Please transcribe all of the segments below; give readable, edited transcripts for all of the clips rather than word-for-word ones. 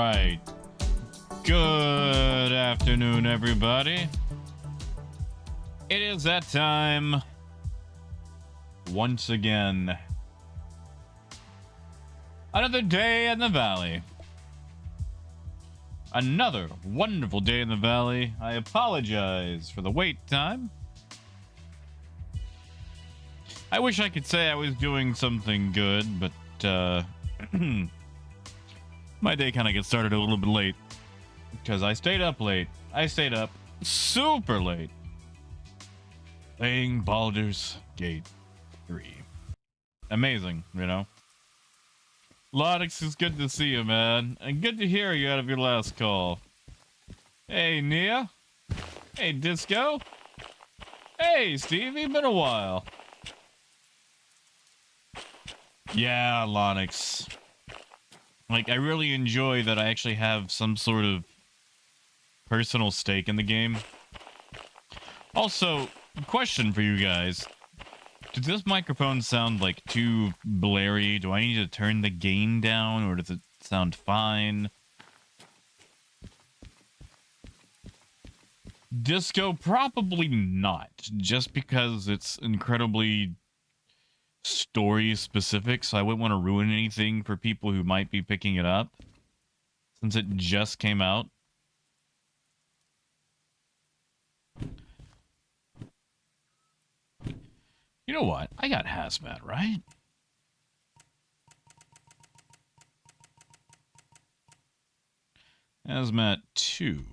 right. Good afternoon, everybody. It is that time once again. Another day in the valley. Another wonderful day in the valley. I apologize for the wait time. I wish I could say I was doing something good, but my day kind of gets started a little bit late because I stayed up late. I stayed up super late playing Baldur's Gate 3. Amazing, you know? Lonix, it's good to see you, man. And good to hear you out of your last call. Hey, Nia. Hey, Disco. Hey, Stevie. Been a while. Yeah, Lonix. Like, I really enjoy that I actually have some sort of personal stake in the game. Also, question for you guys. Does this microphone sound like too blary? Do I need to turn the gain down, or does it sound fine? Disco, probably not, just because it's incredibly story specific, so I wouldn't want to ruin anything for people who might be picking it up, since it just came out. You know what? I got hazmat, right? Hazmat 2.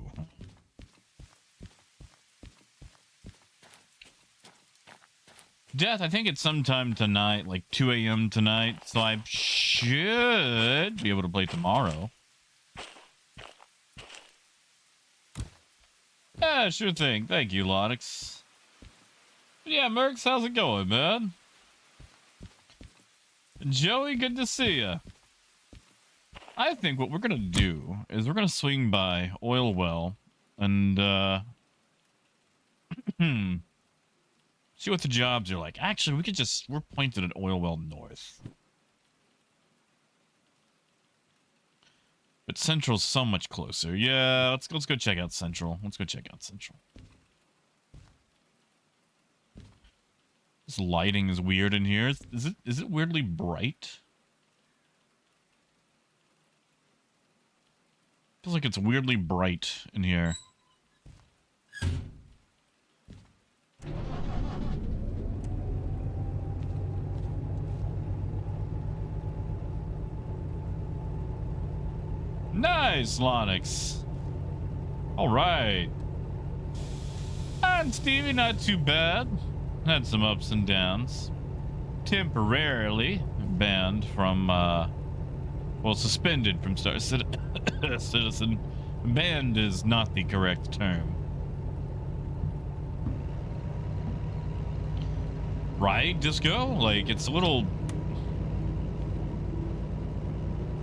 Death, I think it's sometime tonight, like 2 a.m. tonight, so I should be able to play tomorrow. Yeah, sure thing. Thank you, Lonix. Yeah, Mercs, how's it going, man? Joey, good to see ya. I think what we're gonna do is we're gonna swing by Oil Well and see what the jobs are like. Actually, we're pointed at Oil Well North. But Central's so much closer. Yeah, let's go check out Central. Let's go check out Central. This lighting is weird in here. Is it weirdly bright? Feels like it's weirdly bright in here. Nice, Lonix. All right. And Stevie, not too bad. Had some ups and downs. Temporarily banned from, well, suspended from Star Citizen. Banned is not the correct term. Right, Disco? Like, it's a little...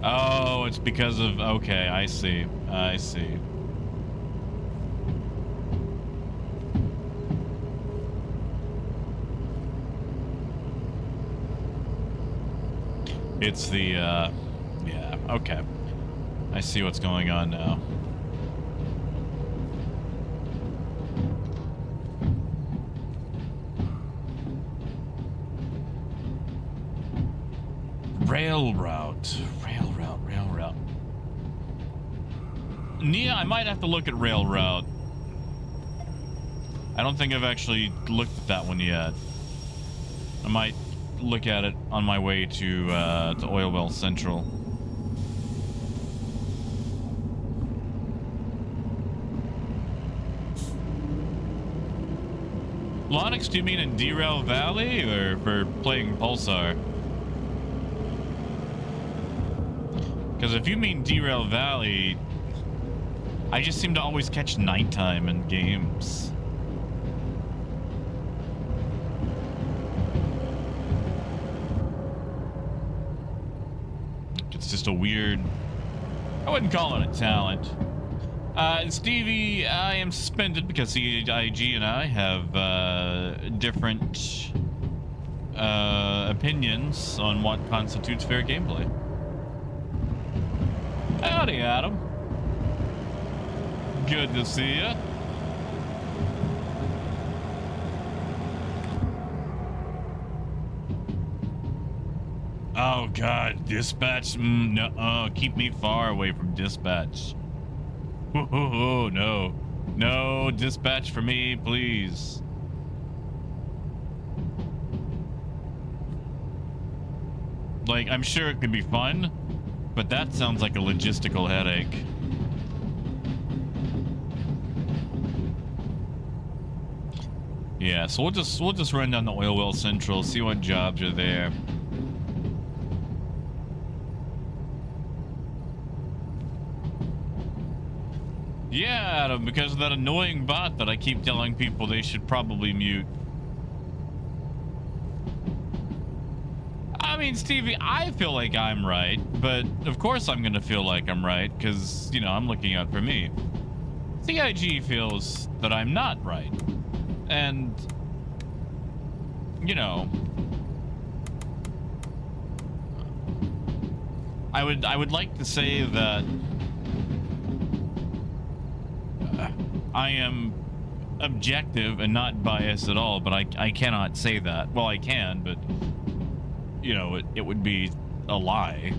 Oh, it's because of... Okay, I see. I see. It's the, yeah, okay. I see what's going on now. Rail route. Nia, I might have to look at rail route. I don't think I've actually looked at that one yet. I might look at it on my way to Oil Well Central. Lonix, do you mean in Derail Valley or for playing Pulsar? Because if you mean Derail Valley, I just seem to always catch nighttime in games. It's just a weird... I wouldn't call it a talent. Stevie, I am suspended because CIG and I have different opinions on what constitutes fair gameplay. Howdy, Adam. Good to see you. Oh God, dispatch. No, keep me far away from dispatch. Oh no, no dispatch for me, please. Like, I'm sure it could be fun, but that sounds like a logistical headache. Yeah, so we'll just run down the oil well central, see what jobs are there. Yeah, Adam, because of that annoying bot that I keep telling people they should probably mute. I mean, Stevie, I feel like I'm right, but of course I'm gonna feel like I'm right, because, you know, I'm looking out for me. CIG feels that I'm not right. And, you know, I would like to say that I am objective and not biased at all, but I cannot say that. Well, I can, but, you know, it would be a lie.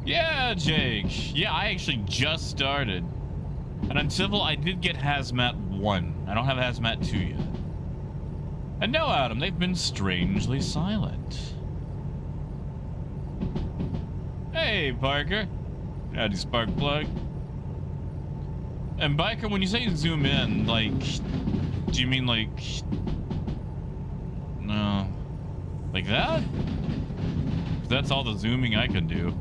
Yeah, Jake. Yeah, I actually just started. And on Civil, I did get Hazmat 1. I don't have Hazmat 2 yet. And no, Adam, they've been strangely silent. Hey, Parker. Howdy, Sparkplug. And Biker, when you say zoom in, like, do you mean like... No. Like that? That's all the zooming I can do.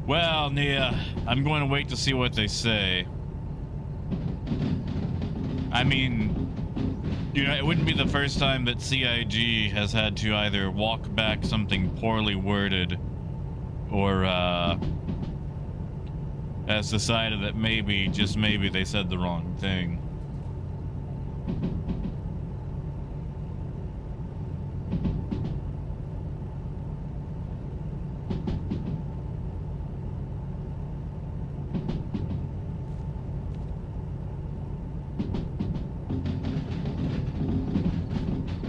Well, Nia, I'm going to wait to see what they say. I mean, you know, it wouldn't be the first time that CIG has had to either walk back something poorly worded or has decided that maybe, just maybe, they said the wrong thing.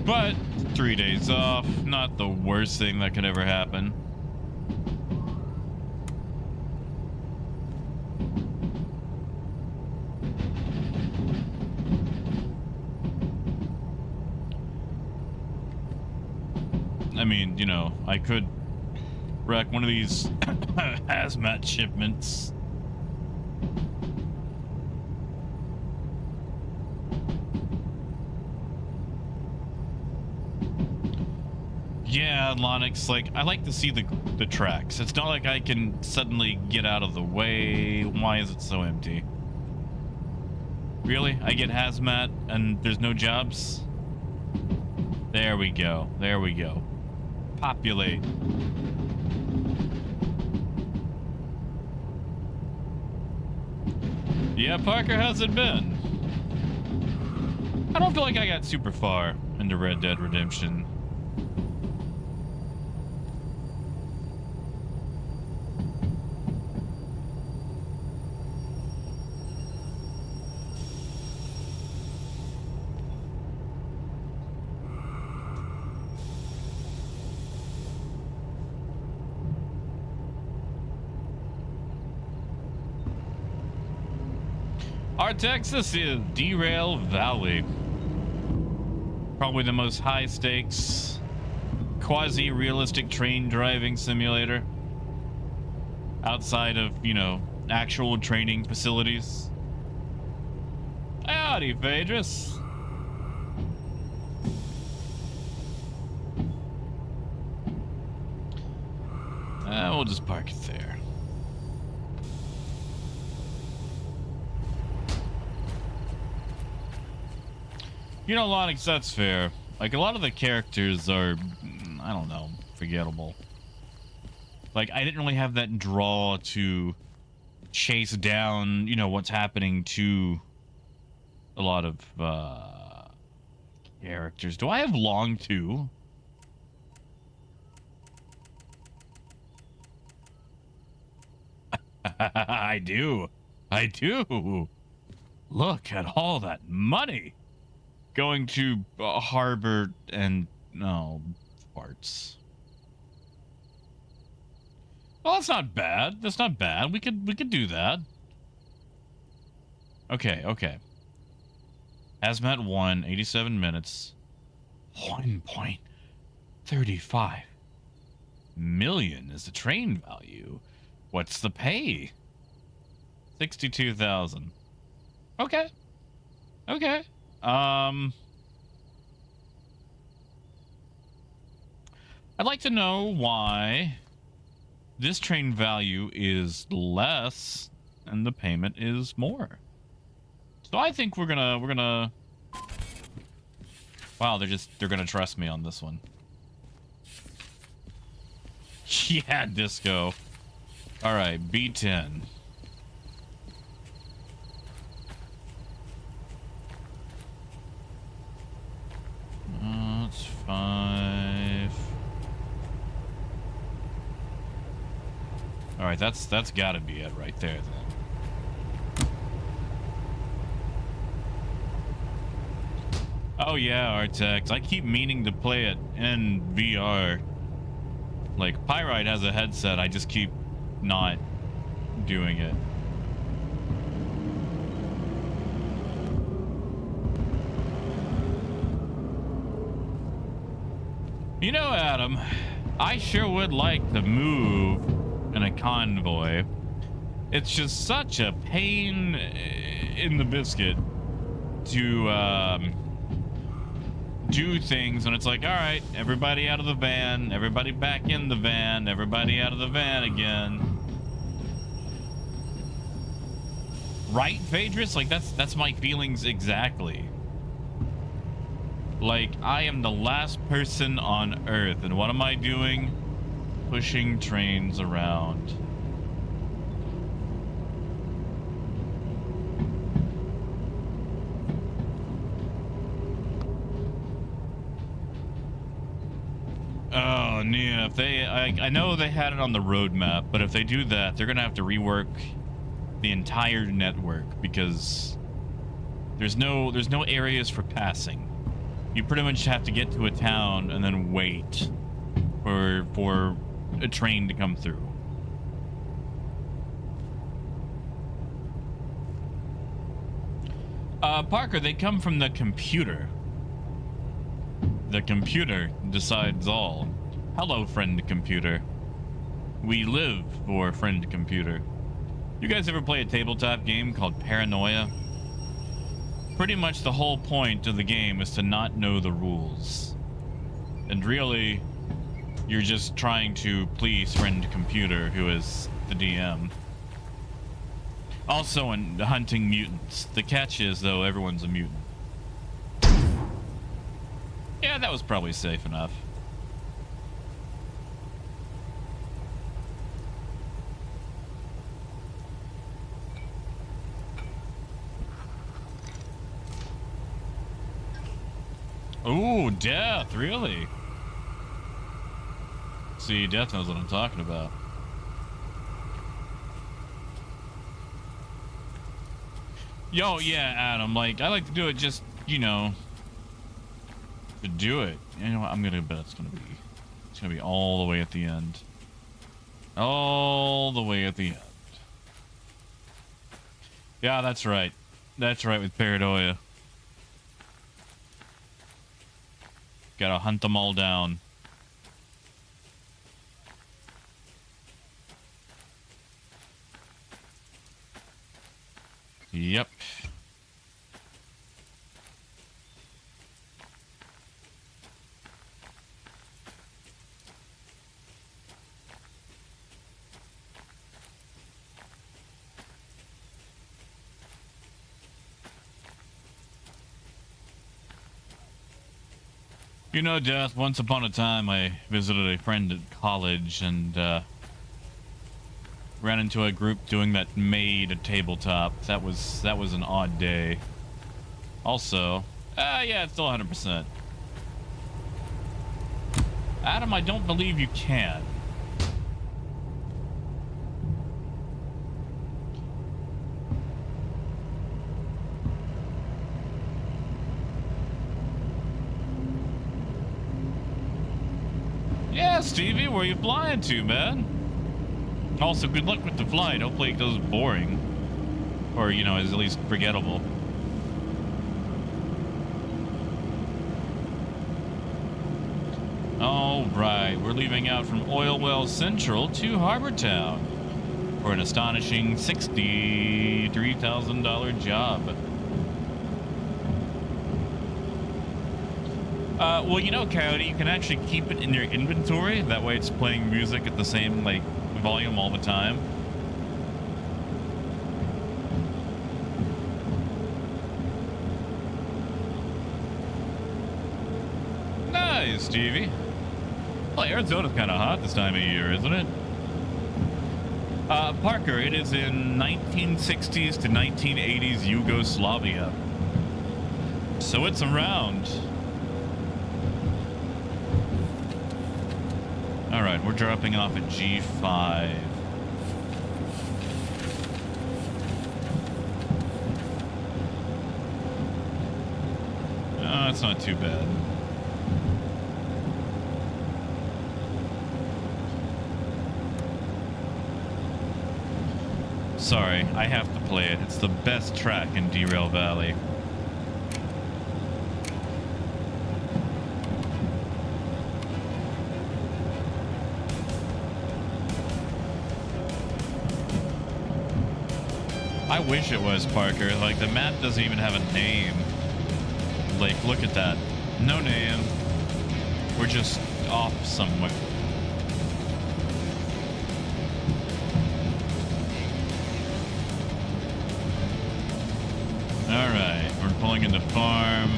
But 3 days off, not the worst thing that could ever happen. I mean, you know, I could wreck one of these hazmat shipments. Yeah, Lonix, like, I like to see the tracks. It's not like I can suddenly get out of the way. Why is it so empty? Really? I get hazmat and there's no jobs? There we go. There we go. Populate. Yeah, Parker, how's it been? I don't feel like I got super far into Red Dead Redemption. Our Texas is Derail Valley. Probably the most high stakes, quasi-realistic train driving simulator. Outside of, you know, actual training facilities. Howdy, Phaedrus. We'll just park it there. You know, Lonix, that's fair. Like, a lot of the characters are, I don't know, forgettable. Like, I didn't really have that draw to chase down, you know, what's happening to a lot of characters. Do I have long too? I do. I do. Look at all that money going to harbor and no farts. Well, that's not bad. That's not bad. We could do that. Okay, okay. Hazmat 1, 87 minutes. 1.35 million is the train value. What's the pay? 62,000. Okay. Okay. I'd like to know why this train value is less and the payment is more. So I think we're gonna wow, they're gonna trust me on this one. Yeah, disco. All right, B10. That's 5. All right, that's gotta be it right there then. Oh yeah, Artex. I keep meaning to play it in VR. Like, Pyrite has a headset, I just keep not doing it. You know, Adam, I sure would like to move in a convoy. It's just such a pain in the biscuit to do things when it's like, all right, everybody out of the van, everybody back in the van, everybody out of the van again. Right, Phaedrus? Like, that's my feelings exactly. Like, I am the last person on Earth, and what am I doing? Pushing trains around. Oh, yeah. If they, I know they had it on the roadmap, but if they do that, they're gonna have to rework the entire network because there's no areas for passing. You pretty much have to get to a town and then wait for a train to come through. Parker, they come from the computer. The computer decides all. Hello, friend computer. We live for friend computer. You guys ever play a tabletop game called Paranoia? Pretty much the whole point of the game is to not know the rules. And really, you're just trying to please friend computer, who is the DM. Also in hunting mutants. The catch is, though, everyone's a mutant. Yeah, that was probably safe enough. Ooh, Death, really? See, Death knows what I'm talking about. Yo, yeah, Adam, like, I like to do it just, you know, to do it. You know what, I'm gonna bet it's gonna be all the way at the end. All the way at the end. Yeah, that's right. That's right with Paranoia. Gotta hunt them all down. Yep. You know, Death, once upon a time I visited a friend at college and ran into a group doing that made a tabletop. That was an odd day. Also, yeah, it's still 100%. Adam, I don't believe you can. Yeah, Stevie, where you flying to, man? Also, good luck with the flight. Hopefully it goes boring. Or, you know, is at least forgettable. All right, we're leaving out from Oil Well Central to Harbor Town for an astonishing $63,000 job. Well, you know, Coyote, you can actually keep it in your inventory. That way it's playing music at the same, like, volume all the time. Nice, Stevie. Well, Arizona's kind of hot this time of year, isn't it? Parker, it is in 1960s to 1980s Yugoslavia. So it's around. All right, we're dropping off at G5. Oh, it's not too bad. Sorry, I have to play it. It's the best track in Derail Valley. I wish it was, Parker. Like, the map doesn't even have a name. Like, look at that. No name. We're just off somewhere. All right, we're pulling into farm.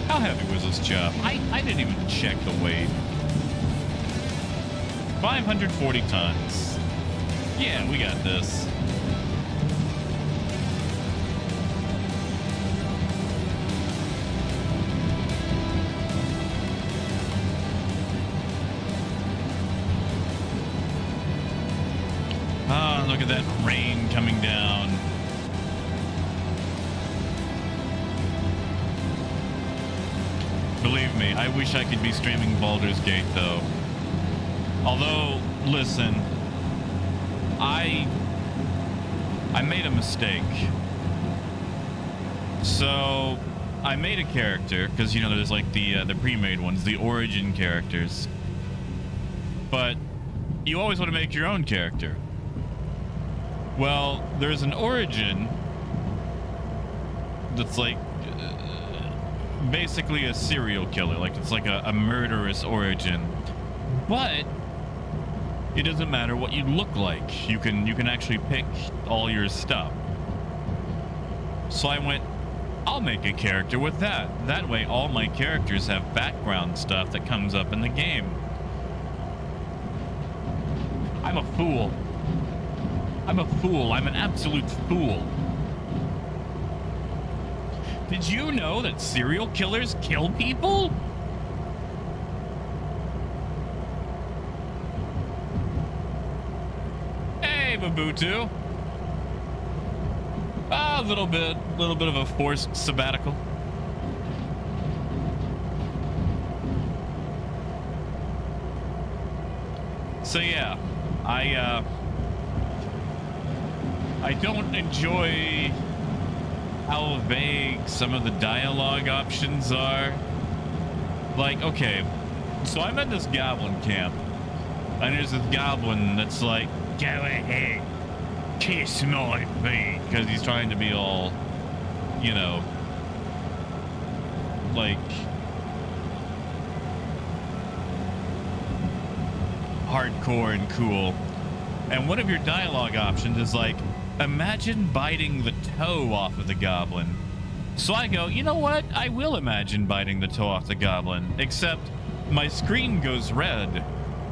How heavy was this job? I didn't even check the weight. 540 tons. Yeah, we got this. Ah, look at that rain coming down. Believe me, I wish I could be streaming Baldur's Gate, though. Although, listen, I made a mistake. So, I made a character, because, you know, there's like the pre-made ones, the origin characters. But you always want to make your own character. Well, there's an origin that's like basically a serial killer. Like, it's like a murderous origin. But it doesn't matter what you look like. You can actually pick all your stuff. So I went, I'll make a character with that. That way all my characters have background stuff that comes up in the game. I'm a fool. I'm a fool. I'm an absolute fool. Did you know that serial killers kill people? Hey, Babutu. A little bit of a forced sabbatical. So yeah, I don't enjoy how vague some of the dialogue options are. Like, okay, so I'm at this goblin camp, and there's this goblin that's like, go ahead, kiss my feet, because he's trying to be all, you know, like hardcore and cool. And one of your dialogue options is like, imagine biting the toe off of the goblin. So I go, you know what? I will imagine biting the toe off the goblin, except my screen goes red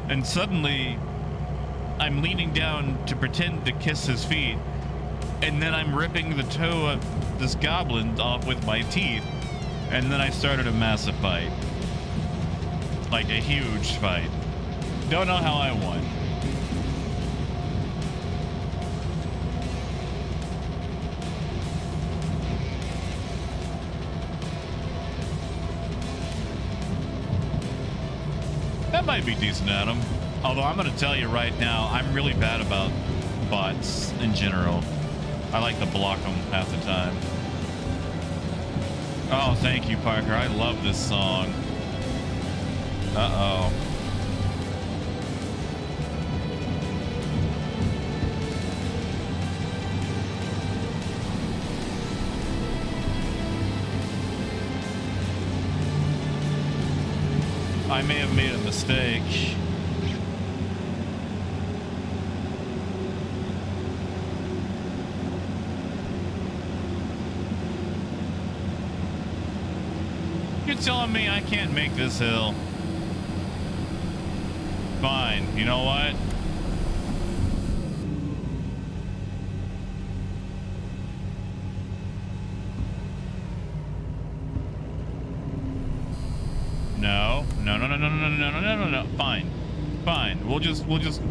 And suddenly, I'm leaning down to pretend to kiss his feet, and then I'm ripping the toe of this goblin off with my teeth, and then I started a massive fight. Like a huge fight. Don't know how I won. That might be decent, Adam. Although I'm going to tell you right now, I'm really bad about bots in general. I like to block them half the time. Oh, thank you, Parker. I love this song. Uh-oh. I may have made a mistake. You're telling me I can't make this hill? Fine. You know what? No. No. Fine. We'll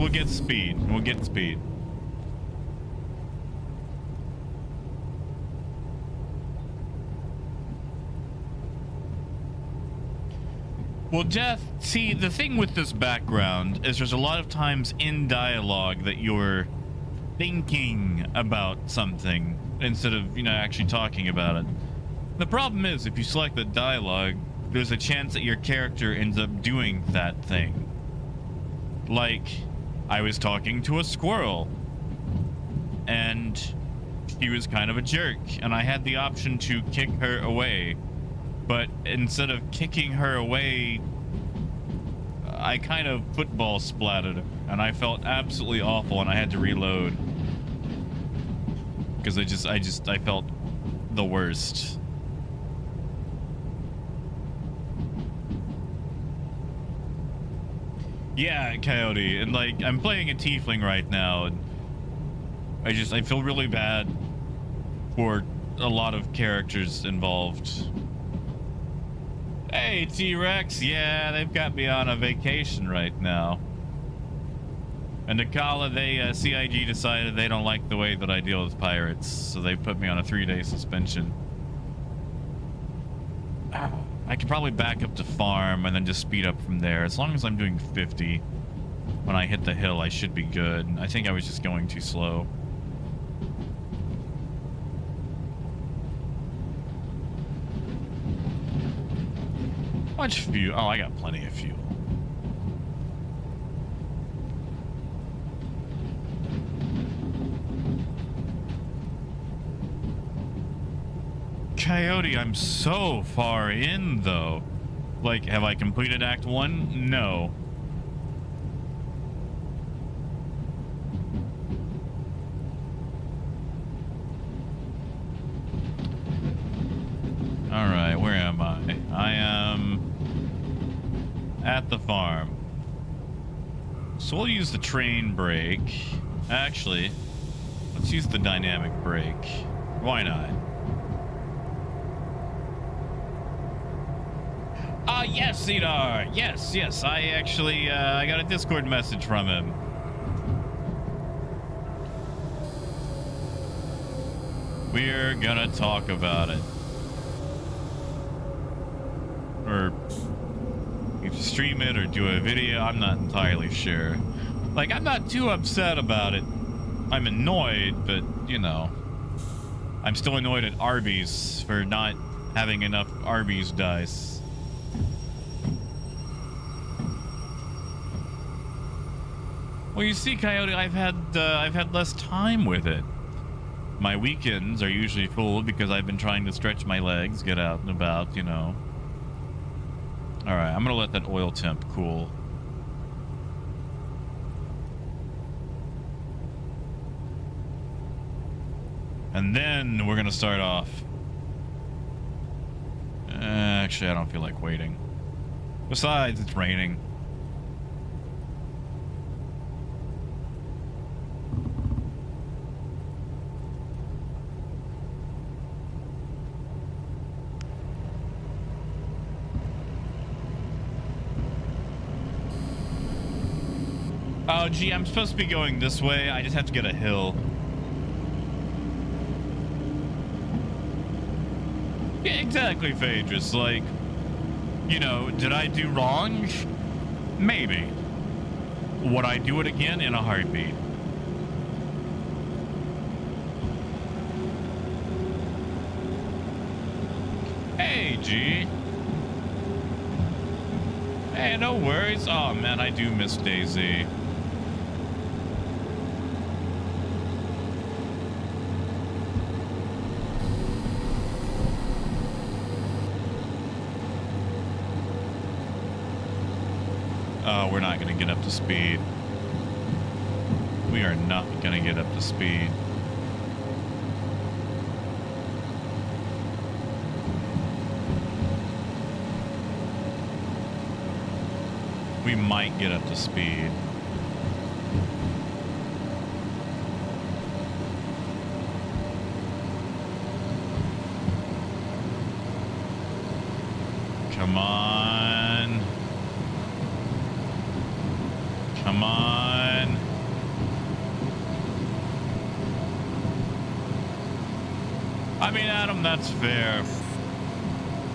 get speed. We'll get speed. Well, Death, see, the thing with this background is there's a lot of times in dialogue that you're thinking about something instead of, actually talking about it. The problem is, if you select the dialogue, there's a chance that your character ends up doing that thing. Like, I was talking to a squirrel, and she was kind of a jerk, and I had the option to kick her away. But instead of kicking her away, I kind of football splatted her, and I felt absolutely awful, and I had to reload because I felt the worst. Yeah, Coyote, and like I'm playing a tiefling right now, and I feel really bad for a lot of characters involved. Hey, T-Rex. Yeah, they've got me on a vacation right now. And Nakala, CIG decided they don't like the way that I deal with pirates, so they put me on a 3-day suspension. I could probably back up to farm and then just speed up from there. As long as I'm doing 50 when I hit the hill, I should be good. I think I was just going too slow. How much fuel? Oh, I got plenty of fuel. Coyote, I'm so far in, though. Like, have I completed Act 1? No. Alright, where am I? I am at the farm. So we'll use the train brake. Actually, let's use the dynamic brake. Why not? Yes, Cedar. Yes. I actually, I got a Discord message from him. We're gonna talk about it. Or either stream it or do a video. I'm not entirely sure. Like, I'm not too upset about it. I'm annoyed, but, I'm still annoyed at Arby's for not having enough Arby's dice. Well, you see, Coyote, I've had less time with it. My weekends are usually full because I've been trying to stretch my legs, get out and about, All right, I'm gonna let that oil temp cool. And then we're gonna start off. Actually, I don't feel like waiting. Besides, it's raining. Oh, gee, I'm supposed to be going this way. I just have to get a hill. Yeah, exactly, Phaedrus. Like, you know, did I do wrong? Maybe. Would I do it again? In a heartbeat. Hey, G. Hey, no worries. Oh, man, I do miss Daisy. Oh, we're not going to get up to speed. We are not going to get up to speed. We might get up to speed. Come on. Come on. I mean, Adam, that's fair.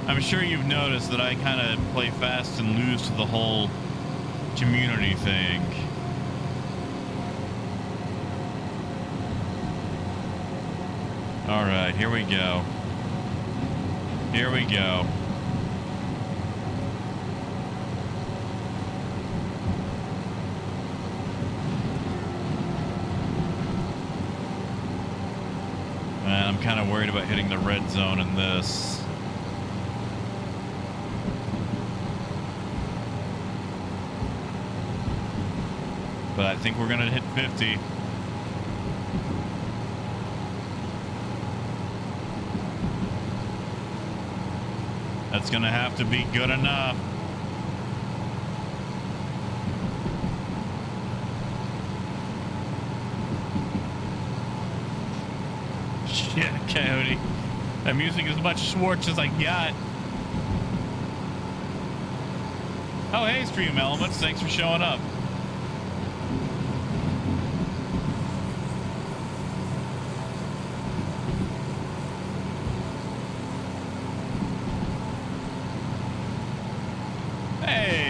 I'm sure you've noticed that I kind of play fast and lose to the whole community thing. All right, here we go. Here we go. Man, I'm kind of worried about hitting the red zone in this. But I think we're going to hit 50. That's going to have to be good enough. Shit, Coyote. I'm using as much Schwartz as I got. Oh, hey, Stream Elements. Thanks for showing up.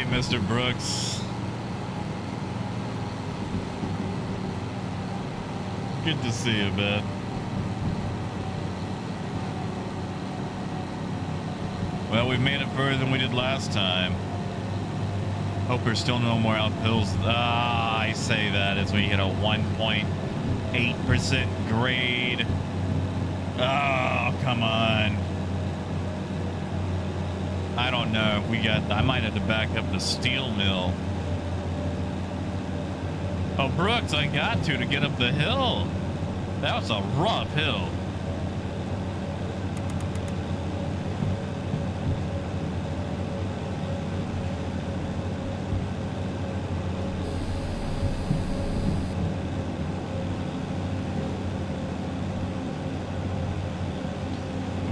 Mr. Brooks. Good to see you, man. Well, we've made it further than we did last time. Hope there's still no more uphills. Ah, I say that as we hit a 1.8% grade. Oh, come on. I don't know. I might have to back up the steel mill. Oh, Brooks, I got to get up the hill. That was a rough hill.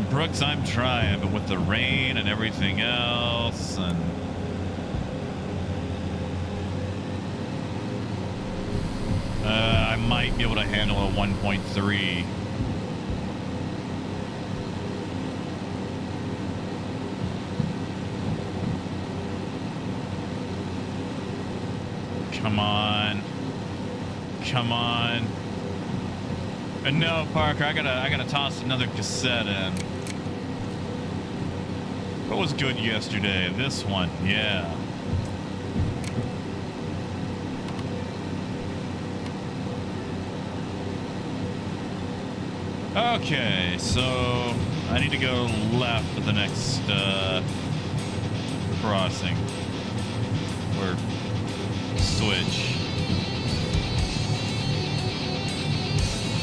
Brooks, I'm trying, but with the rain and everything else, and I might be able to handle a 1.3. Come on. Come on. And no, Parker, I gotta toss another cassette in. What was good yesterday? This one, yeah. Okay, so I need to go left at the next crossing. Or switch.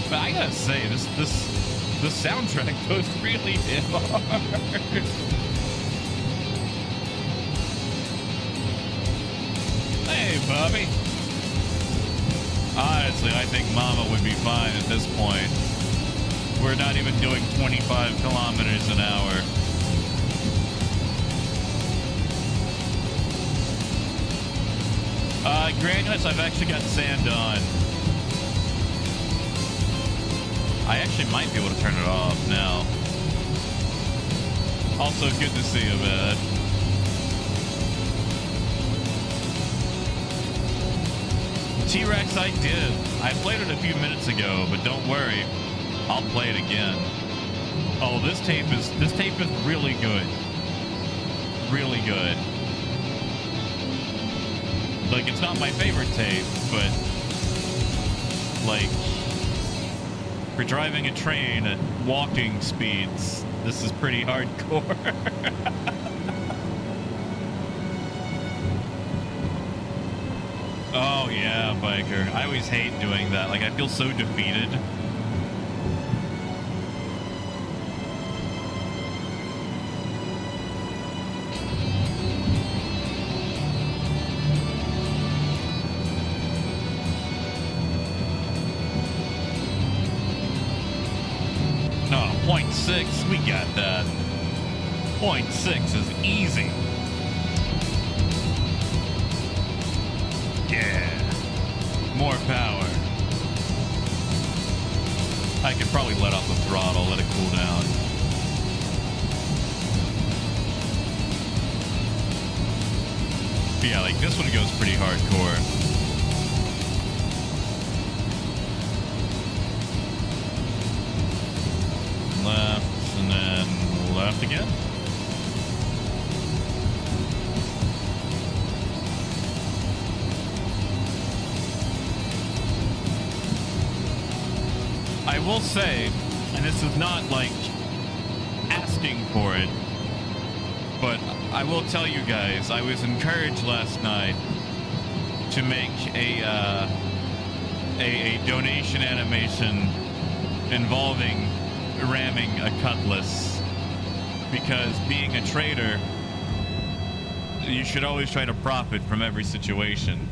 But I gotta say, this soundtrack goes really hard. Hey, Bobby. Honestly, I think Mama would be fine at this point. We're not even doing 25 kilometers an hour. Granulus, I've actually got sand on. I actually might be able to turn it off now. Also, good to see you, man. T-Rex, I did. I played it a few minutes ago, but don't worry. I'll play it again. Oh, this tape is really good. Really good. Like, it's not my favorite tape, but like, for driving a train at walking speeds, this is pretty hardcore. Oh yeah, biker. I always hate doing that. Like, I feel so defeated. No, 0.6, we got that. 0.6 is easy. Yeah. More power. I could probably let off the throttle, let it cool down. But yeah, like this one goes pretty hardcore. Left and then left again. I will say, and this is not like asking for it, but I will tell you guys, I was encouraged last night to make a donation animation involving ramming a cutlass, because being a trader, you should always try to profit from every situation.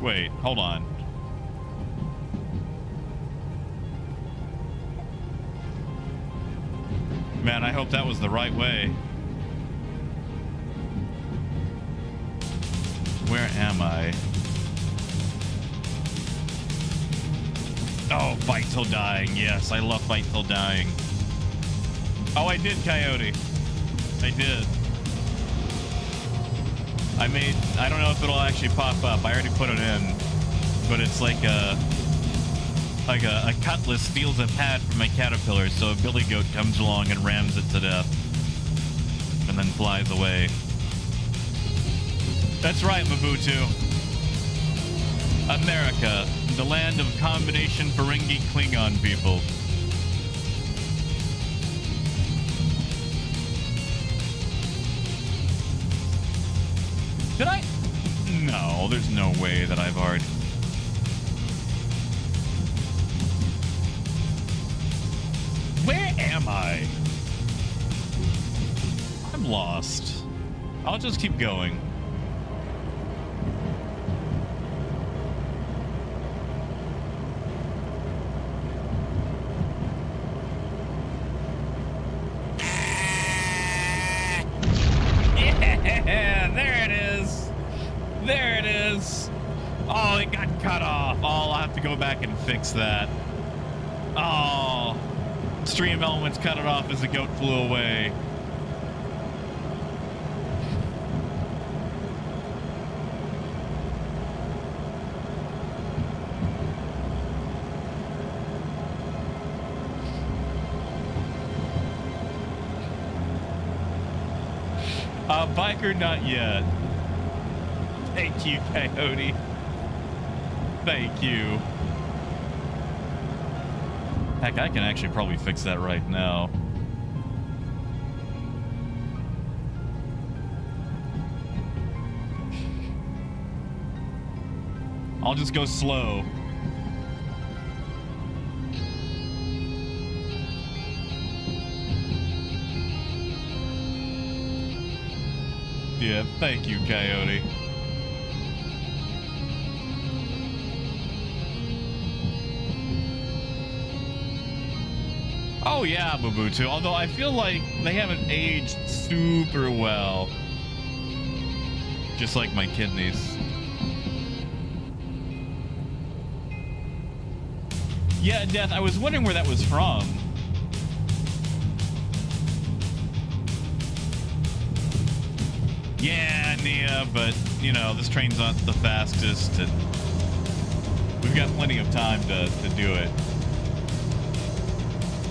Wait, hold on. Man, I hope that was the right way. Where am I? Oh, fight till dying. Yes, I love fight till dying. Oh, I did, Coyote. I did. I don't know if it'll actually pop up. I already put it in, but it's like a cutlass steals a pad from a caterpillar, so a billy goat comes along and rams it to death, and then flies away. That's right, Mabutu. America, the land of combination Ferengi Klingon people. Did I? No, there's no way that I've already... Where am I? I'm lost. I'll just keep going. Yeah, there it is. There it is. Oh, it got cut off. Oh, I'll have to go back and fix that. Oh, stream elements cut it off as the goat flew away. Biker, not yet. Thank you, Coyote. Thank you. Heck, I can actually probably fix that right now. I'll just go slow. Yeah, thank you, Coyote. Oh yeah, Mobutu. Although I feel like they haven't aged super well. Just like my kidneys. Yeah, Death, I was wondering where that was from. Yeah, Nia, but, you know, this train's not the fastest, and we've got plenty of time to do it.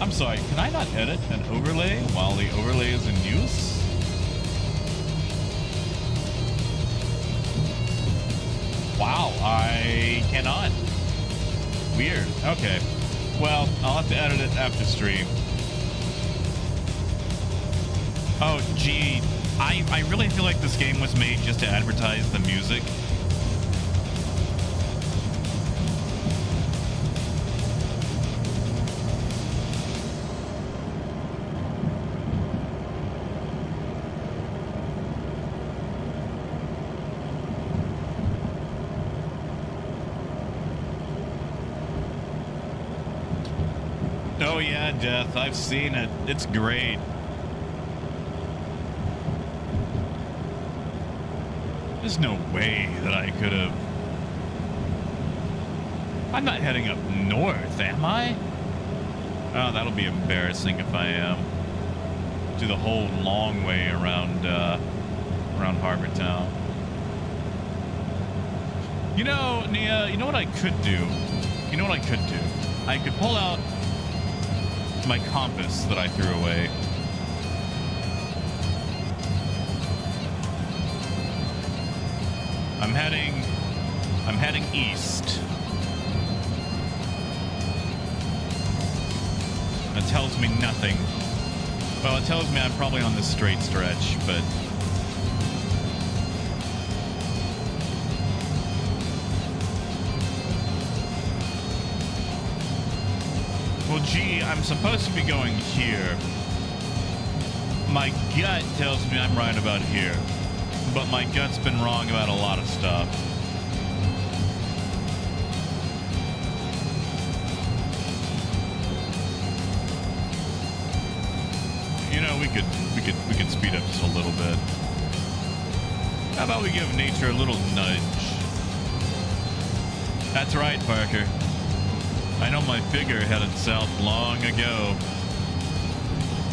I'm sorry, can I not edit an overlay while the overlay is in use? Wow, I cannot. Weird. Okay. Well, I'll have to edit it after stream. Oh, gee. I really feel like this game was made just to advertise the music. Oh yeah, Death, I've seen it. It's great. There's no way that I could have... I'm not heading up north, am I? Oh, that'll be embarrassing if I am. Do the whole long way around, around Harbor Town. You know, Nia, you know what I could do? You know what I could do? I could pull out my compass that I threw away. I'm heading east. That tells me nothing. Well, it tells me I'm probably on this straight stretch, but well, gee, I'm supposed to be going here. My gut tells me I'm right about here, but my gut's been wrong about a lot of stuff. You know, we could speed up just a little bit. How about we give nature a little nudge? That's right, Parker. I know my figure headed south long ago.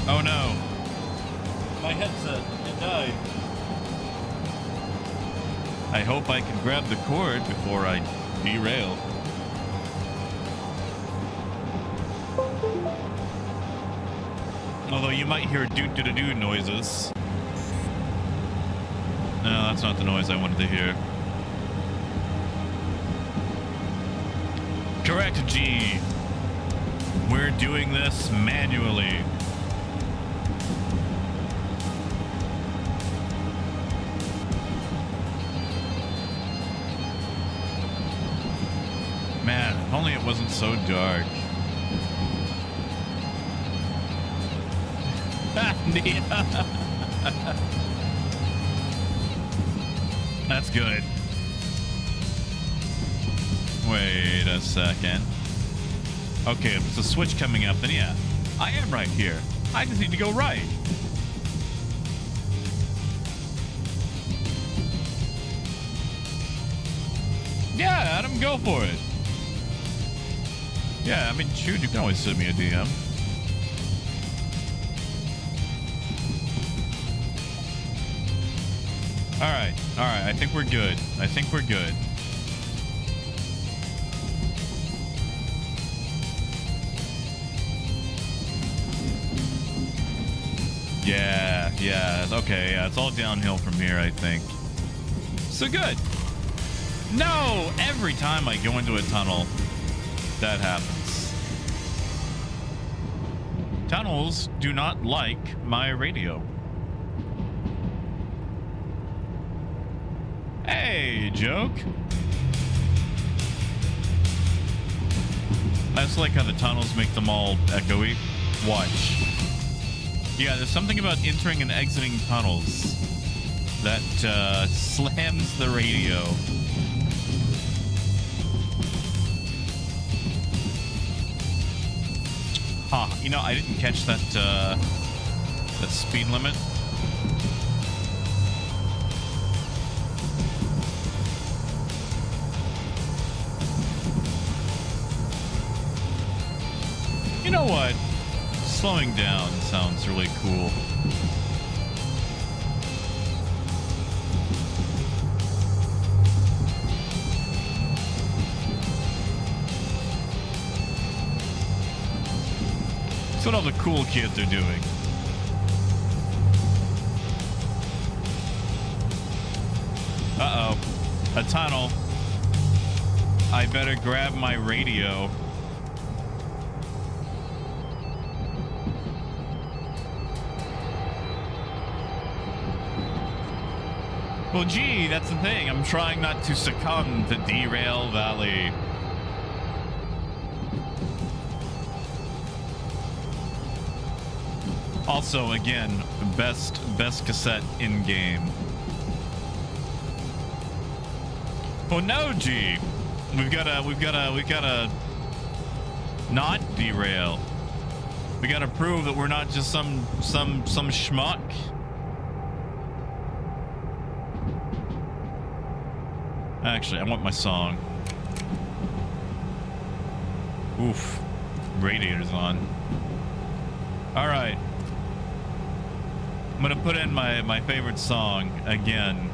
Oh no. My headset, it died. I hope I can grab the cord before I derail. Although you might hear doo-doo-doo noises. No, that's not the noise I wanted to hear. Correct, G. We're doing this manually. Man, if only it wasn't so dark. That's good. Wait a second. Okay, if it's a switch coming up, then yeah, I am right here. I just need to go right. Yeah, Adam, go for it. Yeah, I mean, shoot, you can always send me a DM. All right, I think we're good. I think we're good. Yeah, okay, yeah, it's all downhill from here, I think. So good. No, every time I go into a tunnel, that happens. Tunnels do not like my radio. Hey, joke. I just like how the tunnels make them all echoey. Watch. Yeah, there's something about entering and exiting tunnels that slams the radio. Ha. You know, I didn't catch that that speed limit. You know what? Slowing down sounds really cool. It's what all the cool kids are doing. Uh-oh. A tunnel. I better grab my radio. Well, gee, that's the thing. I'm trying not to succumb to Derail Valley. Also, again, best cassette in game. Oh no, G. We've gotta not derail. We gotta prove that we're not just some schmuck. Actually, I want my song. Oof. Radiator's on. Alright. I'm gonna put in my favorite song again.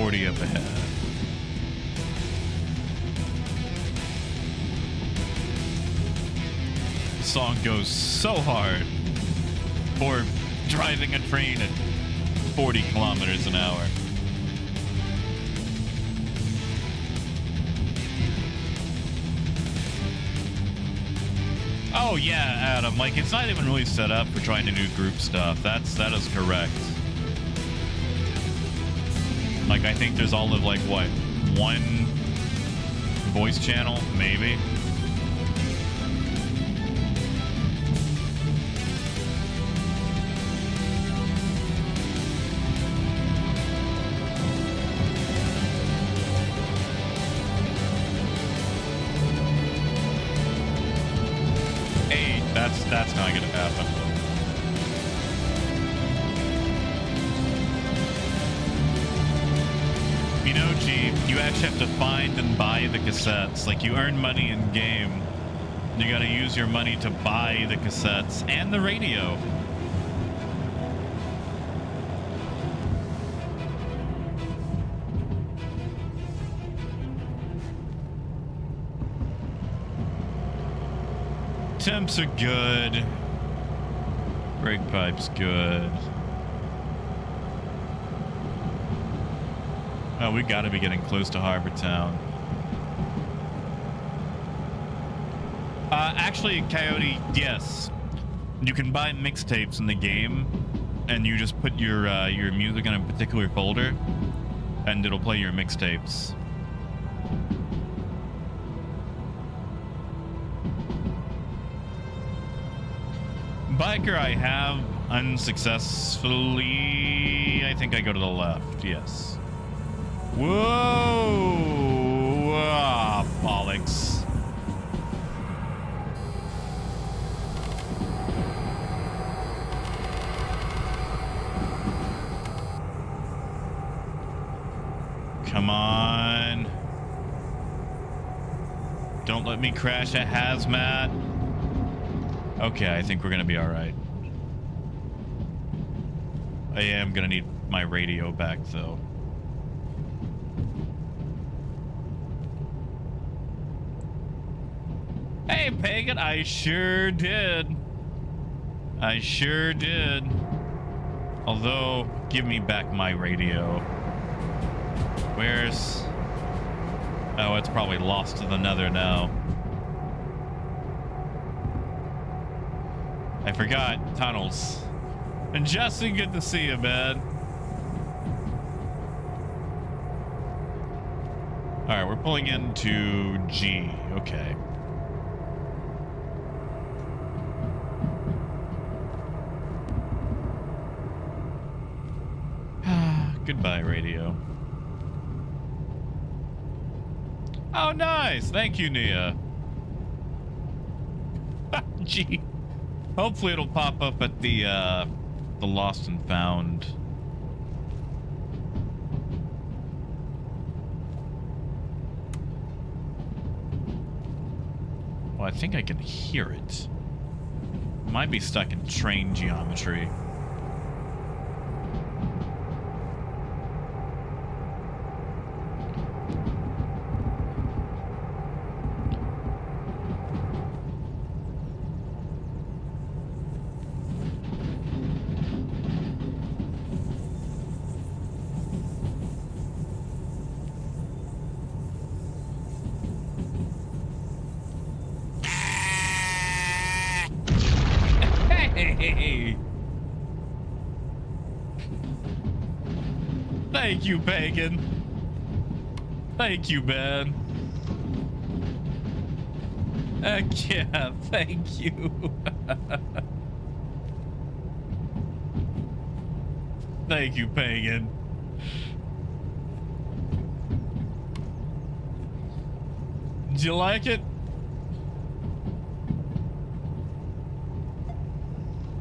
Up ahead. The song goes so hard for driving a train at 40 kilometers an hour. Oh yeah, Adam, like it's not even really set up for trying to do group stuff. That is correct. Like, I think there's all of, like, what, one voice channel, maybe? Hey, that's not gonna happen. You know, G, you actually have to find and buy the cassettes. Like, you earn money in game. You gotta use your money to buy the cassettes and the radio. Temps are good. Brake pipe's good. Oh, we gotta be getting close to Harbor Town. Actually, Coyote, yes. You can buy mixtapes in the game, and you just put your music in a particular folder, and it'll play your mixtapes. Biker I have unsuccessfully. I think I go to the left, yes. Whoa! Ah, bollocks. Come on. Don't let me crash a hazmat. Okay, I think we're gonna be all right. I am gonna need my radio back, though. Hey, Pagan, I sure did. I sure did. Although, give me back my radio. Where's... Oh, it's probably lost to the nether now. I forgot tunnels. And Jesse, good to see you, man. All right, we're pulling into G. Okay. Goodbye, radio. Oh, nice. Thank you, Nia. Gee. Hopefully it'll pop up at the lost and found. Well, I think I can hear it. Might be stuck in train geometry. Thank you, Pagan. Thank you, man. Heck yeah, thank you. Thank you, Pagan. Did you like it?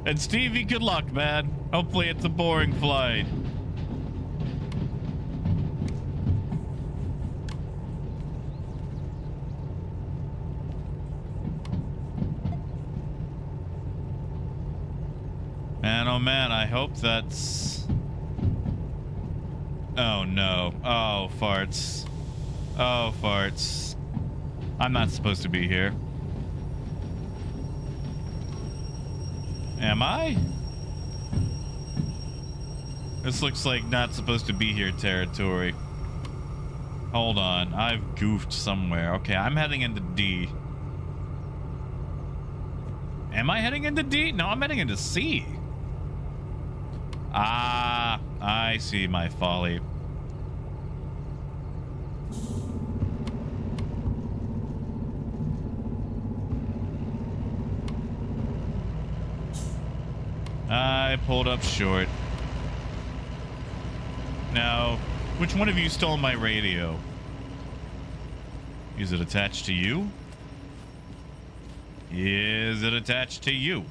And Stevie, good luck, man. Hopefully it's a boring flight. Man, oh man, I hope that's... Oh no. Oh, farts. Oh, farts. I'm not supposed to be here. Am I? This looks like not supposed to be here territory. Hold on, I've goofed somewhere. Okay, I'm heading into D. Am I heading into D? No, I'm heading into C. Ah, I see my folly. I pulled up short. Now, which one of you stole my radio? Is it attached to you? Is it attached to you?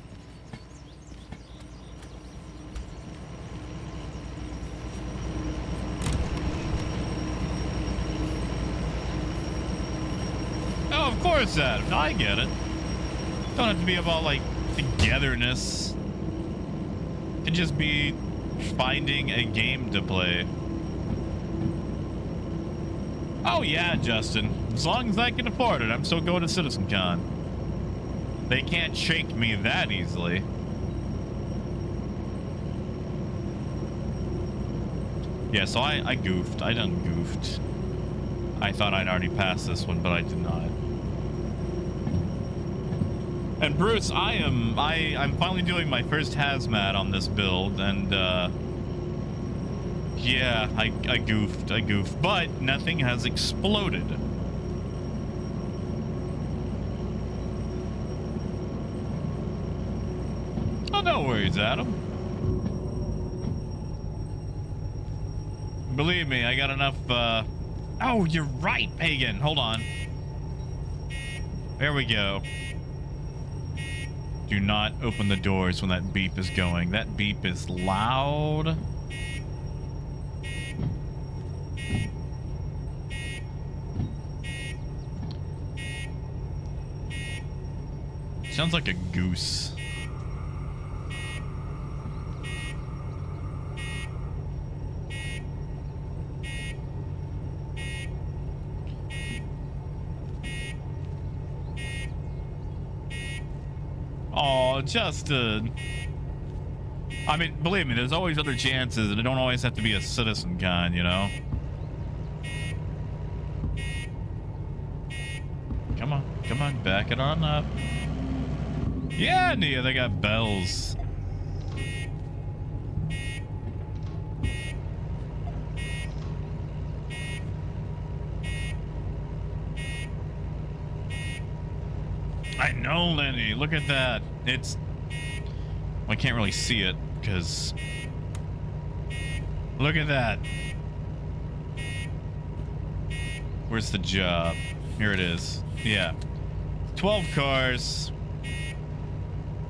Oh, of course, Adam. No, I get it. Don't have to be about, like, togetherness. It can just be finding a game to play. Oh, yeah, Justin. As long as I can afford it, I'm still going to CitizenCon. They can't shake me that easily. Yeah, so I goofed. I done goofed. I thought I'd already passed this one, but I did not. And Bruce, I'm finally doing my first hazmat on this build, and yeah, I goofed, but nothing has exploded. Oh, no worries, Adam. Believe me, I got enough, oh, you're right, Pagan. Hold on. There we go. Do not open the doors when that beep is going. That beep is loud. Sounds like a goose. Oh, Justin. I mean, believe me, there's always other chances, and it don't always have to be a CitizenCon, you know? Come on, back it on up. Yeah, Nia, they got bells. I know, Lenny. Look at that. It's... I can't really see it because... Look at that. Where's the job? Here it is. Yeah. 12 cars.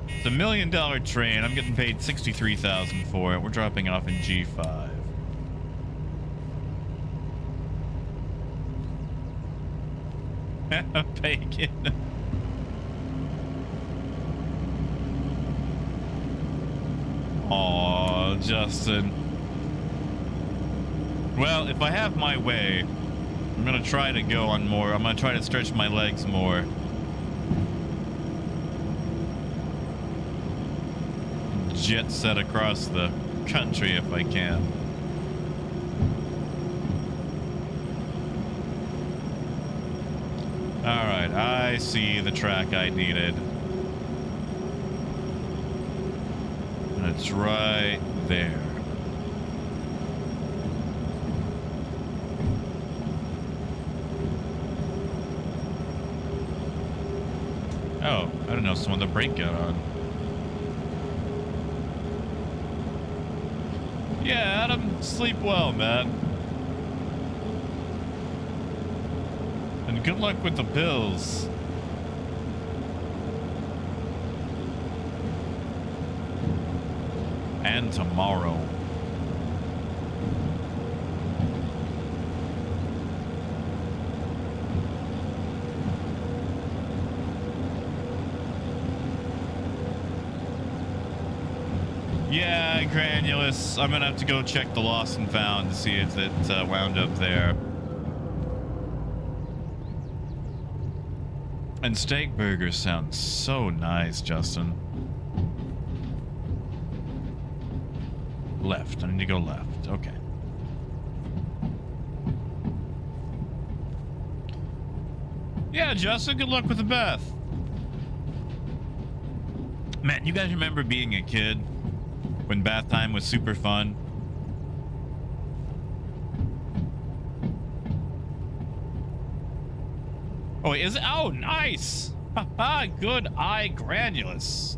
It's $1 million train. I'm getting paid $63,000 for it. We're dropping off in G5. Bacon. Aw, Justin. Well, if I have my way, I'm gonna try to go on more. I'm gonna try to stretch my legs more. Jet set across the country if I can. All right, I see the track I needed. And it's right there. Oh, I didn't know someone the brake got on. Yeah, Adam, sleep well, man. And good luck with the bills. And tomorrow. Yeah, Granulous. I'm gonna have to go check the lost and found to see if it wound up there. And steak burgers sound so nice, Justin. Left. I need to go left. Okay. Yeah, Justin, good luck with the Beth. Man, you guys remember being a kid when bath time was super fun? Oh, is it? Oh, nice. Haha, good eye, Granulous.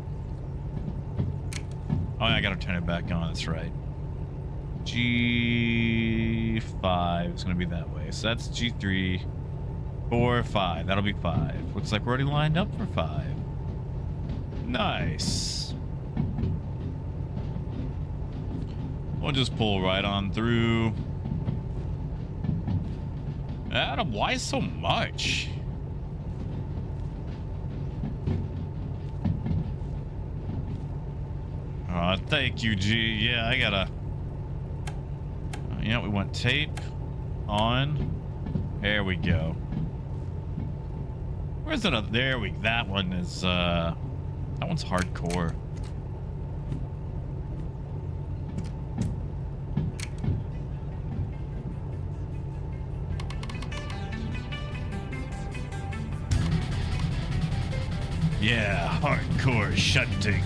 Oh, I gotta turn it back on. That's right. G5 is gonna be that way. So that's G3, 4, 5. That'll be 5. Looks like we're already lined up for 5. Nice. We'll just pull right on through. Adam, why so much? Thank you, G. Yeah, I gotta... yeah, we want tape on. There we go. Where's it? There we... that one is, that one's hardcore. Yeah, hardcore shunting.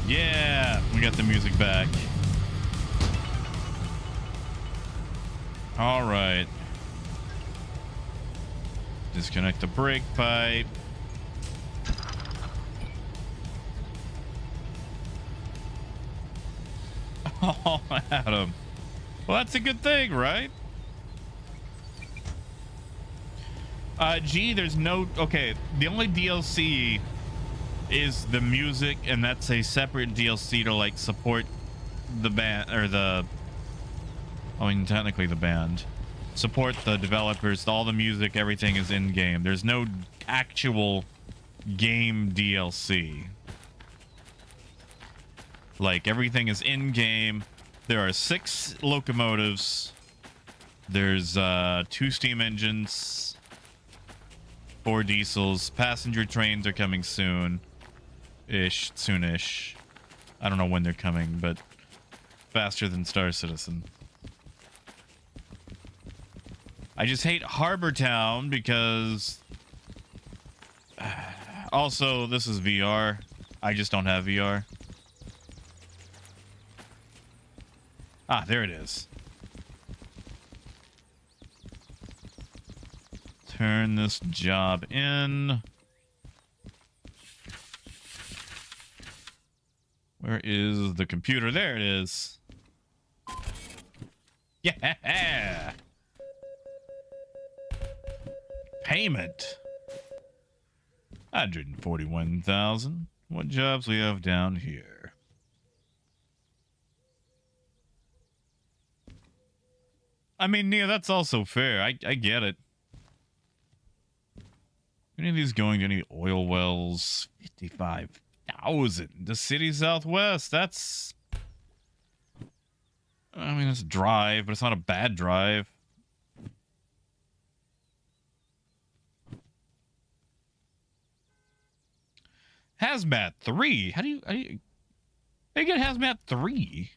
Yeah, we got the music back. All right. Disconnect the brake pipe. Oh, Adam. Well, that's a good thing, right? Gee, there's no... okay, the only DLC is the music, and that's a separate DLC to like support the band, or the... I mean, technically the band. Support the developers, all the music, everything is in-game. There's no actual game DLC. Like, everything is in-game. There are 6 locomotives. There's 2 steam engines, 4 diesels. Passenger trains are coming soon. Soonish. I don't know when they're coming, but faster than Star Citizen. I just hate Harbor Town because... Also, this is VR. I just don't have VR. Ah, there it is. Turn this job in. Where is the computer? There it is. Yeah! Payment. 141,000. What jobs we have down here? I mean, Nia, that's also fair. I get it. Any of these going to any oil wells? 55,000. The city southwest. That's... I mean, it's a drive, but it's not a bad drive. Hazmat 3. How do you get Hazmat 3?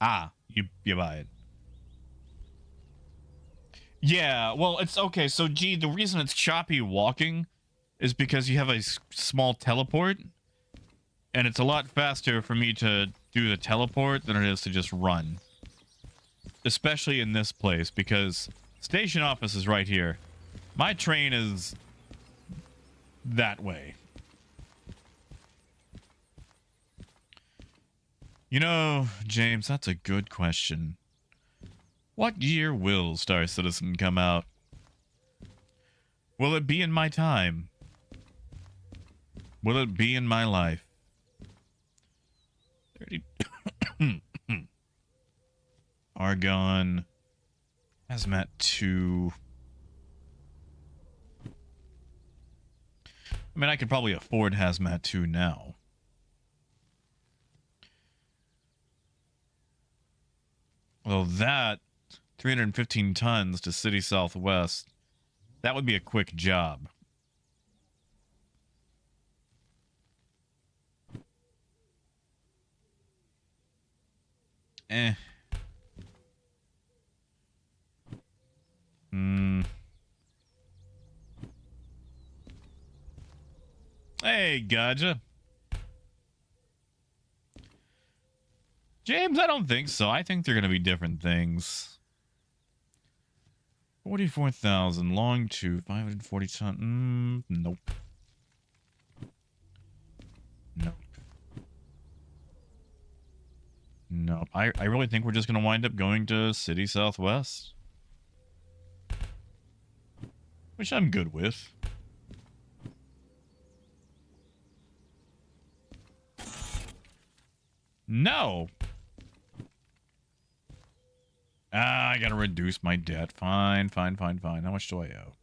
Ah, you buy it. Yeah, well, it's okay. So, gee, the reason it's choppy walking is because you have a small teleport, and it's a lot faster for me to do the teleport than it is to just run. Especially in this place, because station office is right here. My train is that way. You know, James, that's a good question. What year will Star Citizen come out? Will it be in my time? Will it be in my life? 30... Argon. Hazmat 2. I mean, I could probably afford Hazmat 2 now. Well, that 315 tons to City Southwest, that would be a quick job. Hey, gotcha. James, I don't think so. I think they're going to be different things. 44,000 long to 540 ton. Nope. Nope. Nope. I really think we're just going to wind up going to City Southwest. Which I'm good with. No. I gotta reduce my debt. Fine. How much do I owe?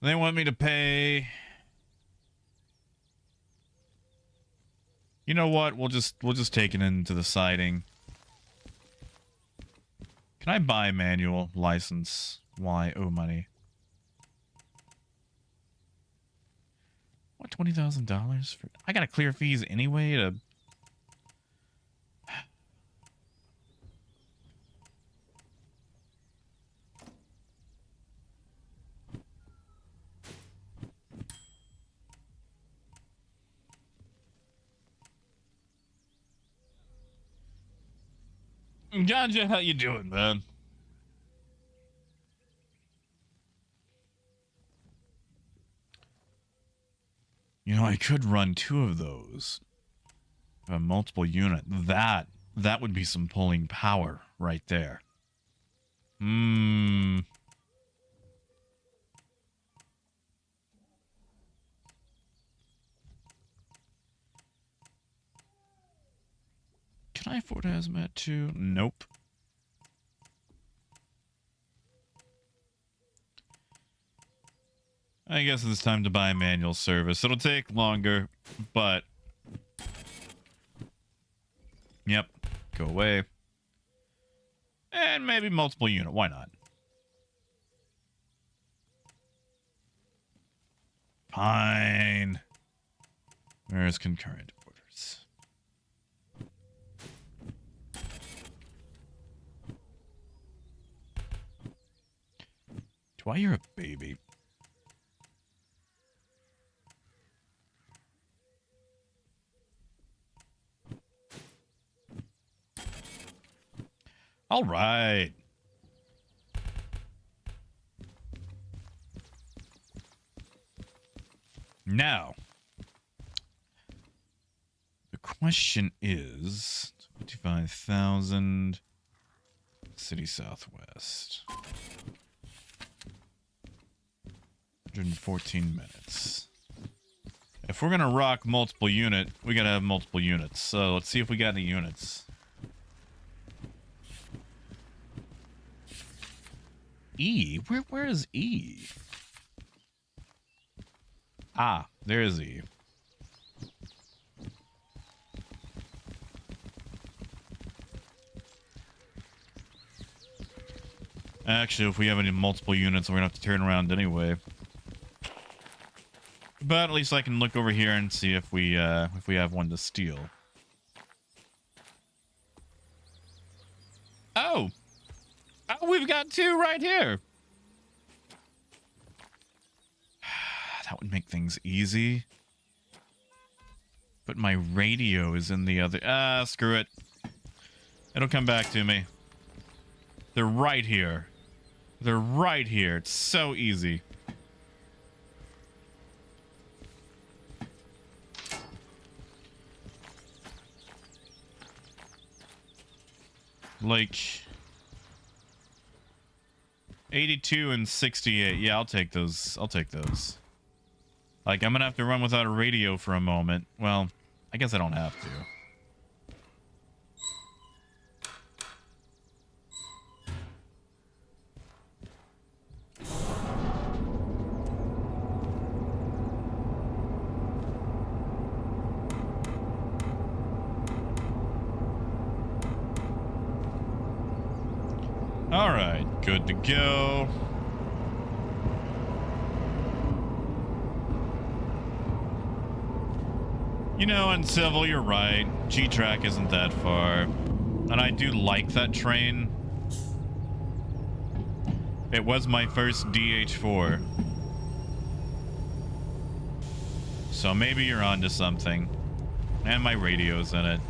They want me to pay... You know what? We'll just take it into the siding. Can I buy manual license while I owe money? What, $20,000 for... I gotta clear fees anyway to... Ganja, how you doing, man? You know, I could run 2 of those. A multiple unit. That would be some pulling power right there. Can I afford Hazmat 2? Nope. I guess it's time to buy a manual service. It'll take longer, but... Yep. Go away. And maybe multiple unit. Why not? Fine. Where's concurrent order? Do I hear a baby? All right. Now, the question is 25,000 City Southwest. 114 minutes. If we're gonna rock multiple unit, we gotta have multiple units. So let's see if we got any units. E? Where is E? Ah, there is E. Actually, if we have any multiple units, we're gonna have to turn around anyway. But at least I can look over here and see if we have one to steal. Oh! Oh, we've got two right here! That would make things easy. But my radio is in the other... Ah, screw it. It'll come back to me. They're right here. They're right here. It's so easy. Like 82 and 68. Yeah, I'll take those. I'll take those. Like, I'm gonna have to run without a radio for a moment. Well, I guess I don't have to. All right, good to go. You know, in Civil, you're right. G-Track isn't that far. And I do like that train. It was my first DH4. So maybe you're onto something. And my radio's in it.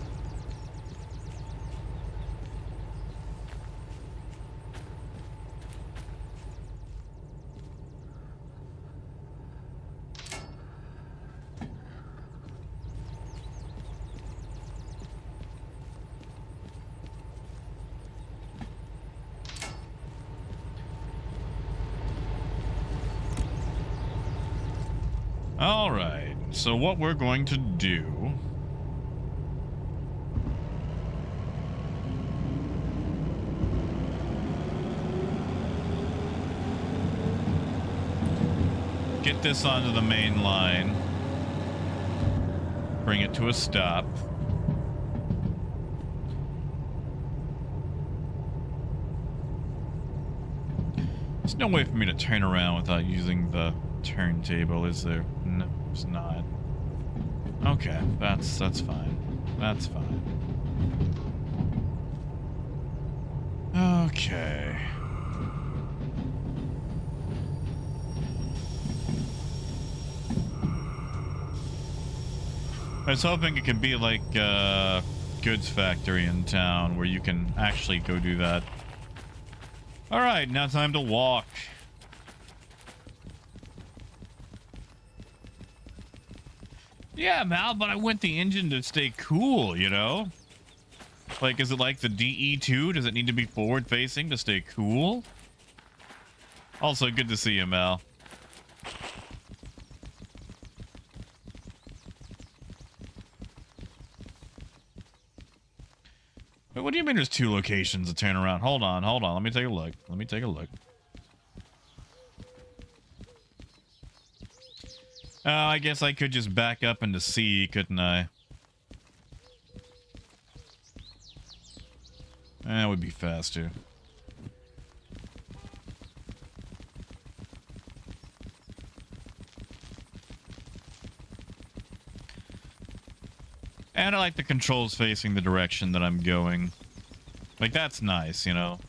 All right, so what we're going to do get this onto the main line, bring it to a stop. There's no way for me to turn around without using the turntable, is there? No, it's not. Okay, that's fine. That's fine. Okay. I was hoping it could be like a goods factory in town where you can actually go do that. All right, now time to walk. Yeah, Mal, but I want the engine to stay cool, you know? Like, is it like the DE2? Does it need to be forward-facing to stay cool? Also, good to see you, Mal. Wait, what do you mean there's two locations to turn around? Hold on. Let me take a look. Oh, I guess I could just back up into C, couldn't I? That would be faster. And I like the controls facing the direction that I'm going. Like, that's nice, you know?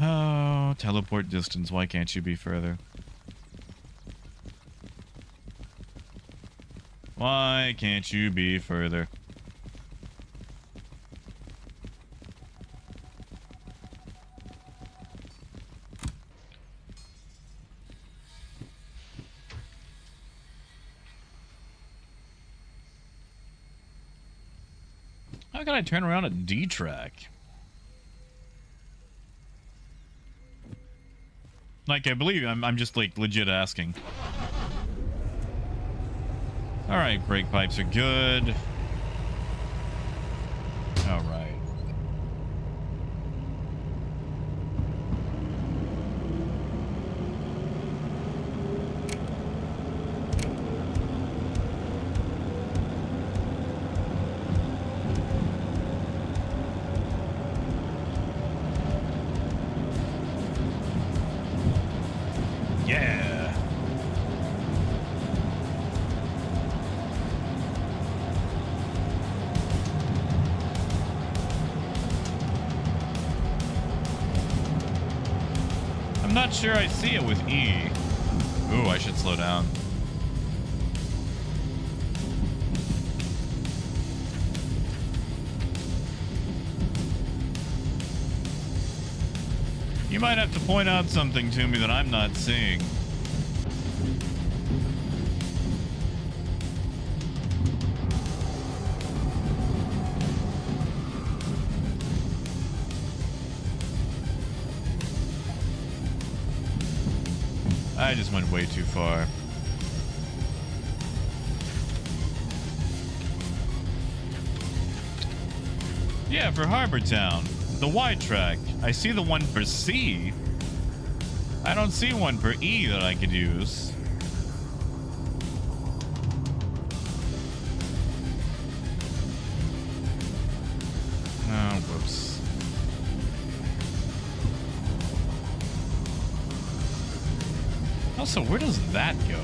Oh, teleport distance. Why can't you be further? Why can't you be further? How can I turn around at D-Track? Like, I believe I'm just, like, legit asking. Alright, brake pipes are good. Alright. Yeah. I'm not sure I see it with E. Ooh, I should slow down. You might have to point out something to me that I'm not seeing. I just went way too far. Yeah, for Harbor Town. The Y track. I see the one for C. I don't see one for E that I could use. Oh, whoops. Also, where does that go?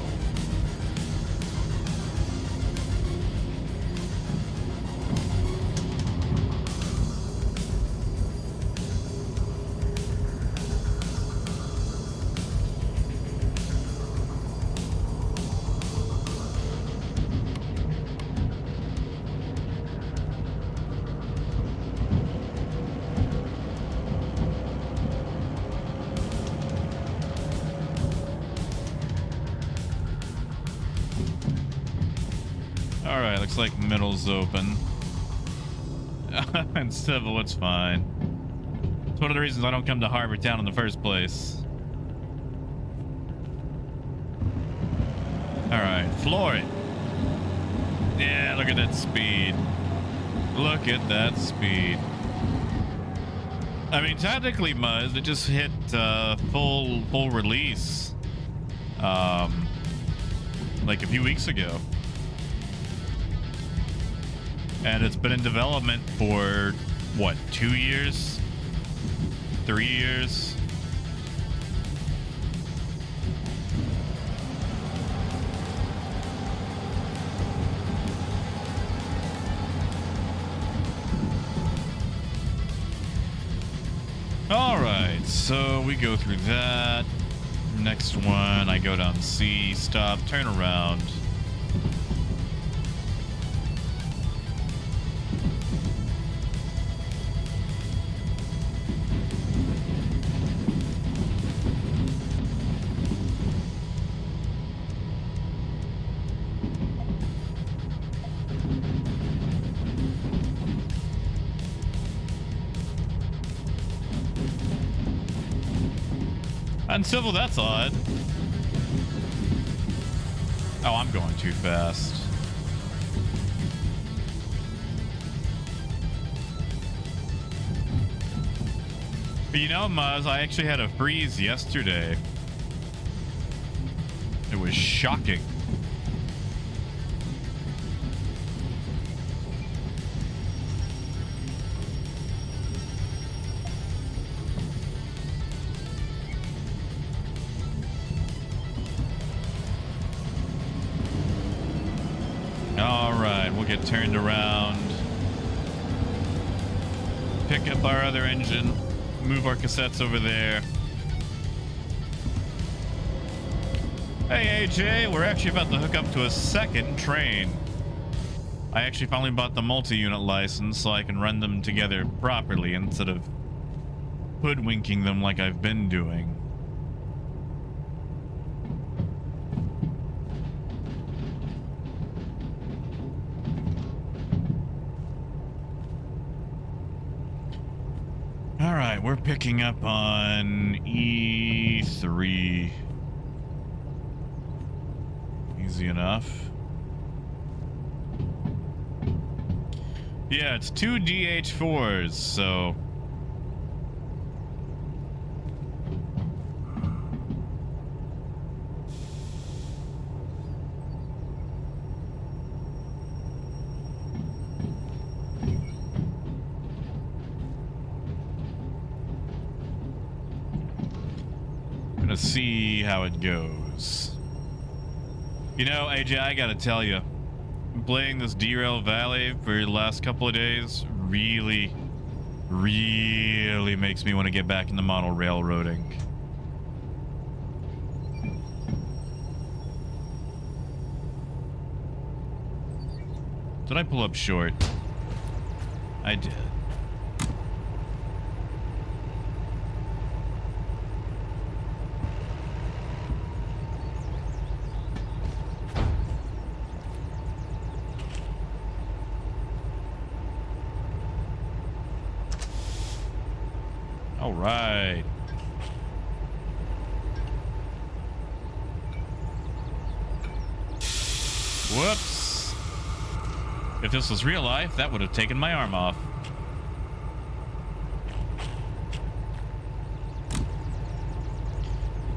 Alright, looks like middle's open. And civil, it's fine. It's one of the reasons I don't come to Harbor Town in the first place. Alright, floor it. Yeah, look at that speed. Look at that speed. I mean, technically, Muzz, it just hit full release. Like a few weeks ago. And it's been in development for, what, 2 years? 3 years? Alright, so we go through that. Next one, I go down C, stop, turn around. Uncivil, that's odd. Oh, I'm going too fast. But you know, Muzz, I actually had a freeze yesterday. It was shocking. We'll get turned around. Pick up our other engine. Move our cassettes over there. Hey, AJ, we're actually about to hook up to a second train. I actually finally bought the multi-unit license so I can run them together properly instead of hoodwinking them like I've been doing. All right, we're picking up on E3. Easy enough. Yeah, it's 2 DH4s, so... Gonna see how it goes. You know, AJ, I gotta tell you, playing this Derail Valley for the last couple of days really makes me want to get back into model railroading. Did I pull up short? I did. All right. Whoops. If this was real life, that would have taken my arm off.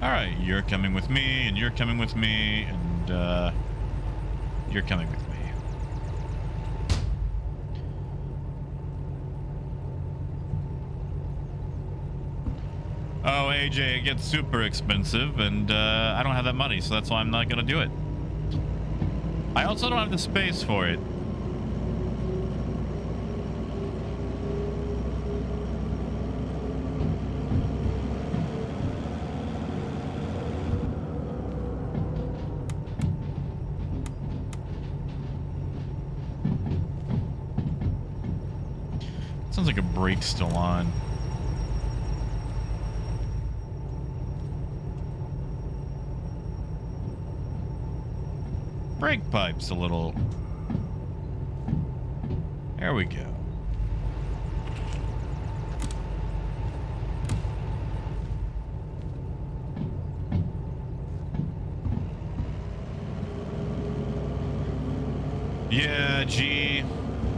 All right, you're coming with me, and you're coming with me, and you're coming with me. Oh, AJ, it gets super expensive, and I don't have that money, so that's why I'm not gonna do it. I also don't have the space for it. Sounds like a brake's still on. Brake pipe's a little... There we go. Yeah, gee.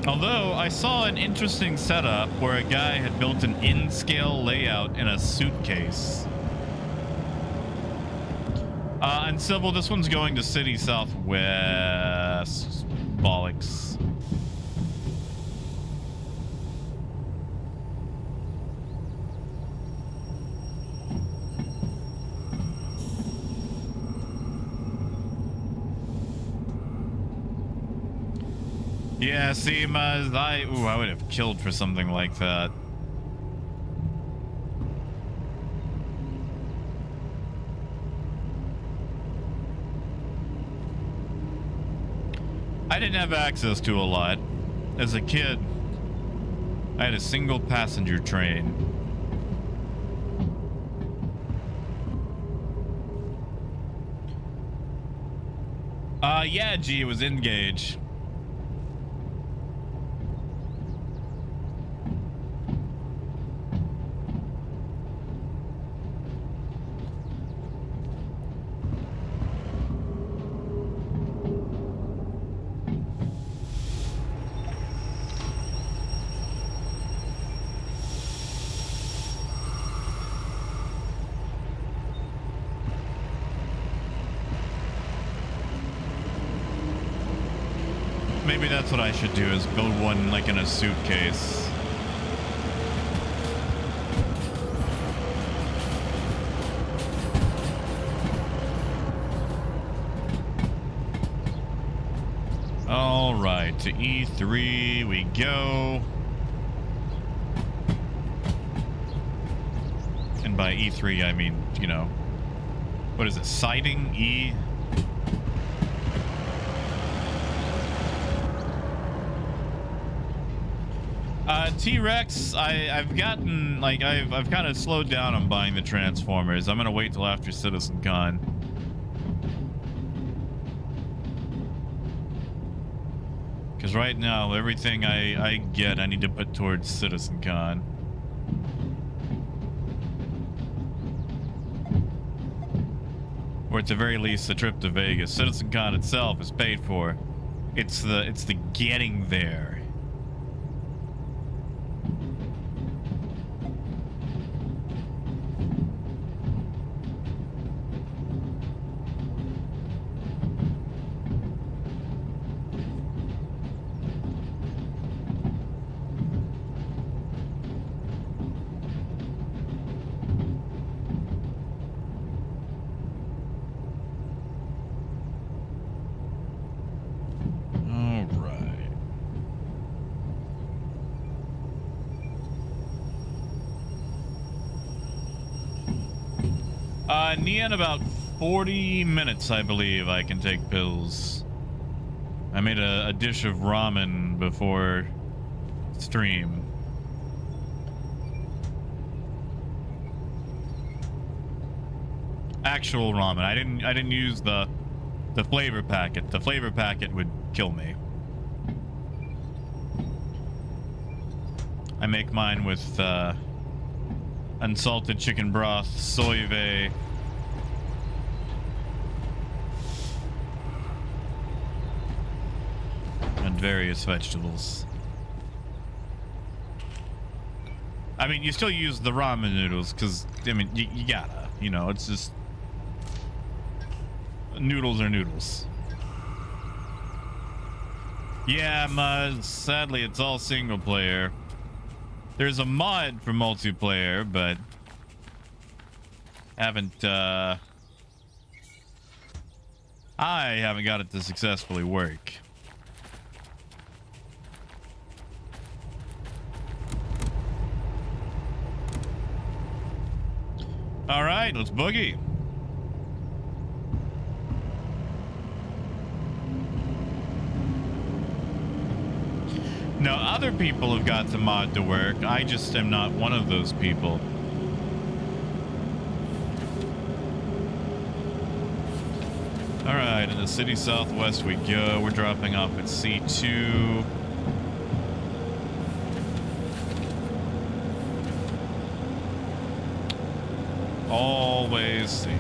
Although, I saw an interesting setup where a guy had built an in-scale layout in a suitcase. And Civil, this one's going to City Southwest. Bollocks. Yeah, see, I would have killed for something like that. I didn't have access to a lot. As a kid, I had a single passenger train. Yeah, gee, it was Engage. Maybe that's what I should do, is build one like in a suitcase. All right. right, to E3 we go. And by E3, I mean, you know, what is it? Siding E? T-Rex, I've gotten, like, I've kind of slowed down on buying the Transformers. I'm gonna wait till after Citizen Con. Because right now, everything I get, I need to put towards Citizen Con. Or at the very least, the trip to Vegas. Citizen Con itself is paid for. It's the getting there. In about 40 minutes, I believe, I can take pills. I made a dish of ramen before stream. Actual ramen. I didn't use the flavor packet. The flavor packet would kill me. I make mine with unsalted chicken broth, soyve, and various vegetables. I mean, you still use the ramen noodles because, I mean, you gotta, you know, it's just noodles are noodles. Yeah, sadly, it's all single player. There's a mod for multiplayer, but I haven't got it to successfully work. All right, let's boogie. No, other people have got the mod to work. I just am not one of those people. All right, in the city southwest we go. We're dropping off at C2. Always C.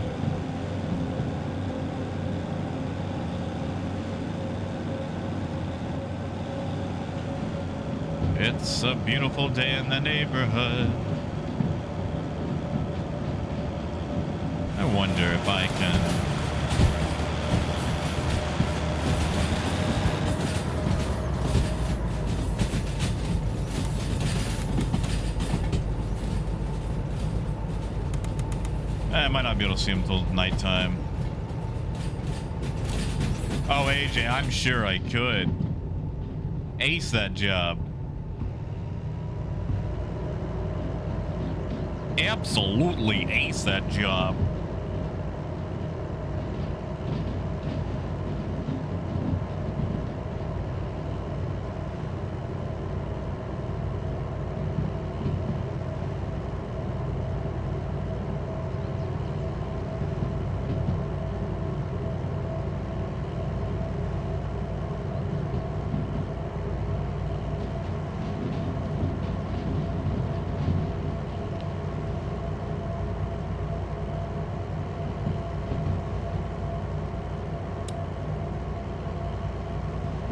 It's a beautiful day in the neighborhood. I wonder if I can... I might not be able to see him till nighttime. Oh, AJ, I'm sure I could. Ace that job. Absolutely ace that job.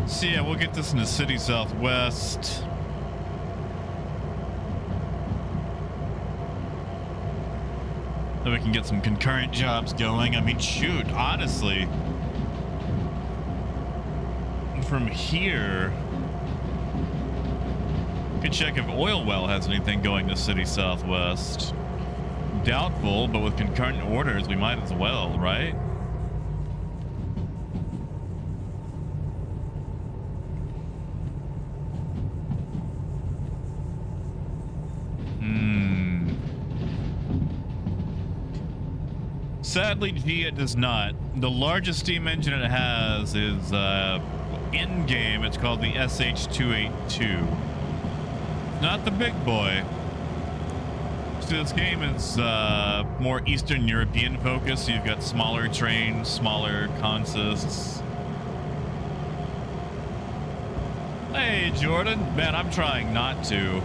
So yeah, we'll get this in the city southwest. Then we can get some concurrent jobs going. I mean, shoot, honestly, from here, we could check if Oil Well has anything going to city southwest. Doubtful, but with concurrent orders, we might as well, right? Sadly, G, it does not. The largest steam engine it has is in-game. It's called the SH282. Not the big boy. So this game is more Eastern European focused. So you've got smaller trains, smaller consists. Hey, Jordan. Man, I'm trying not to.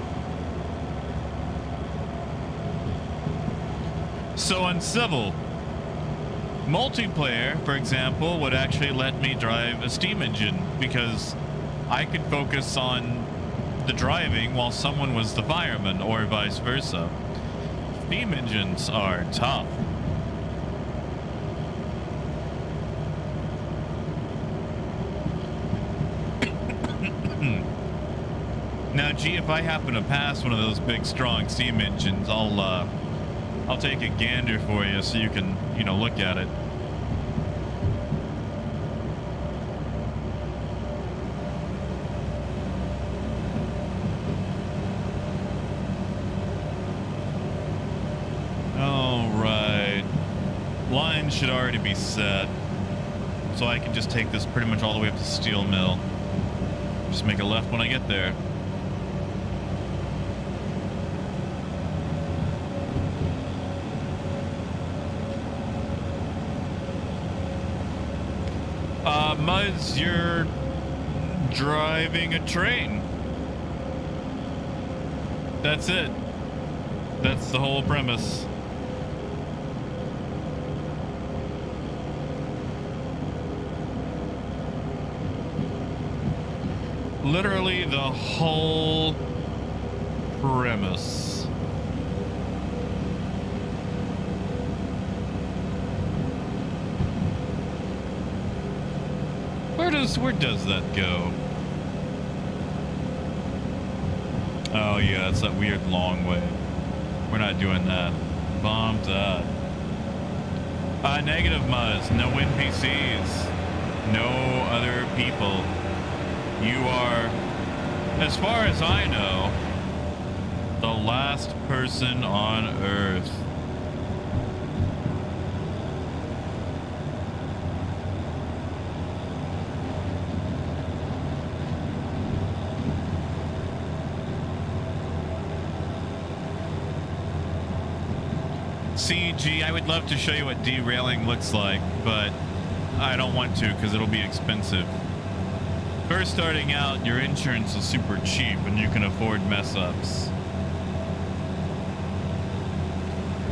So uncivil. Multiplayer, for example, would actually let me drive a steam engine because I could focus on the driving while someone was the fireman, or vice versa. Steam engines are tough. Now, gee, if I happen to pass one of those big, strong steam engines, I'll take a gander for you so you can, you know, look at it. All right. Line should already be set. So I can just take this pretty much all the way up to Steel Mill. Just make a left when I get there. Muzz, you're driving a train. That's it. That's the whole premise. Literally the whole premise. Where does that go? Oh yeah, it's that weird long way. We're not doing that. Bombed that. Negative, Muzz. No NPCs. No other people. You are, as far as I know, the last person on Earth. CG, I would love to show you what derailing looks like, but I don't want to because it'll be expensive. First starting out, your insurance is super cheap and you can afford mess ups.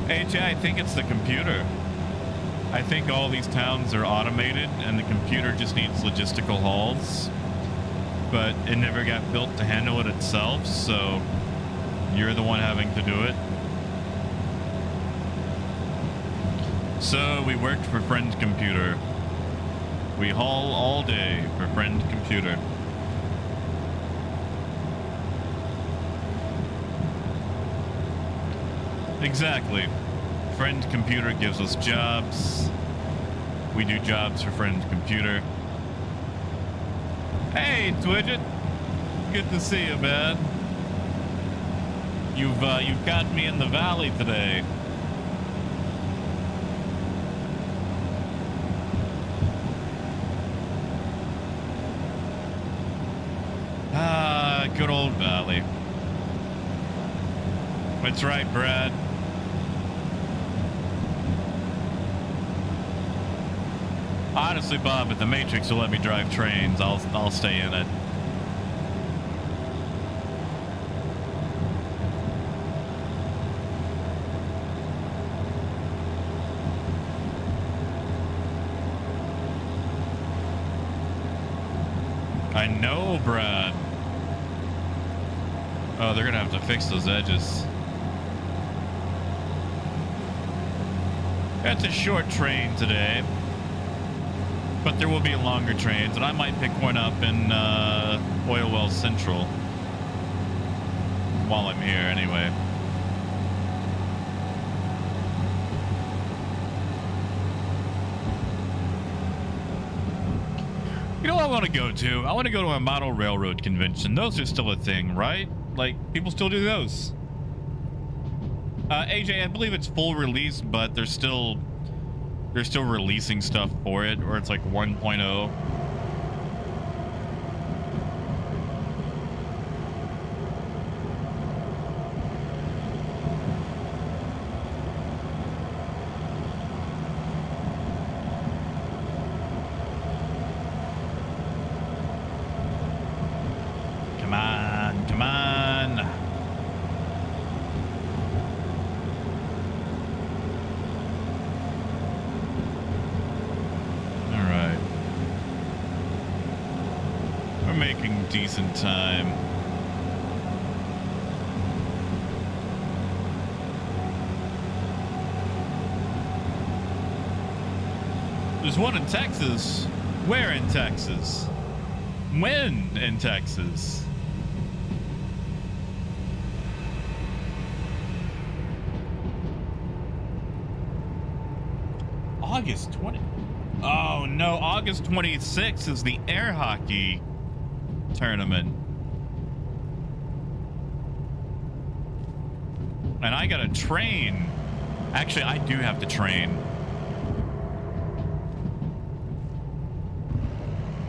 AJ, I think it's the computer. I think all these towns are automated and the computer just needs logistical hauls, but it never got built to handle it itself, so you're the one having to do it. So we worked for Friend Computer. We haul all day for Friend Computer. Exactly. Friend Computer gives us jobs. We do jobs for Friend Computer. Hey, Twidget. Good to see you, man. You've got me in the valley today. Good old valley. That's right, Brad. Honestly, Bob, if the Matrix will let me drive trains, I'll stay in it. I know, Brad. Oh, they're gonna have to fix those edges. It's a short train today, but there will be longer trains, and I might pick one up in Oil Well Central while I'm here anyway. You know what I want to go to? I want to go to a model railroad convention. Those are still a thing, right? Like, people still do those. AJ, I believe it's full release, but there's still they're still releasing stuff for it, or it's like 1.0. Come on, come on. All right. We're making decent time. There's one in Texas. Where in Texas? When in Texas? August 20. Oh no, August 26th is the air hockey tournament. And I gotta train. Actually, I do have to train.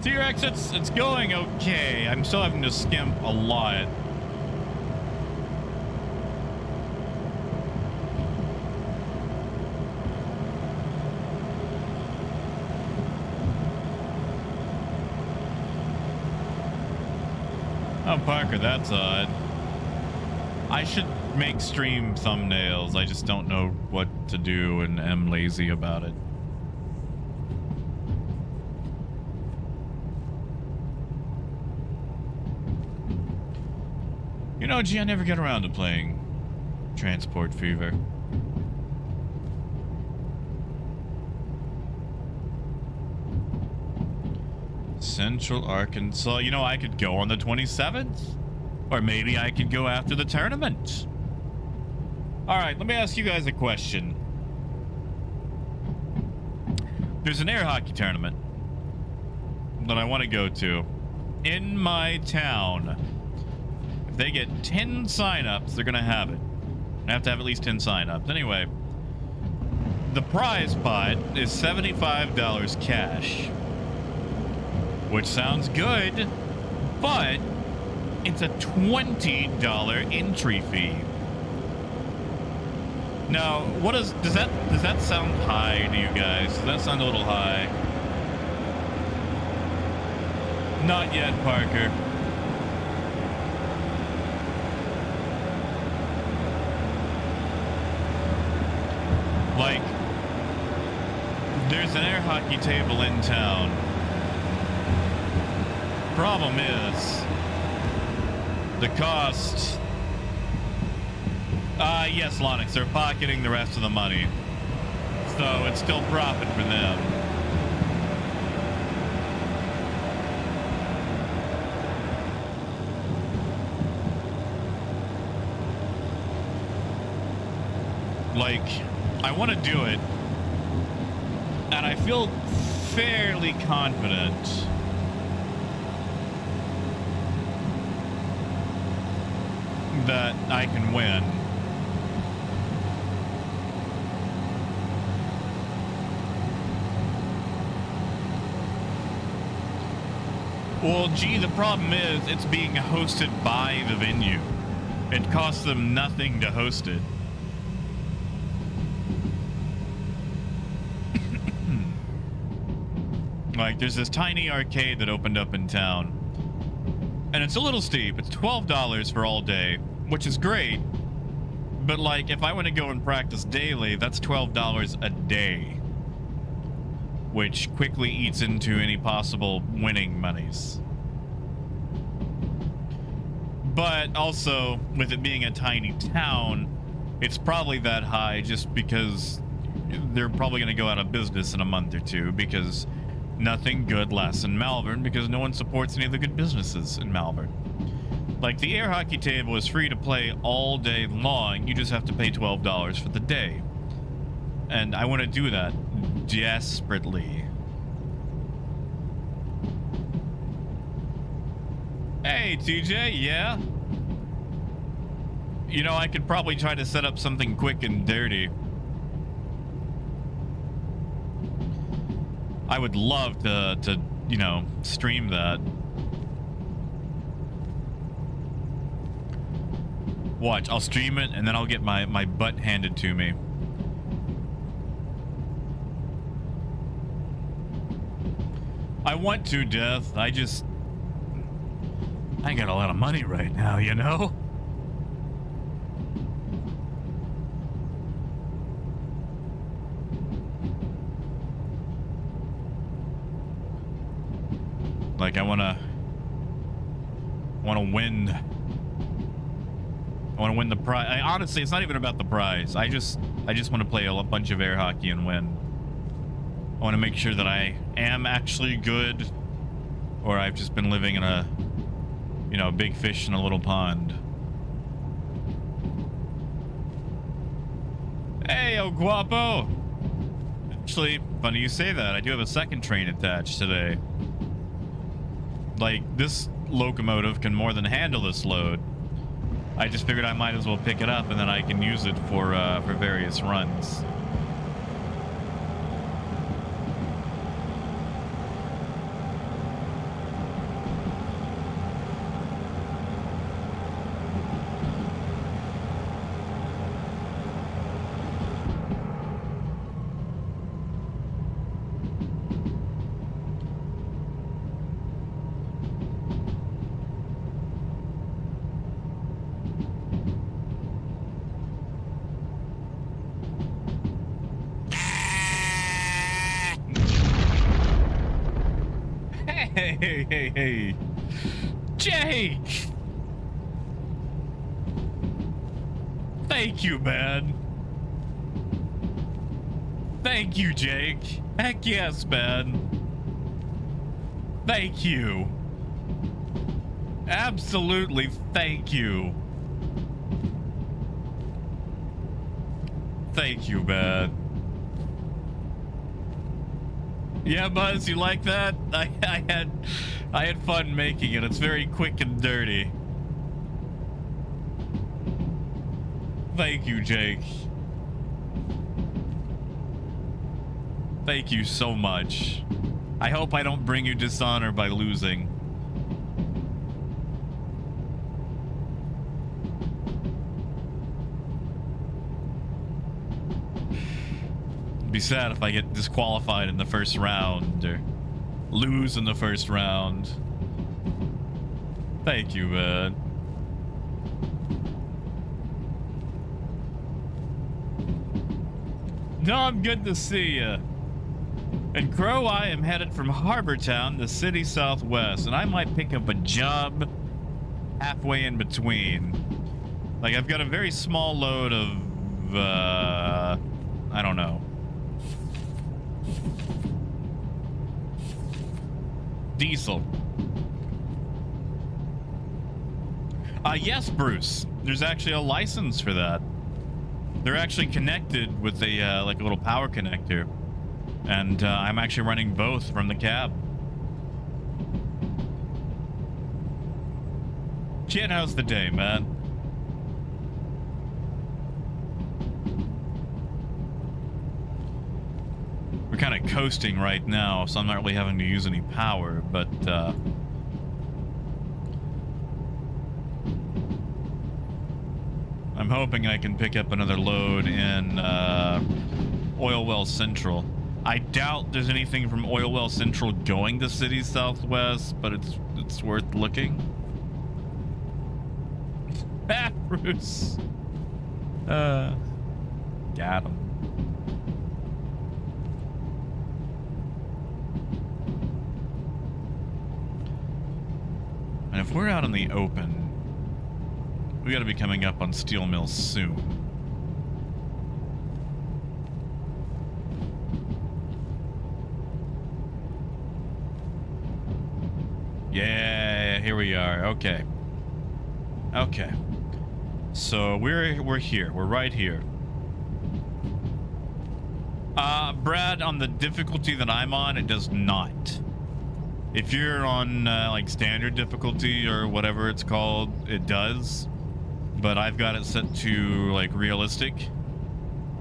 T-Rex, it's going okay. I'm still having to skimp a lot. Oh, Parker, that's odd. I should make stream thumbnails. I just don't know what to do and am lazy about it. You know, gee, I never get around to playing Transport Fever. Central Arkansas. You know, I could go on the 27th. Or maybe I could go after the tournament. Alright, let me ask you guys a question. There's an air hockey tournament that I want to go to in my town. If they get 10 signups, they're going to have it. I have to have at least 10 signups. Anyway, the prize pot is $75 cash. Which sounds good, but it's a $20 entry fee. Now, does that sound high to you guys? Does that sound a little high? Not yet, Parker. Like, there's an air hockey table in town. Problem is, the cost. Yes, Lonix, they're pocketing the rest of the money. So it's still profit for them. Like, I want to do it, and I feel fairly confident that I can win. Well, gee, the problem is it's being hosted by the venue. It costs them nothing to host it. Like, there's this tiny arcade that opened up in town. And it's a little steep. It's $12 for all day, which is great. But, like, if I want to go and practice daily, that's $12 a day. Which quickly eats into any possible winning monies. But also, with it being a tiny town, it's probably that high just because they're probably going to go out of business in a month or two, because nothing good lasts in Malvern, because no one supports any of the good businesses in Malvern. Like, the air hockey table is free to play all day long. You just have to pay $12 for the day. And I want to do that desperately. Hey, TJ, yeah? You know, I could probably try to set up something quick and dirty. I would love to you know, stream that. Watch, I'll stream it and then I'll get my butt handed to me. I want to, Death. I ain't got a lot of money right now, you know? Like, I wanna win. I want to win the prize. Honestly, it's not even about the prize. I just want to play a bunch of air hockey and win. I want to make sure that I am actually good, or I've just been living in a, you know, big fish in a little pond. Hey, El Guapo. Actually, funny you say that. I do have a second train attached today. Like, this locomotive can more than handle this load. I just figured I might as well pick it up and then I can use it for various runs. Hey, Jake! Thank you, man. Thank you, Jake. Heck yes, man. Thank you. Absolutely thank you. Thank you, man. Yeah, Buzz, you like that? I had fun making it. It's very quick and dirty. Thank you, Jake. Thank you so much. I hope I don't bring you dishonor by losing. Be sad if I get disqualified in the first round or lose in the first round. Thank you, man. No, I'm good to see ya. And Crow, I am headed from Harbor Town, the city southwest, and I might pick up a job halfway in between. Like, I've got a very small load of, I don't know. Diesel. Yes, Bruce. There's actually a license for that. They're actually connected with a like a little power connector, and I'm actually running both from the cab. Chin, how's the day, man? We're kind of coasting right now, so I'm not really having to use any power, but I'm hoping I can pick up another load in Oil Well Central. I doubt there's anything from Oil Well Central going to City Southwest, but it's worth looking. Ah, Bruce. Got him. And if we're out in the open, we gotta be coming up on Steel Mill soon. Yeah, here we are. Okay. Okay. So we're here. We're right here. Brad, on the difficulty that I'm on, it does not. If you're on like standard difficulty or whatever it's called, it does. But I've got it set to like realistic,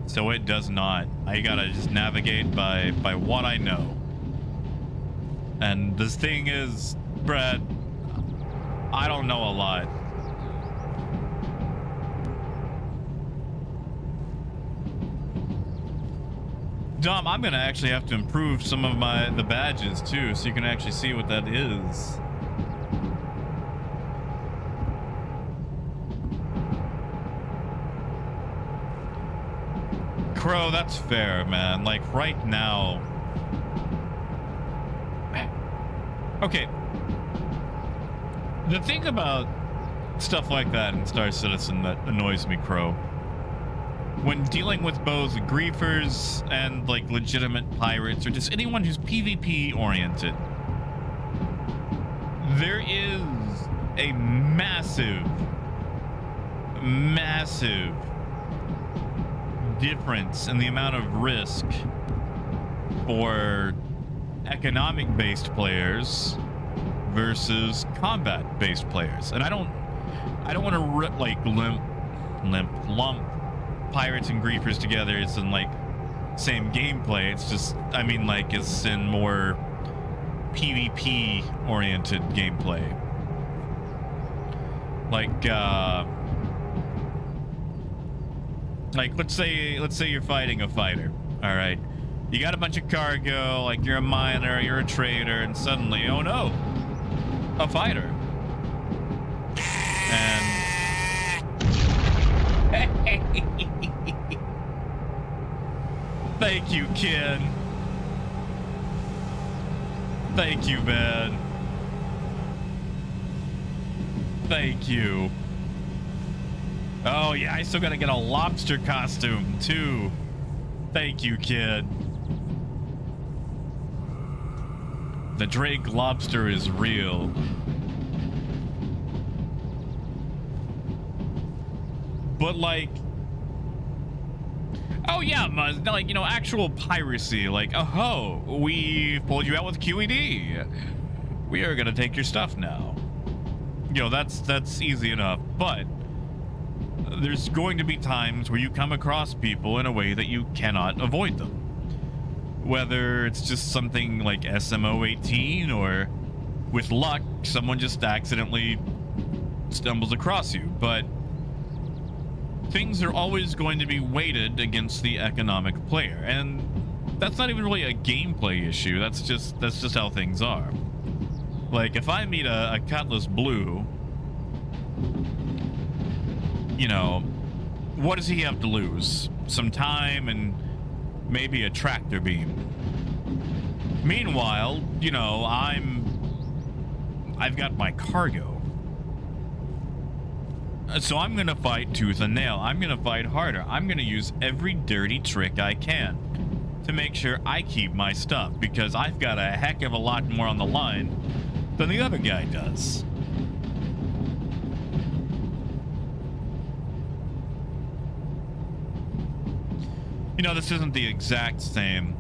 so it does not. I gotta just navigate by what I know. And this thing is, Brad, I don't know a lot. Dom, I'm gonna actually have to improve some of the badges too, so you can actually see what that is. Crow, that's fair, man. Like right now. Okay. The thing about stuff like that in Star Citizen that annoys me, Crow, when dealing with both griefers and like legitimate pirates or just anyone who's PvP oriented, there is a massive difference in the amount of risk for economic based players versus combat based players. And I don't want to lump pirates and griefers together. It's in like same gameplay. It's just, I mean, like it's in more PvP oriented gameplay. Like let's say you're fighting a fighter. All right, you got a bunch of cargo, like you're a miner, you're a trader, and suddenly, oh no, a fighter. And thank you, kid. Thank you, man. Thank you. Oh, yeah, I still gotta get a lobster costume, too. Thank you, kid. The Drake lobster is real. But, like... Oh, yeah, like, you know, actual piracy. Like, oh, we pulled you out with QED. We are gonna take your stuff now. You know, that's easy enough, but... there's going to be times where you come across people in a way that you cannot avoid them. Whether it's just something like SMO-18 or, with luck, someone just accidentally stumbles across you. But things are always going to be weighted against the economic player. And that's not even really a gameplay issue. That's just how things are. Like, if I meet a Cutlass Blue... you know, what does he have to lose? Some time and maybe a tractor beam. Meanwhile, you know, I've got my cargo. So I'm gonna fight tooth and nail. I'm gonna fight harder. I'm gonna use every dirty trick I can to make sure I keep my stuff, because I've got a heck of a lot more on the line than the other guy does. You know, this isn't the exact same,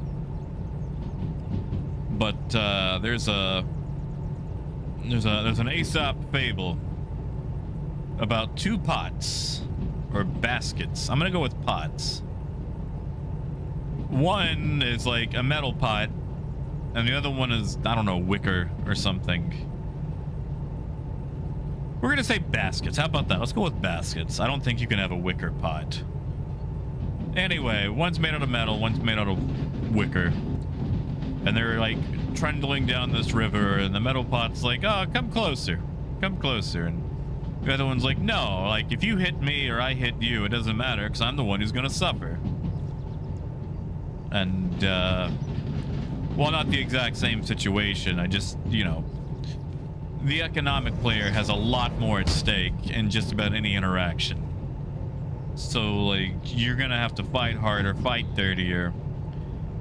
but there's an Aesop fable about two pots or baskets. I'm gonna go with pots. One is like a metal pot, and the other one is, I don't know, wicker or something. We're gonna say baskets. How about that? Let's go with baskets. I don't think you can have a wicker pot. Anyway, one's made out of metal, one's made out of wicker. And they're like trundling down this river, and the metal pot's like, oh, come closer. Come closer. And the other one's like, no, like if you hit me or I hit you, it doesn't matter, because I'm the one who's gonna suffer. And, well, not the exact same situation. I just, you know, the economic player has a lot more at stake in just about any interaction. So, like, you're gonna have to fight harder, fight dirtier,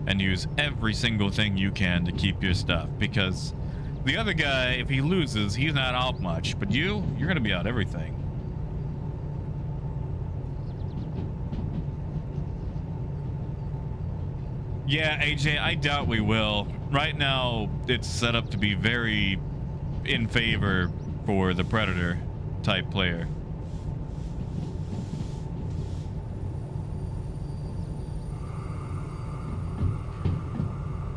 and use every single thing you can to keep your stuff. Because the other guy, if he loses, he's not out much. But you're gonna be out everything. Yeah, AJ, I doubt we will. Right now, it's set up to be very in favor for the Predator type player.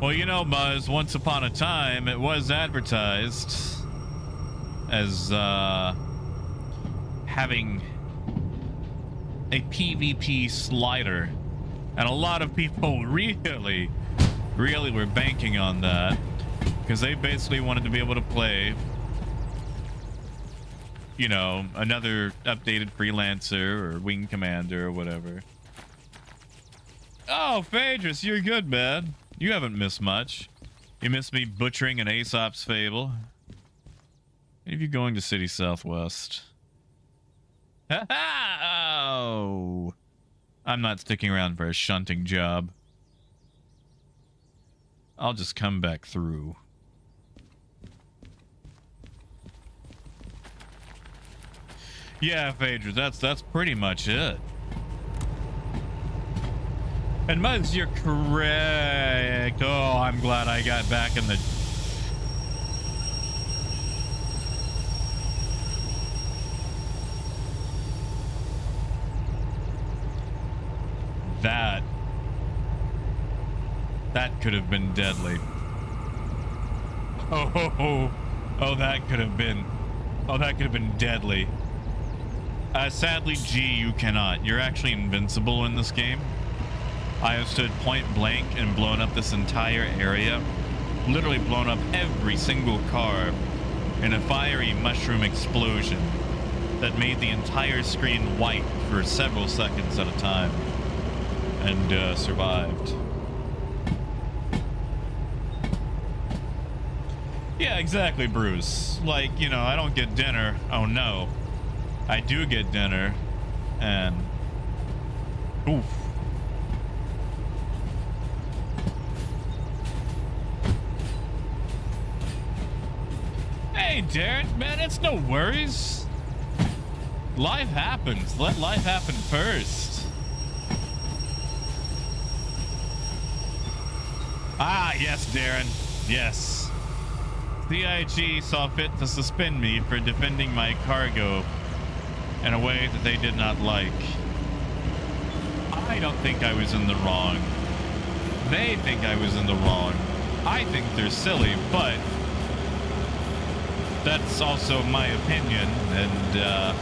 Well, you know, Buzz, once upon a time, it was advertised as having a PvP slider. And a lot of people really were banking on that. Because they basically wanted to be able to play, you know, another updated Freelancer or Wing Commander or whatever. Oh, Phaedrus, you're good, man. You haven't missed much. You missed me butchering an Aesop's Fable. Maybe you're going to City Southwest. Oh, I'm not sticking around for a shunting job. I'll just come back through. Yeah, Phaedrus, that's pretty much it. And Muzz, you're correct. Oh, I'm glad I got back in the... That could have been deadly. Oh, that could have been... Oh, that could have been deadly. Sadly, G, you cannot. You're actually invincible in this game. I have stood point blank and blown up this entire area. Literally blown up every single car in a fiery mushroom explosion that made the entire screen white for several seconds at a time. And survived. Yeah, exactly, Bruce. Like, you know, I don't get dinner. Oh, no. I do get dinner. And... oof. Hey, Darren, man, it's no worries. Life happens. Let life happen first. Ah, yes, Darren. Yes. CIG saw fit to suspend me for defending my cargo in a way that they did not like. I don't think I was in the wrong. They think I was in the wrong. I think they're silly, but that's also my opinion, and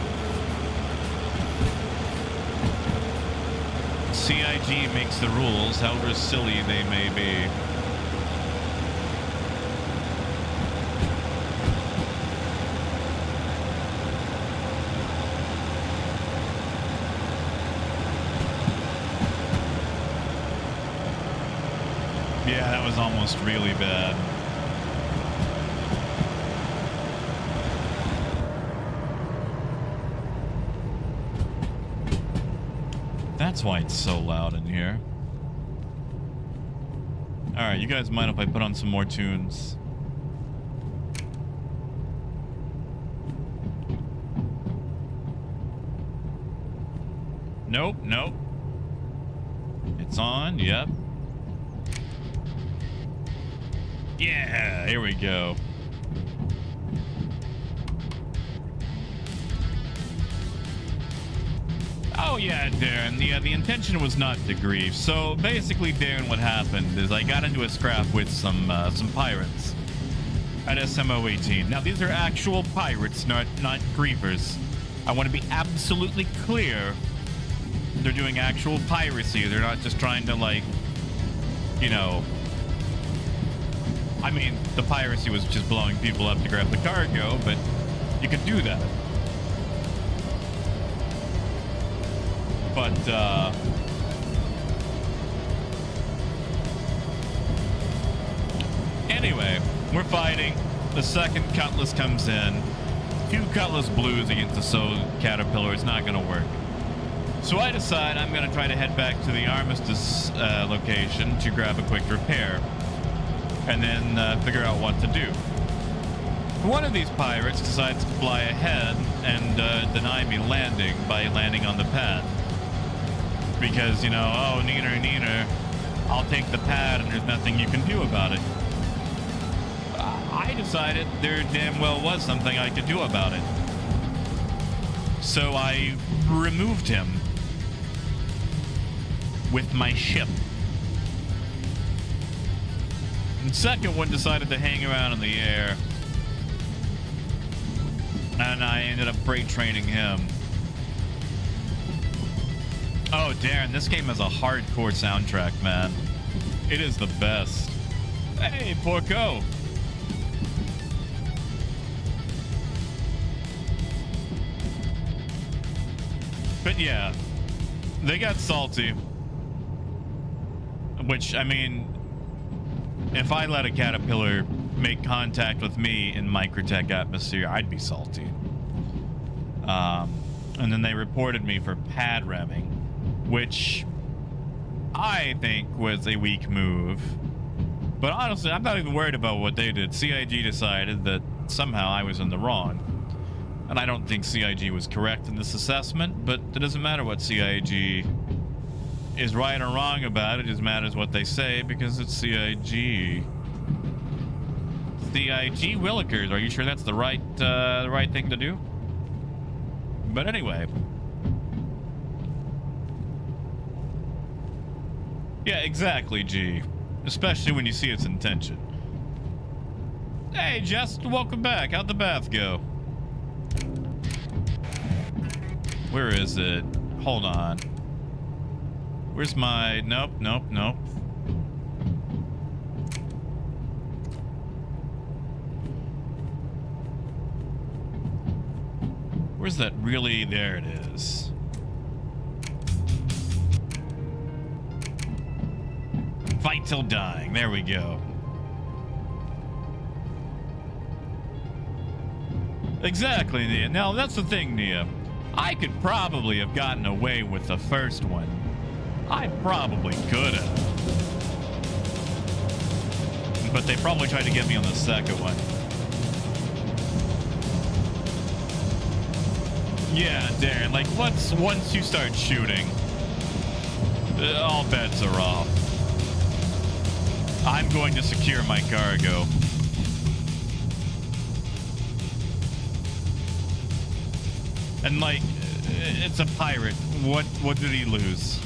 CIG makes the rules, however silly they may be. Yeah, that was almost really bad. That's why it's so loud in here. Alright, you guys mind if I put on some more tunes? Nope, nope. It's on, yep. Yeah, here we go. Oh yeah, Darren, the intention was not to grief. So basically, Darren, what happened is I got into a scrap with some pirates at SMO18. Now these are actual pirates, not griefers. I want to be absolutely clear. They're doing actual piracy. They're not just trying to, like, you know, I mean, the piracy was just blowing people up to grab the cargo, but you could do that. But, anyway, we're fighting. The second Cutlass comes in. 2 Cutlass Blues against the Soul Caterpillar is not going to work. So I decide I'm going to try to head back to the Armistice location to grab a quick repair. And then figure out what to do. One of these pirates decides to fly ahead and deny me landing by landing on the pad. Because, you know, oh, neener, I'll take the pad and there's nothing you can do about it. I decided there damn well was something I could do about it. So I removed him with my ship. And second one decided to hang around in the air. And I ended up freight training him. Oh, Darren, this game has a hardcore soundtrack, man. It is the best. Hey, Porco. But yeah, they got salty. Which, I mean, if I let a caterpillar make contact with me in microtech atmosphere, I'd be salty. And then they reported me for pad ramming, which I think was a weak move. But honestly, I'm not even worried about what they did. CIG decided that somehow I was in the wrong. And I don't think CIG was correct in this assessment, but it doesn't matter what CIG is right or wrong about. It just matters what they say because it's CIG. CIG Willikers. Are you sure that's the right thing to do? But anyway. Yeah, exactly, G. Especially when you see its intention. Hey, Jess, welcome back. How'd the bath go? Where is it? Hold on. Where's my... Nope. Where's that really... There it is. Fight till dying. There we go. Exactly, Nia. Now, that's the thing, Nia. I could probably have gotten away with the first one. I probably could have. But they probably tried to get me on the second one. Yeah, Darren, like, once you start shooting, all bets are off. I'm going to secure my cargo. And like, it's a pirate. What did he lose?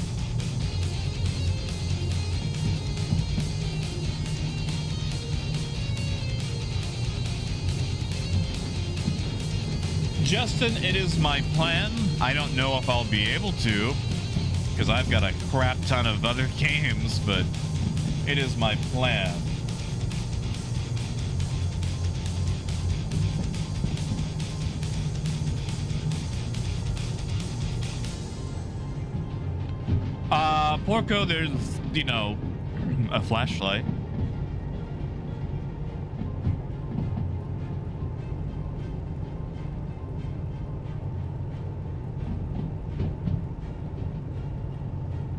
Justin, it is my plan. I don't know if I'll be able to, because I've got a crap ton of other games, but it is my plan. Porco, there's, you know, a flashlight.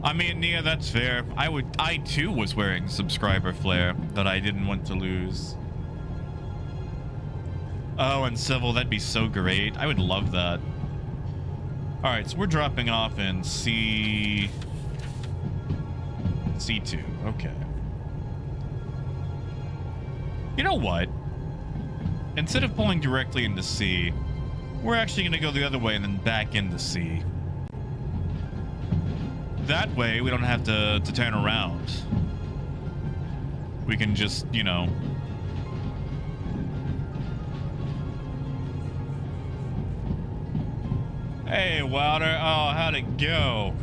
I mean, Nia, that's fair. I too was wearing subscriber flare that I didn't want to lose. Oh, and Civil, that'd be so great. I would love that. All right, so we're dropping off in C2. Okay. You know what? Instead of pulling directly into C, we're actually going to go the other way and then back into C. That way, we don't have to turn around. We can just, you know... Hey, Wilder. Oh, how'd it go?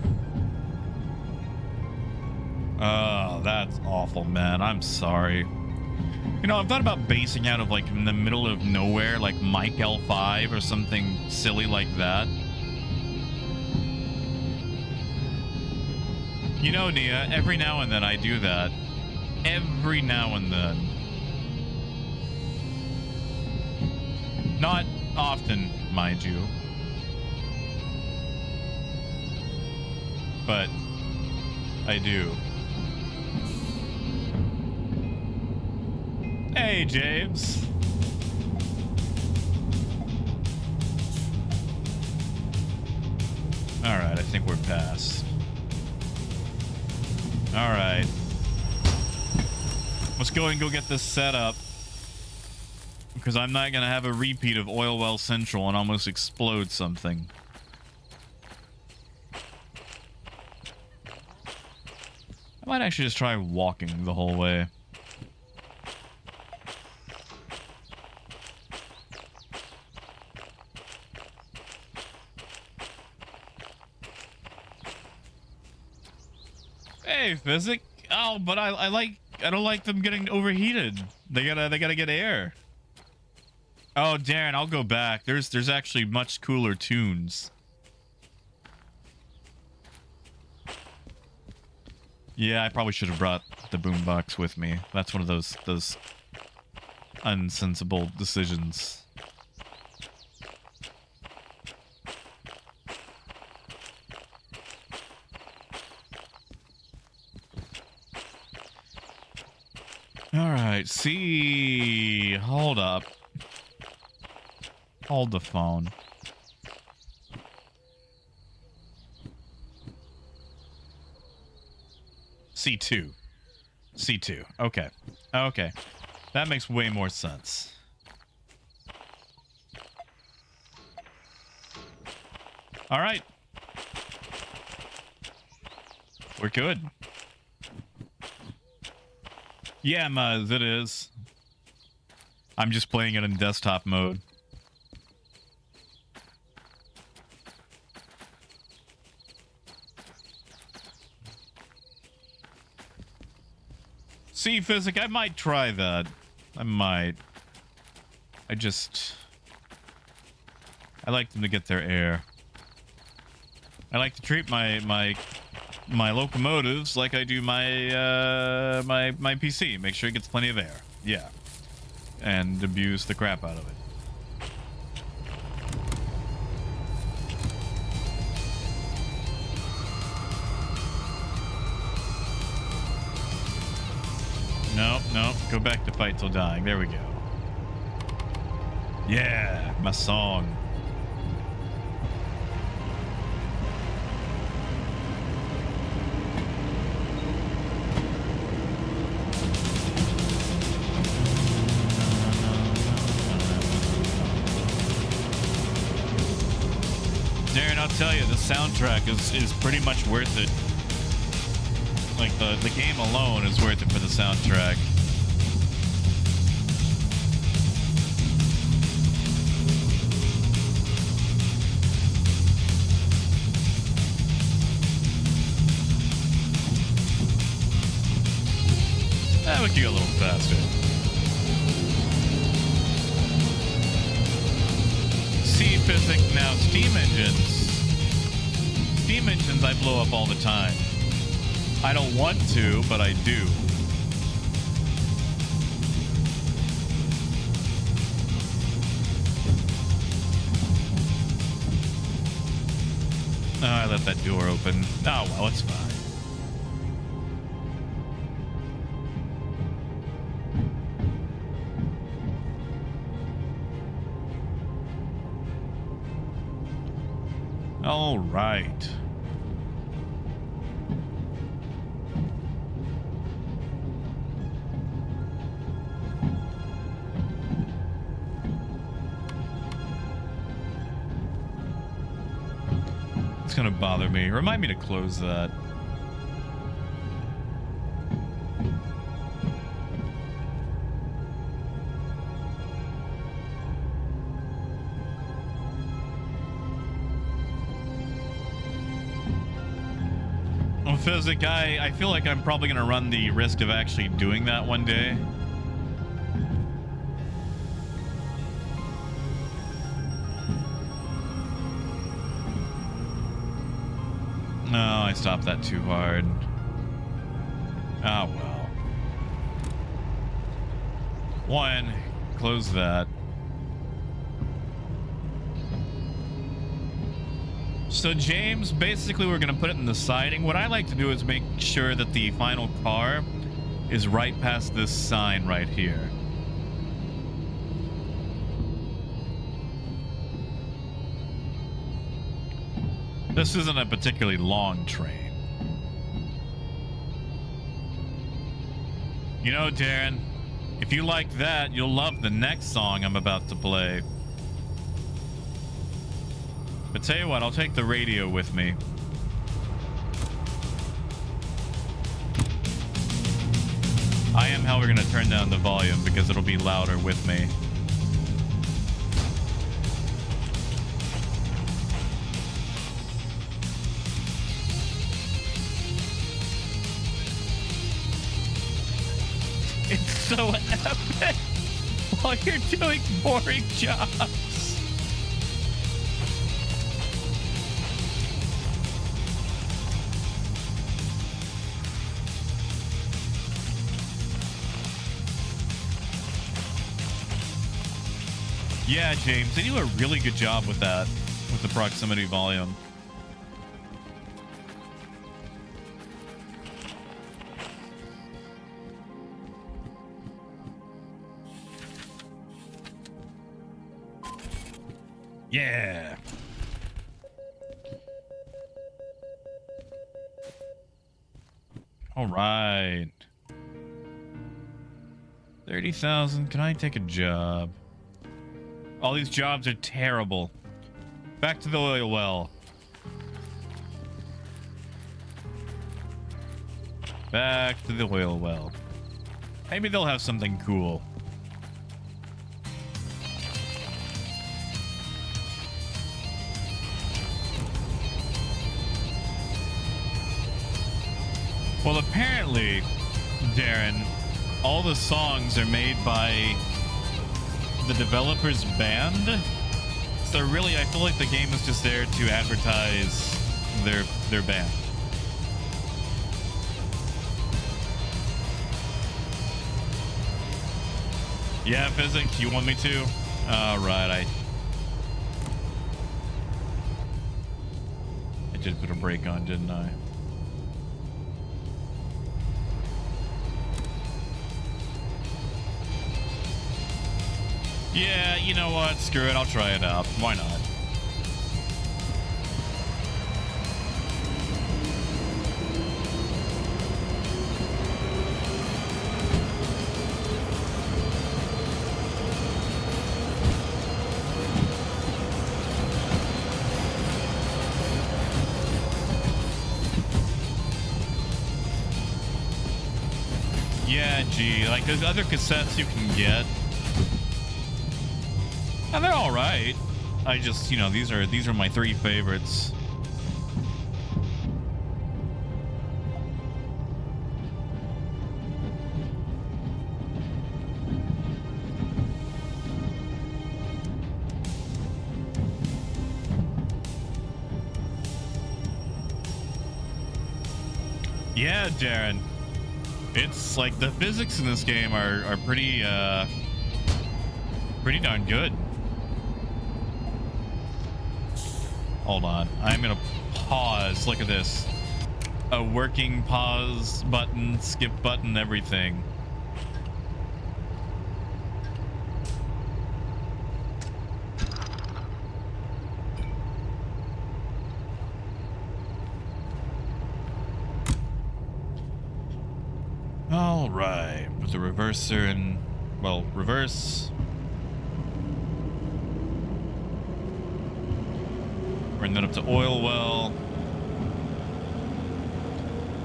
Oh, that's awful, man. I'm sorry. You know, I've thought about basing out of, like, in the middle of nowhere, like Mike L5 or something silly like that. You know, Nia, every now and then I do that. Every now and then. Not often, mind you. But I do. Hey, James. All right, I think we're past. All right. Let's go and go get this set up. Because I'm not going to have a repeat of Oil Well Central and almost explode something. I might actually just try walking the whole way. Hey, Physic. Oh, but I don't like them getting overheated. They gotta get air. Oh, Darren, I'll go back. There's actually much cooler tunes. Yeah, I probably should have brought the boombox with me. That's one of those unsensible decisions. All right, see. Hold up. Hold the phone. C2. C2. Okay. Okay. That makes way more sense. All right. We're good. Yeah, Muzz, it is. I'm just playing it in desktop mode. See, Physic, I might try that. I might. I like them to get their air. I like to treat my locomotives like I do my my PC. Make sure it gets plenty of air. Yeah. And abuse the crap out of it. No, no. Go back to fight till dying. There we go. Yeah, my song. Darren, I'll tell you, the soundtrack is pretty much worth it. Like, the game alone is worth it for the soundtrack. We can go a little faster. See, Physic, now steam engines. Steam engines I blow up all the time. I don't want to, but I do. Oh, I left that door open. Oh, well, it's fine. All right. It's gonna bother me. Remind me to close that. Physic, I feel like I'm probably going to run the risk of actually doing that one day. No, I stopped that too hard. Oh, well. One, close that. So, James, basically we're going to put it in the siding. What I like to do is make sure that the final car is right past this sign right here. This isn't a particularly long train. You know, Darren, if you like that, you'll love the next song I'm about to play. But tell you what, I'll take the radio with me. I am, however, going to turn down the volume because it'll be louder with me. It's so epic while you're doing boring jobs. Yeah, James, they do a really good job with that, with the proximity volume. Yeah. All right. 30,000. Can I take a job? All these jobs are terrible. Back to the oil well. Back to the oil well. Maybe they'll have something cool. Well, apparently, Darren, all the songs are made by the developer's band. So really, I feel like the game is just there to advertise their band. Yeah, Physics, you want me to? All right, I did put a break on, didn't I? Yeah, you know what? Screw it. I'll try it out. Why not? Yeah, gee. Like, there's other cassettes you can get. And they're all right. I just, you know, these are my 3 favorites. Yeah, Darren. It's like the physics in this game are pretty darn good. Hold on. I'm gonna pause. Look at this. A working pause button, skip button, everything. All right. Put the reverser in, well, reverse. Bring that up to oil well.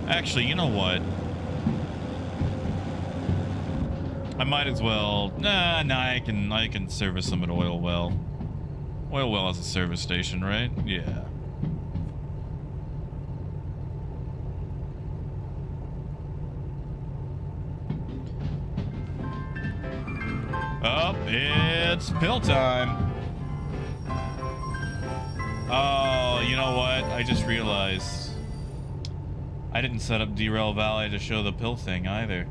Actually, you know what? I might as well. Nah, I can service them at oil well. Oil well has a service station, right? Yeah. Oh, it's pill time. Oh, you know what? I just realized I didn't set up Derail Valley to show the pill thing either.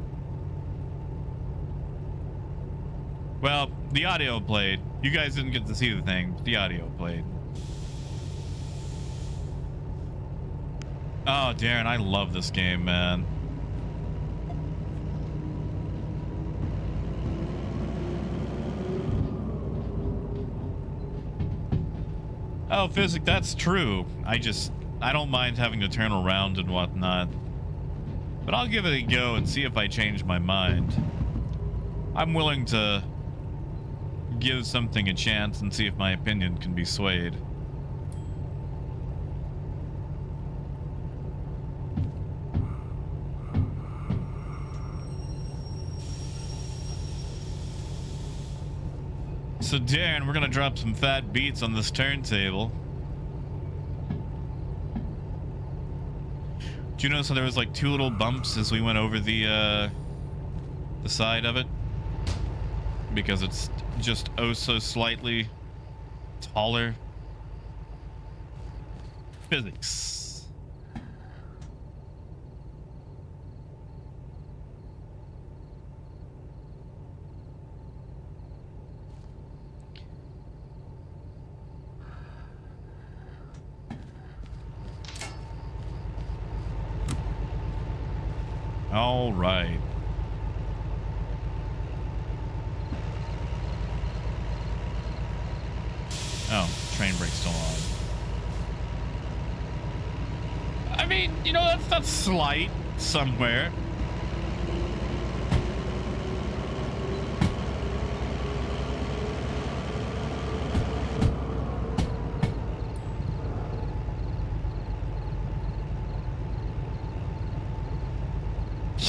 Well, the audio played. You guys didn't get to see the thing, but the audio played. Oh, Darren, I love this game, man. Oh, Physic, that's true. I don't mind having to turn around and whatnot. But I'll give it a go and see if I change my mind. I'm willing to give something a chance and see if my opinion can be swayed. So Darren, we're gonna drop some fat beats on this turntable. Do you notice how there was like 2 little bumps as we went over the the side of it, because it's just oh so slightly taller. Physics. All right. Oh, train brake's still on. I mean, you know, that's slight somewhere.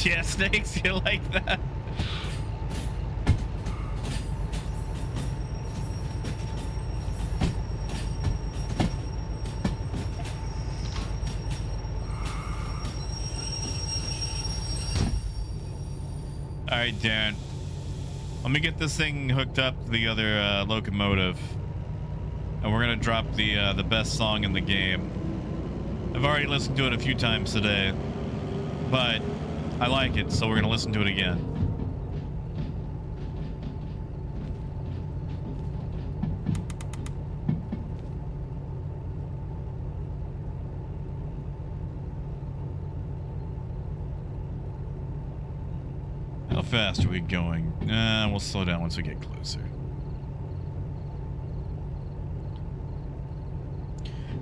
Yeah, snakes, you like that? All right, Darren. Let me get this thing hooked up to the other locomotive, and we're gonna drop the best song in the game. I've already listened to it a few times today, but I like it, so we're gonna listen to it again. How fast are we going? We'll slow down once we get closer.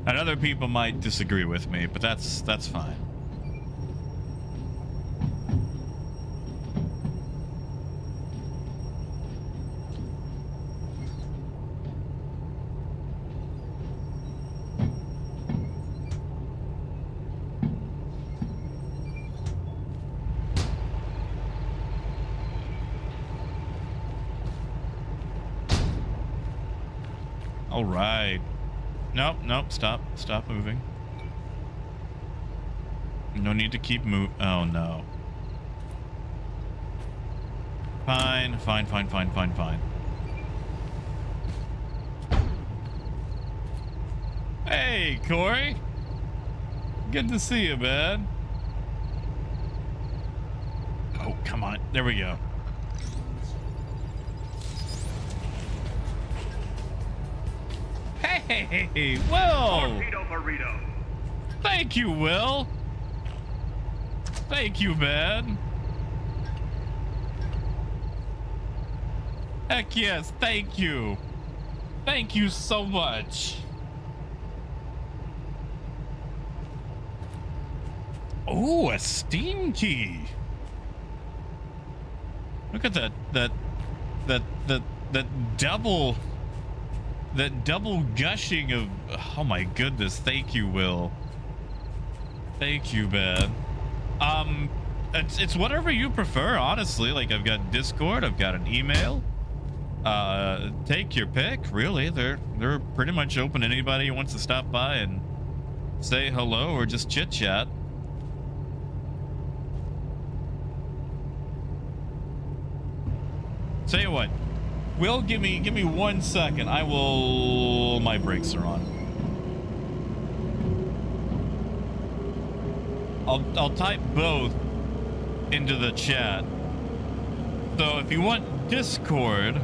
And other people might disagree with me, but that's fine. All right. Nope, stop moving. No need to keep moving. Oh no. Fine. Hey, Corey. Good to see you, man. Oh, come on. There we go. Hey, Will! Torpedo burrito. Thank you, Will. Thank you, man. Heck yes, thank you. Thank you so much. Oh, a Steam key. Look at that double. That double gushing of, oh my goodness, thank you, Will. Thank you, man. It's whatever you prefer, honestly. Like, I've got Discord, I've got an email. Take your pick, really. They're pretty much open to anybody who wants to stop by and say hello or just chit chat. Tell you what, Will, give me 1 second. I will. My brakes are on. I'll type both into the chat. So if you want Discord,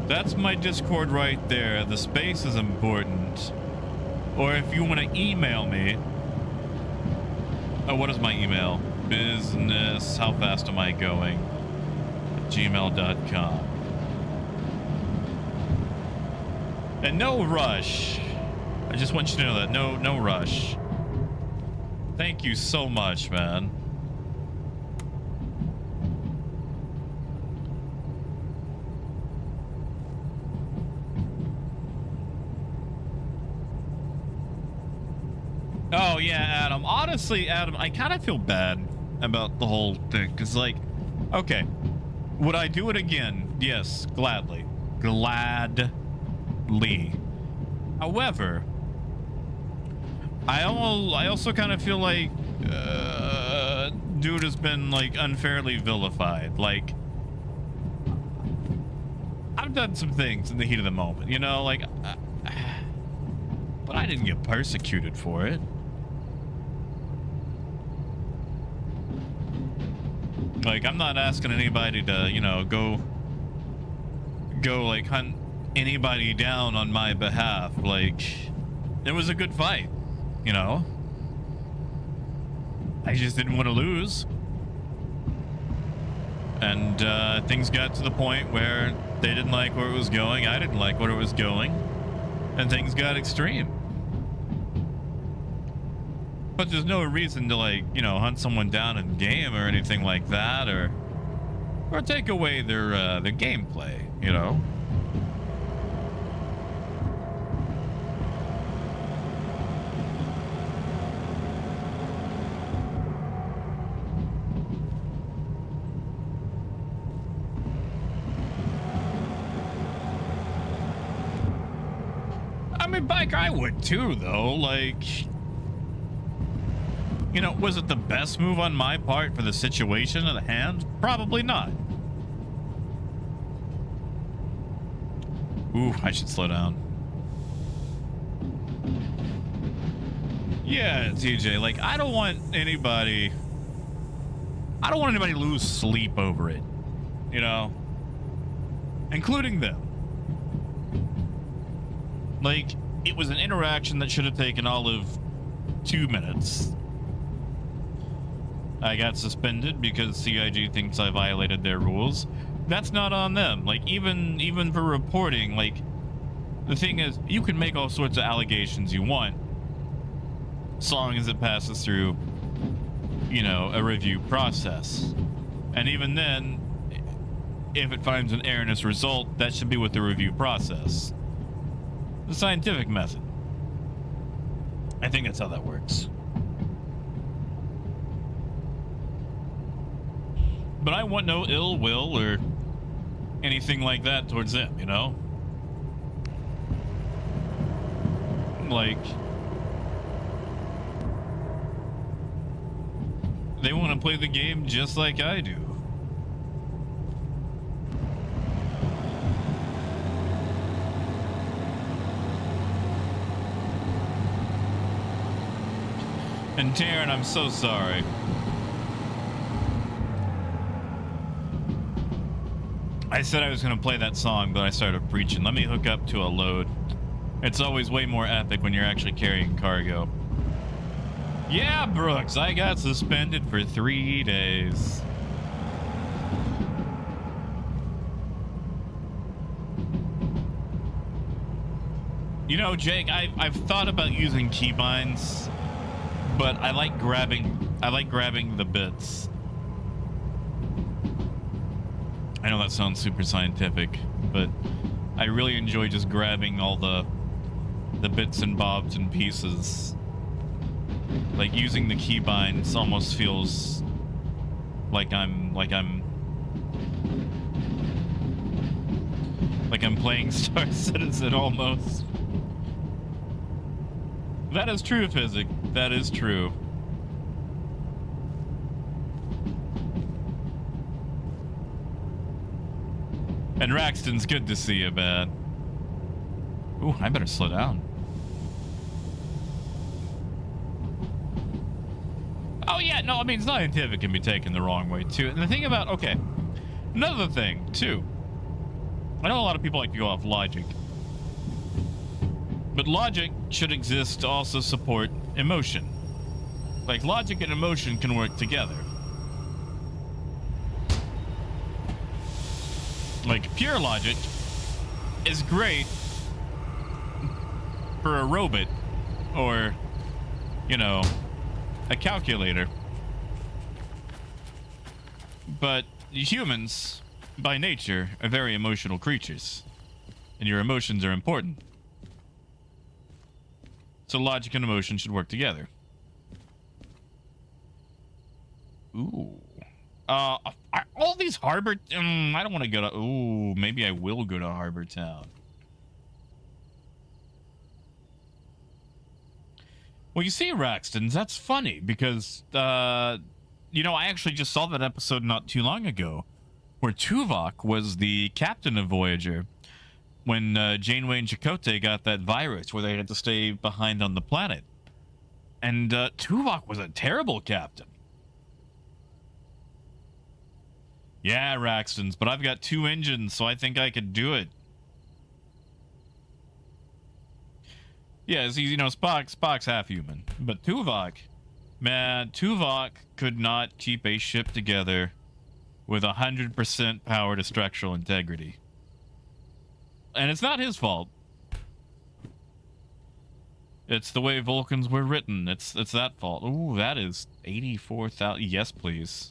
that's my Discord right there. The space is important. Or if you want to email me. Oh, what is my email? Business. How fast am I going? gmail.com. And no rush. I just want you to know that. No rush. Thank you so much, man. Oh yeah, Adam. Honestly, Adam, I kind of feel bad about the whole thing, because, like, okay, would I do it again? Yes, gladly. However, I also kind of feel like dude has been like unfairly vilified. Like, I've done some things in the heat of the moment, you know, like, but I didn't get persecuted for it. Like, I'm not asking anybody to, you know, go like hunt anybody down on my behalf. Like, it was a good fight, you know. I just didn't want to lose. And things got to the point where they didn't like where it was going. I didn't like where it was going. And things got extreme. But there's no reason to, like, you know, hunt someone down in game or anything like that, or take away their gameplay, you know. I mean, Biker, I would too, though. Like, you know, was it the best move on my part for the situation at hand? Probably not. Ooh, I should slow down. Yeah, TJ, like, I don't want anybody to lose sleep over it, you know, including them. Like, it was an interaction that should have taken all of 2 minutes. I got suspended because CIG thinks I violated their rules. That's not on them. Like, even for reporting, like, the thing is, you can make all sorts of allegations you want, so long as it passes through, you know, a review process. And even then, if it finds an erroneous result, that should be with the review process. The scientific method. I think that's how that works. But I want no ill will or anything like that towards them, you know? Like, they want to play the game just like I do. And Taryn, I'm so sorry. I said I was going to play that song, but I started preaching. Let me hook up to a load. It's always way more epic when you're actually carrying cargo. Yeah, Brooks, I got suspended for 3 days. You know, Jake, I've thought about using keybinds, but I like grabbing the bits. I know that sounds super scientific, but I really enjoy just grabbing all the bits and bobs and pieces. Like, using the keybinds almost feels like I'm playing Star Citizen almost. That is true, Physic. That is true. And Raxton's good to see you, man. Ooh, I better slow down. Oh, yeah, no, I mean, scientific can be taken the wrong way, too. And the thing about, okay, another thing, too. I know a lot of people like to go off logic. But logic should exist to also support emotion. Like, logic and emotion can work together. Like, pure logic is great for a robot or, you know, a calculator. But humans, by nature, are very emotional creatures. And your emotions are important. So logic and emotion should work together. Ooh. All these harbor... I don't want to go to... Ooh, maybe I will go to Harbor Town. Well, you see, Raxton, that's funny because, you know, I actually just saw that episode not too long ago, where Tuvok was the captain of Voyager when Janeway and Chakotay got that virus where they had to stay behind on the planet. And Tuvok was a terrible captain. Yeah, Raxtons, but I've got 2 engines, so I think I could do it. Yeah, see, you know, Spock's half human. But Tuvok, man, Tuvok could not keep a ship together with 100% power to structural integrity. And it's not his fault. It's the way Vulcans were written. It's that fault. Ooh, that is 84,000. Yes, please.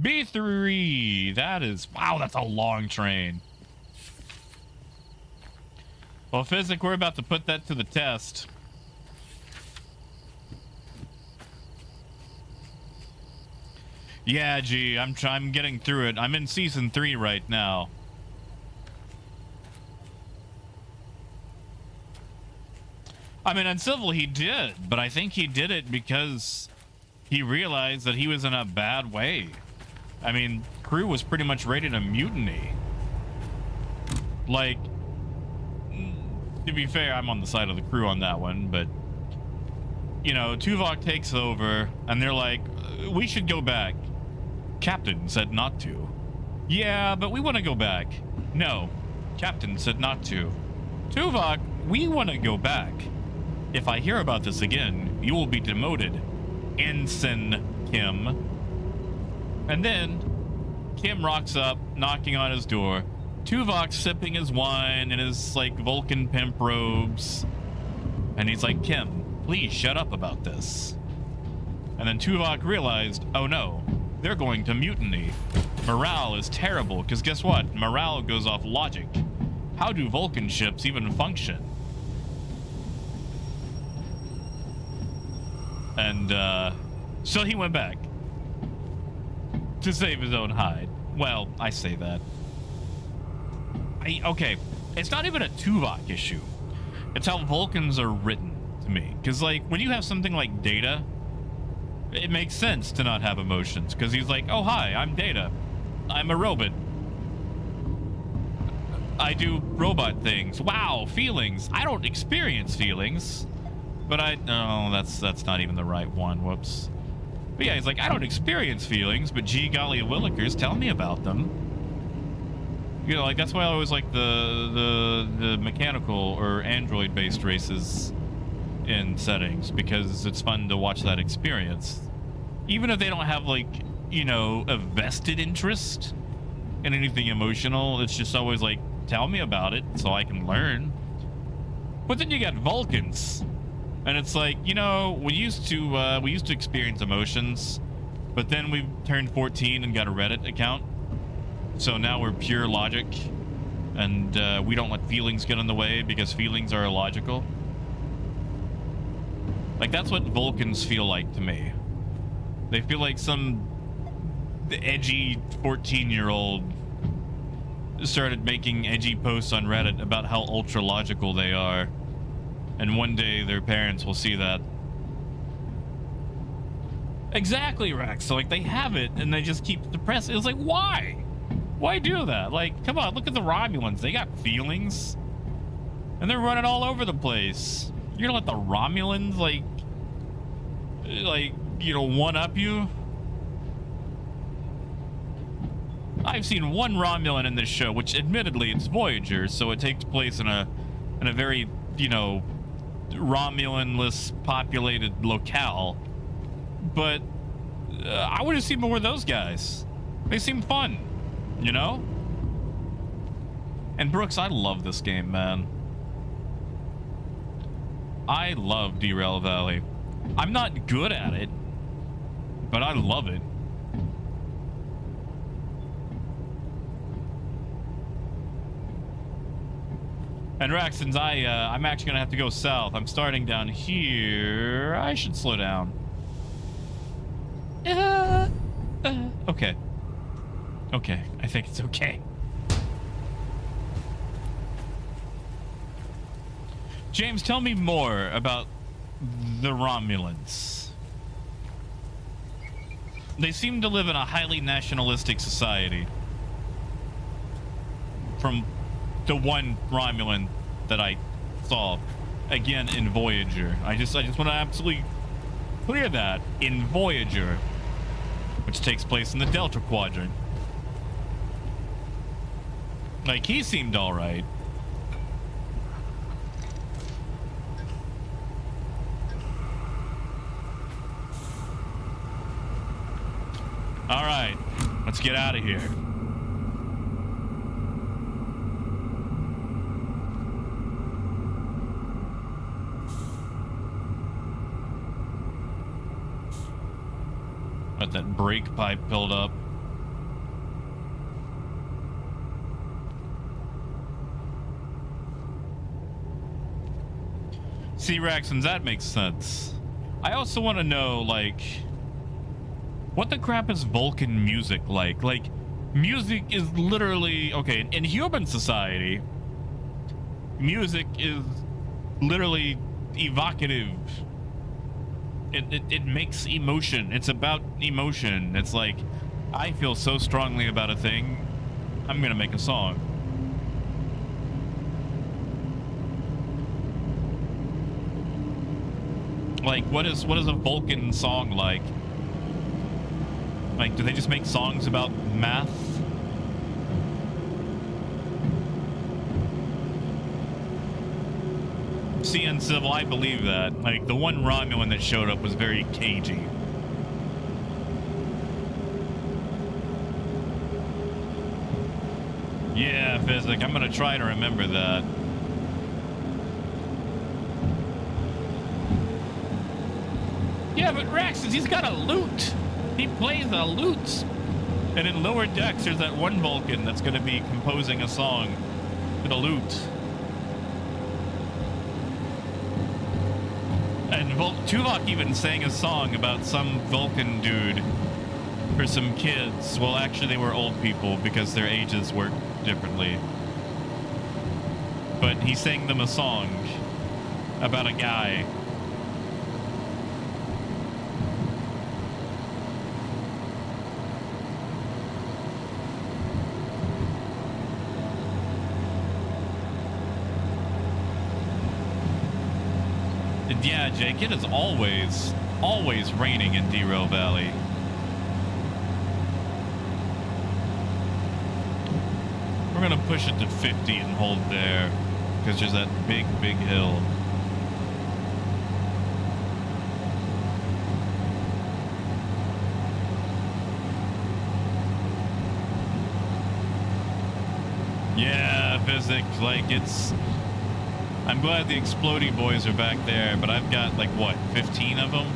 B3. That is... Wow, that's a long train. Well, Physic, we're about to put that to the test. Yeah, gee, I'm getting through it. I'm in season 3 right now. I mean, on Civil he did, but I think he did it because he realized that he was in a bad way. I mean, crew was pretty much ready to mutiny. Like, to be fair, I'm on the side of the crew on that one, but, you know, Tuvok takes over, and they're like, we should go back. Captain said not to. Yeah, but we want to go back. No, Captain said not to. Tuvok, we want to go back. If I hear about this again, you will be demoted. Ensign Kim. And then Kim rocks up, knocking on his door. Tuvok sipping his wine in his, like, Vulcan pimp robes. And he's like, Kim, please shut up about this. And then Tuvok realized, oh no, they're going to mutiny. Morale is terrible, because guess what? Morale goes off logic. How do Vulcan ships even function? And, so he went back. To save his own hide. Well, I say that. Okay, it's not even a Tuvok issue. It's how Vulcans are written to me. Because, like, when you have something like Data, it makes sense to not have emotions. Because he's like, oh, hi, I'm Data. I'm a robot. I do robot things. Wow, feelings. I don't experience feelings. But no, that's not even the right one. Whoops. But yeah, he's like, I don't experience feelings, but gee golly willikers, tell me about them. You know, like, that's why I always like the mechanical or android-based races in settings, because it's fun to watch that experience. Even if they don't have, like, you know, a vested interest in anything emotional, it's just always like, tell me about it so I can learn. But then you got Vulcans. And it's like, you know, we used to experience emotions, but then we turned 14 and got a Reddit account. So now we're pure logic, and we don't let feelings get in the way because feelings are illogical. Like, that's what Vulcans feel like to me. They feel like some edgy 14-year-old started making edgy posts on Reddit about how ultra-logical they are. And one day their parents will see that. Exactly, Rex. So, like, they have it and they just keep depressing. It's like, why? Why do that? Like, come on, look at the Romulans. They got feelings. And they're running all over the place. You're gonna let the Romulans, like, you know, one-up you? I've seen one Romulan in this show, which admittedly it's Voyager, so it takes place in a very, you know, Romulan-less populated locale, but I want to see more of those guys. They seem fun, you know? And Brooks, I love this game, man. I love Derail Valley. I'm not good at it, but I love it. And Raxtons, I'm actually gonna have to go south. I'm starting down here. I should slow down. Okay. Okay, I think it's okay. James, tell me more about the Romulans. They seem to live in a highly nationalistic society. From the one Romulan that I saw, again, in Voyager. I just want to absolutely clear that. In Voyager, which takes place in the Delta Quadrant. Like, he seemed alright. Alright, let's get out of here. Got that brake pipe filled up. See, Raxons, that makes sense. I also want to know, like, what the crap is Vulcan music like? Like, music is literally... Okay, in human society, music is literally evocative. It makes emotion. It's about emotion. It's like, I feel so strongly about a thing, I'm gonna make a song. Like, what is a Vulcan song like? Like, do they just make songs about math? See, in Civil, I believe that. Like, the one Romulan that showed up was very cagey. Yeah, Physic, I'm gonna try to remember that. Yeah, but Raxus, he's got a lute. He plays a lute. And in Lower Decks, there's that one Vulcan that's going to be composing a song with a lute. And Tuvok even sang a song about some Vulcan dude for some kids. Well, actually, they were old people because their ages work differently. But he sang them a song about a guy. Yeah, Jake, it is always raining in Derail Valley. We're gonna push it to 50 and hold there, because there's that big hill. Yeah, physics, like, it's... I'm glad the Explodey boys are back there, but I've got, like, what, 15 of them?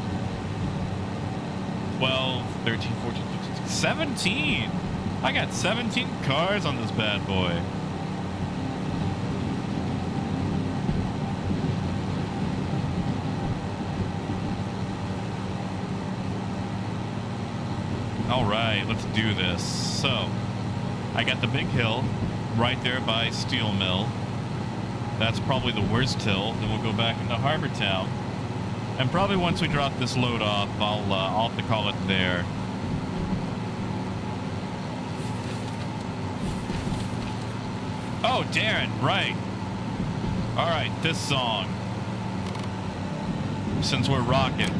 12, 13, 14, 15, 17! I got 17 cars on this bad boy. Alright, let's do this. So, I got the big hill right there by Steel Mill. That's probably the worst hill. Then we'll go back into Harbor Town. And probably once we drop this load off, I'll have to call it there. Oh, Darren, right. All right, this song. Since we're rocking.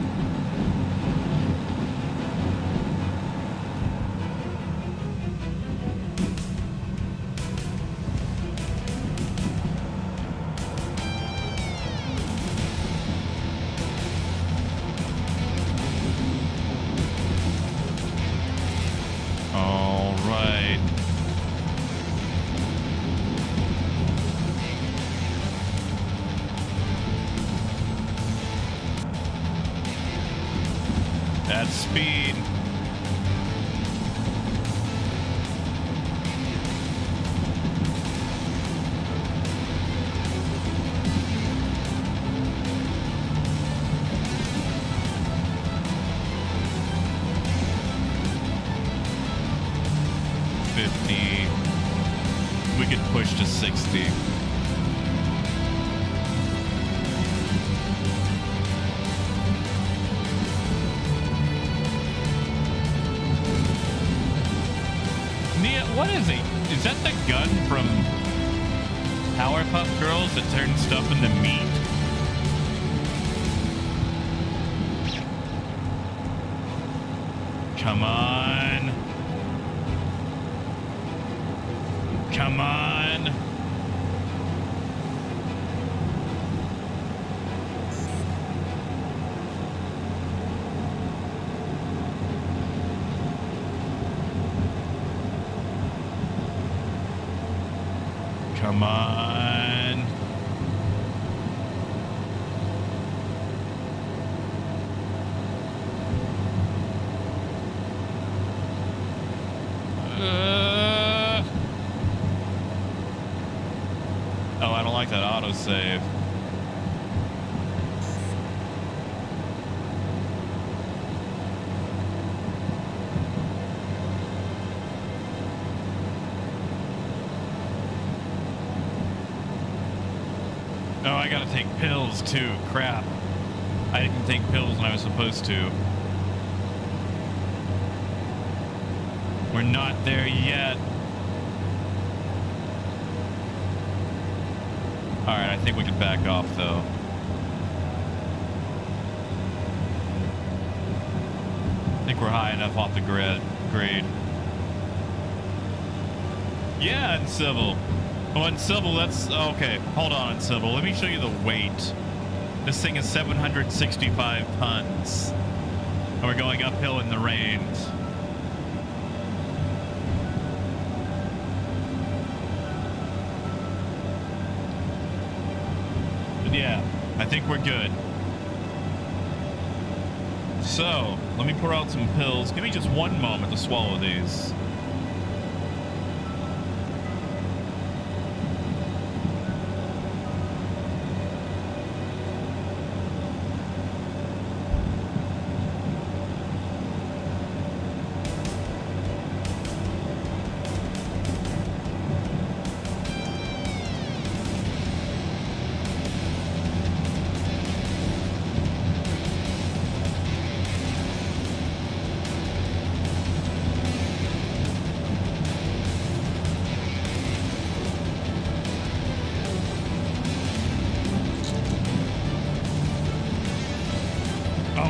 Speed. We could push to 60. what is it? Is that the gun from Powerpuff Girls that turns stuff into meat? Come on. Come on. Come on. Oh, I don't like that autosave. Oh, I gotta take pills too. Crap. I didn't take pills when I was supposed to. We're not there yet. Alright, I think we can back off though. I think we're high enough off the grade. Yeah, in civil. Oh, in civil, that's... Okay, hold on, in civil. Let me show you the weight. This thing is 765 tons. And we're going uphill in the rains. But yeah, I think we're good. So, let me pour out some pills. Give me just one moment to swallow these.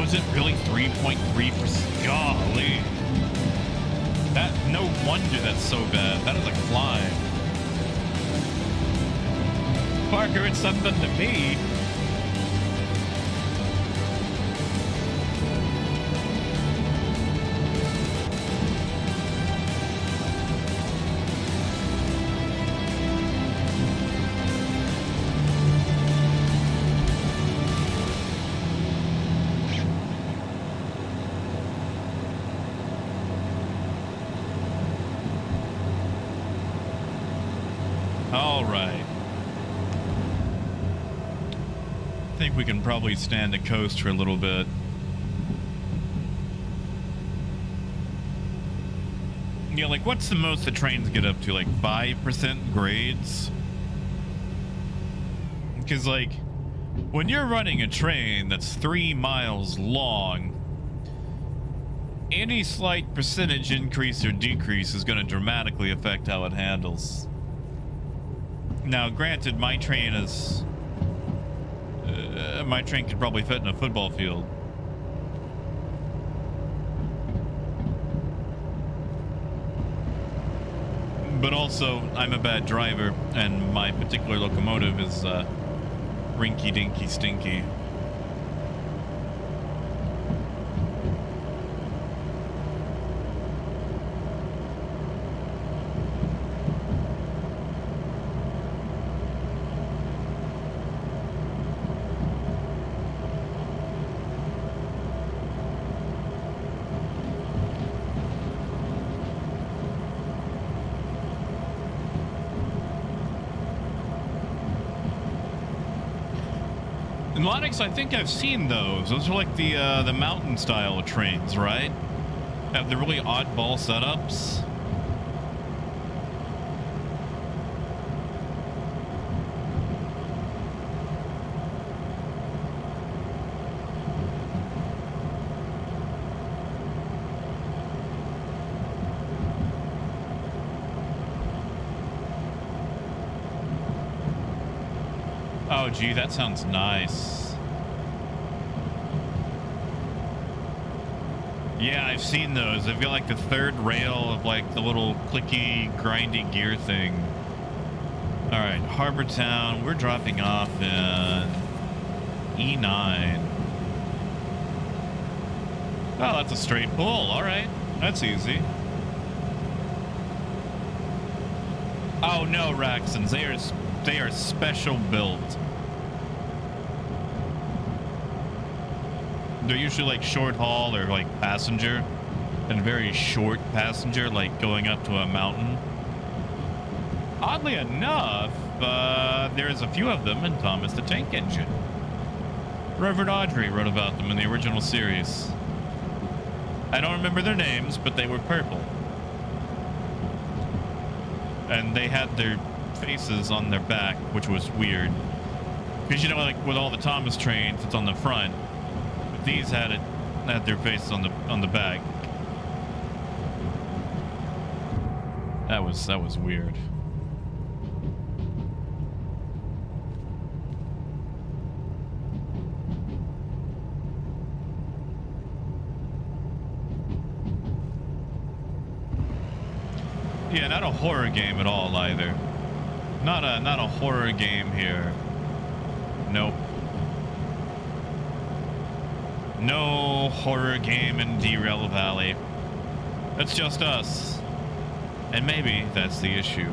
Is it really 3.3%? Golly. That, no wonder that's so bad. That is a climb. Parker, it's something to me. We can probably stand the coast for a little bit. Yeah, like what's the most the trains get up to? Like 5% grades? Because like when you're running a train that's 3 miles long, any slight percentage increase or decrease is going to dramatically affect how it handles. Now, granted, my train is... my train could probably fit in a football field. But also, I'm a bad driver, and my particular locomotive is rinky-dinky stinky. Lonix, I think I've seen those. Those are like the mountain style trains, right? Have the really oddball setups. Oh, gee, that sounds nice. Yeah, I've seen those. They've got like the third rail of like the little clicky, grindy gear thing. All right, Harbor Town. We're dropping off in E9. Oh, that's a straight pull. All right, that's easy. Oh no, Raxons, they are special built. They're usually like short haul or like passenger, and very short passenger, like going up to a mountain. Oddly enough, there's a few of them in Thomas the Tank Engine. Reverend Audrey wrote about them in the original series. I don't remember their names, but they were purple. And they had their faces on their back, which was weird. Because, you know, like with all the Thomas trains, it's on the front. But these had their faces on the back. That was weird. Yeah, not a horror game at all either. Not a horror game here. Nope. No horror game in Derail Valley. It's just us. And maybe that's the issue.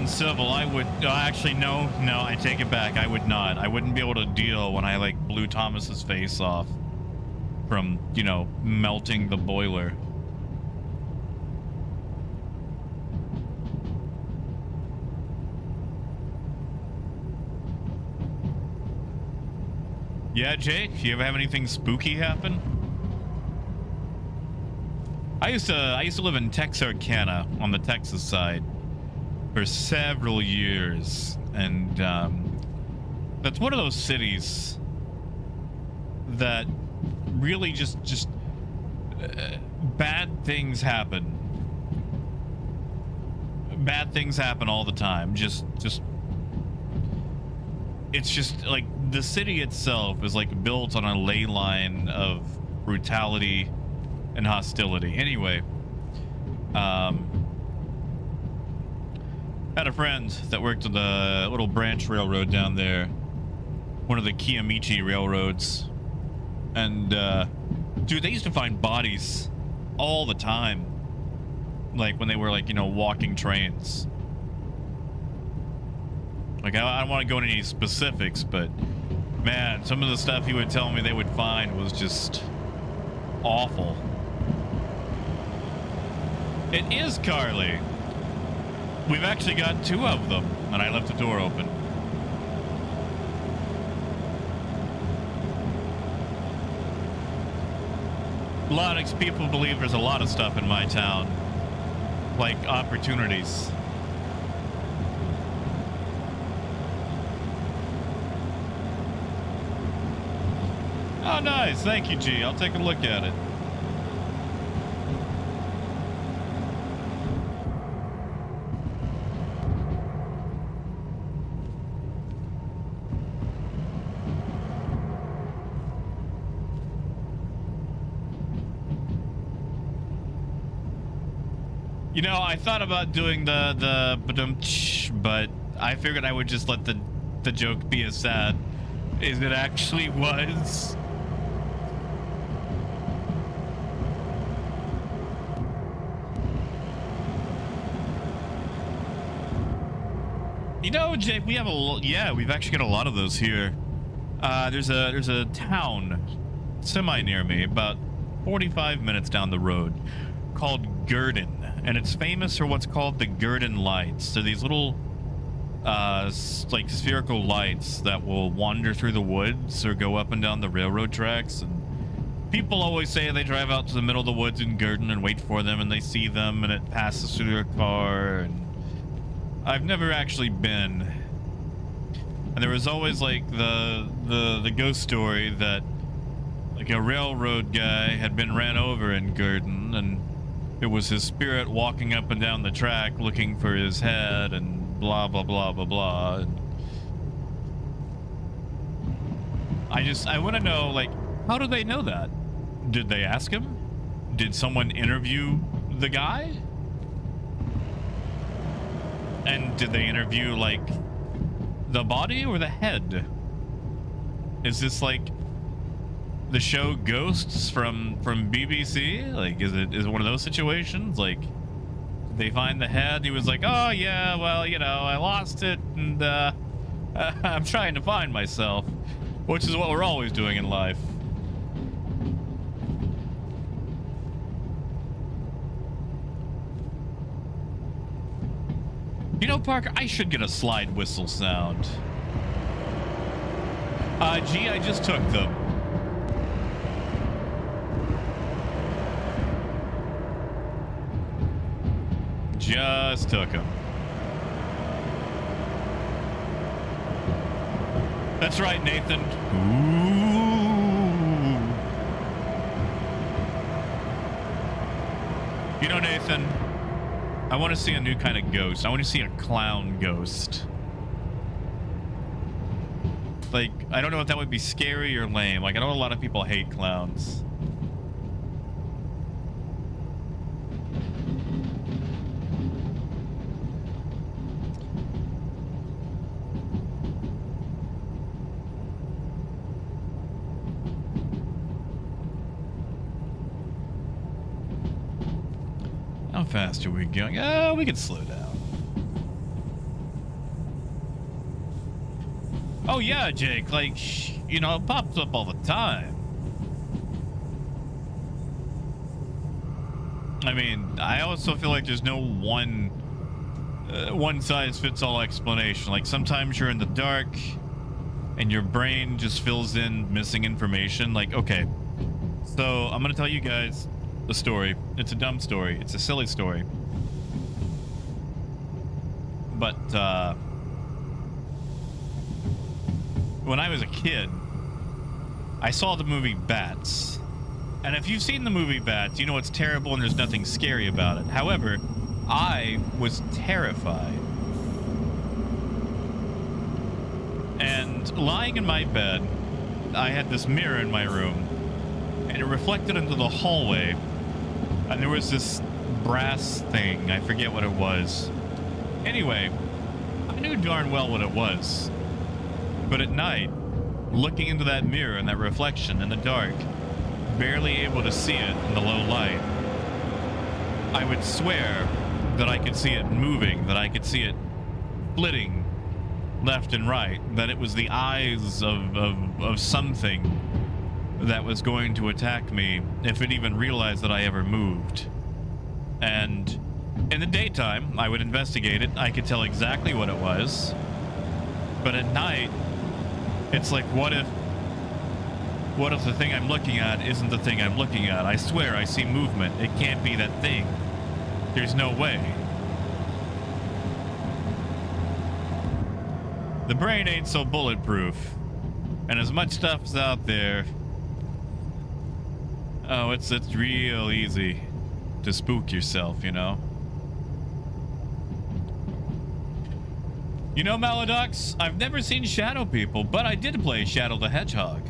Civil, I would actually no, I take it back. I would not. I wouldn't be able to deal when I like blew Thomas's face off from, you know, melting the boiler. Yeah, Jake, you ever have anything spooky happen? I used to live in Texarkana on the Texas side for several years, and that's one of those cities that really just bad things happen. Bad things happen all the time. Just it's just like the city itself is like built on a ley line of brutality and hostility. Anyway, had a friend that worked on the little branch railroad down there, one of the Kiamichi railroads, and dude, they used to find bodies all the time, like when they were like, you know, walking trains. Like I don't want to go into any specifics, but man, some of the stuff he would tell me they would find was just awful. It is Carly. We've actually got two of them, and I left the door open. A lot of people believe there's a lot of stuff in my town, like opportunities. Oh, nice. Thank you, G. I'll take a look at it. You know, I thought about doing the but I figured I would just let the joke be as sad as it actually was. You know, Jake, we have we've actually got a lot of those here. There's a town semi near me, about 45 minutes down the road, called Gurdon, and it's famous for what's called the Gurdon lights. So these little like spherical lights that will wander through the woods or go up and down the railroad tracks, and people always say they drive out to the middle of the woods in Gurdon and wait for them, and they see them and it passes through their car. And I've never actually been, and there was always like the ghost story that like a railroad guy had been ran over in Gurdon, and it was his spirit walking up and down the track looking for his head, and blah blah blah blah blah. And I want to know, like, how do they know that? Did they ask him? Did someone interview the guy? And did they interview like the body or the head? Is this like the show Ghosts from BBC? Like, is it one of those situations? Like, they find the head, he was like, oh yeah, well, you know, I lost it, and I'm trying to find myself, which is what we're always doing in life. You know, Parker, I should get a slide whistle sound. Gee, I just took them. Just took him. That's right, Nathan. Ooh. You know, Nathan, I want to see a new kind of ghost. I want to see a clown ghost. Like, I don't know if that would be scary or lame. Like, I know a lot of people hate clowns. How fast are we going? Oh, we can slow down. Oh yeah, Jake, like, you know, it pops up all the time. I mean, I also feel like there's no one size fits all explanation. Like, sometimes you're in the dark and your brain just fills in missing information. Like, okay, so I'm gonna tell you guys a story. It's a dumb story. It's a silly story. But when I was a kid, I saw the movie Bats. And if you've seen the movie Bats, you know it's terrible and there's nothing scary about it. However, I was terrified. And lying in my bed, I had this mirror in my room, and it reflected into the hallway. And there was this brass thing. I forget what it was. Anyway, I knew darn well what it was. But at night, looking into that mirror and that reflection in the dark, barely able to see it in the low light, I would swear that I could see it moving, that I could see it flitting left and right, that it was the eyes of something that was going to attack me if it even realized that I ever moved. And in the daytime, I would investigate it. I could tell exactly what it was. But at night, it's like, what if the thing I'm looking at isn't the thing I'm looking at? I swear I see movement. It can't be that thing. There's no way. The brain ain't so bulletproof. And as much stuff's out there, oh, it's real easy to spook yourself, you know? You know, Maladox, I've never seen Shadow People, but I did play Shadow the Hedgehog.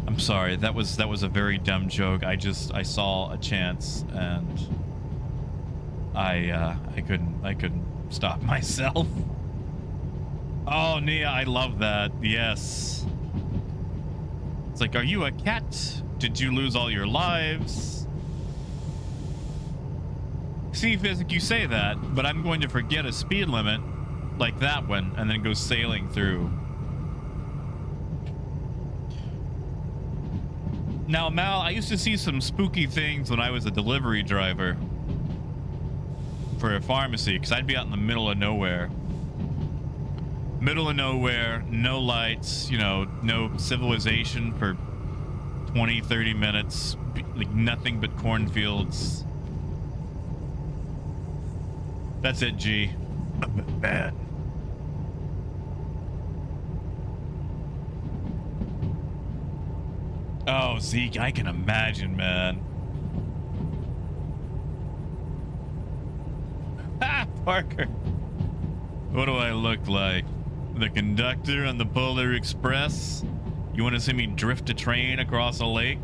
I'm sorry, that was a very dumb joke. I saw a chance and I couldn't stop myself. Oh, Nia, I love that. Yes. It's like, are you a cat? Did you lose all your lives? See, Physic, you say that, but I'm going to forget a speed limit like that one and then go sailing through. Now, Mal, I used to see some spooky things when I was a delivery driver for a pharmacy, because I'd be out in the middle of nowhere. Middle of nowhere, no lights, you know, no civilization for 20, 30 minutes, like nothing but cornfields. That's it, G. Bad. Oh, Zeke, I can imagine, man. Ah, Parker. What do I look like? The conductor on the Polar Express? You want to see me drift a train across a lake?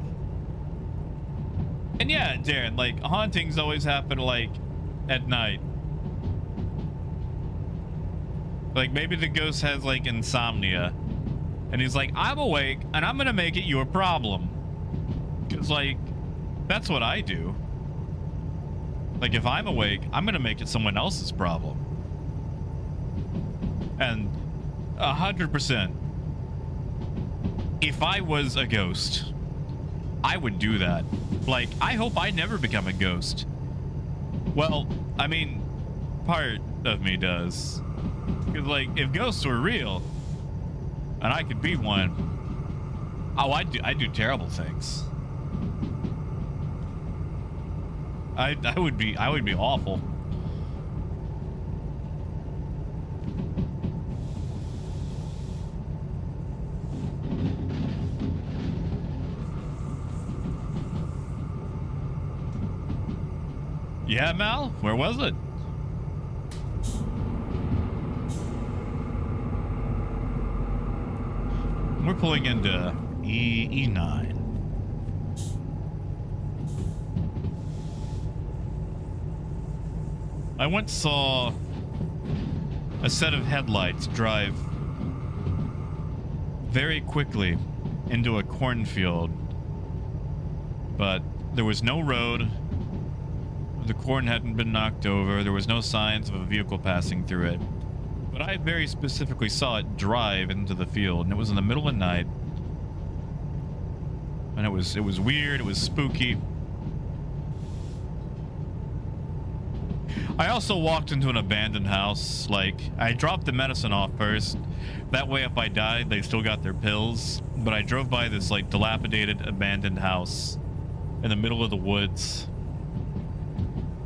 And yeah, Darren, like, hauntings always happen, like, at night. Like, maybe the ghost has, like, insomnia. And he's like, I'm awake, and I'm gonna make it your problem. Because, like, that's what I do. Like, if I'm awake, I'm gonna make it someone else's problem. And 100%, if I was a ghost, I would do that. Like, I hope I never become a ghost. Well, I mean, part of me does. Because, like, if ghosts were real, and I could be one, oh, I do terrible things. I would be awful. Yeah, Mal, where was it? We're pulling into E9. I once saw a set of headlights drive very quickly into a cornfield, but there was no road. The corn hadn't been knocked over. There was no signs of a vehicle passing through it. But I very specifically saw it drive into the field, and it was in the middle of the night. And it was weird, it was spooky. I also walked into an abandoned house. Like, I dropped the medicine off first. That way, if I died, they still got their pills. But I drove by this, like, dilapidated, abandoned house in the middle of the woods.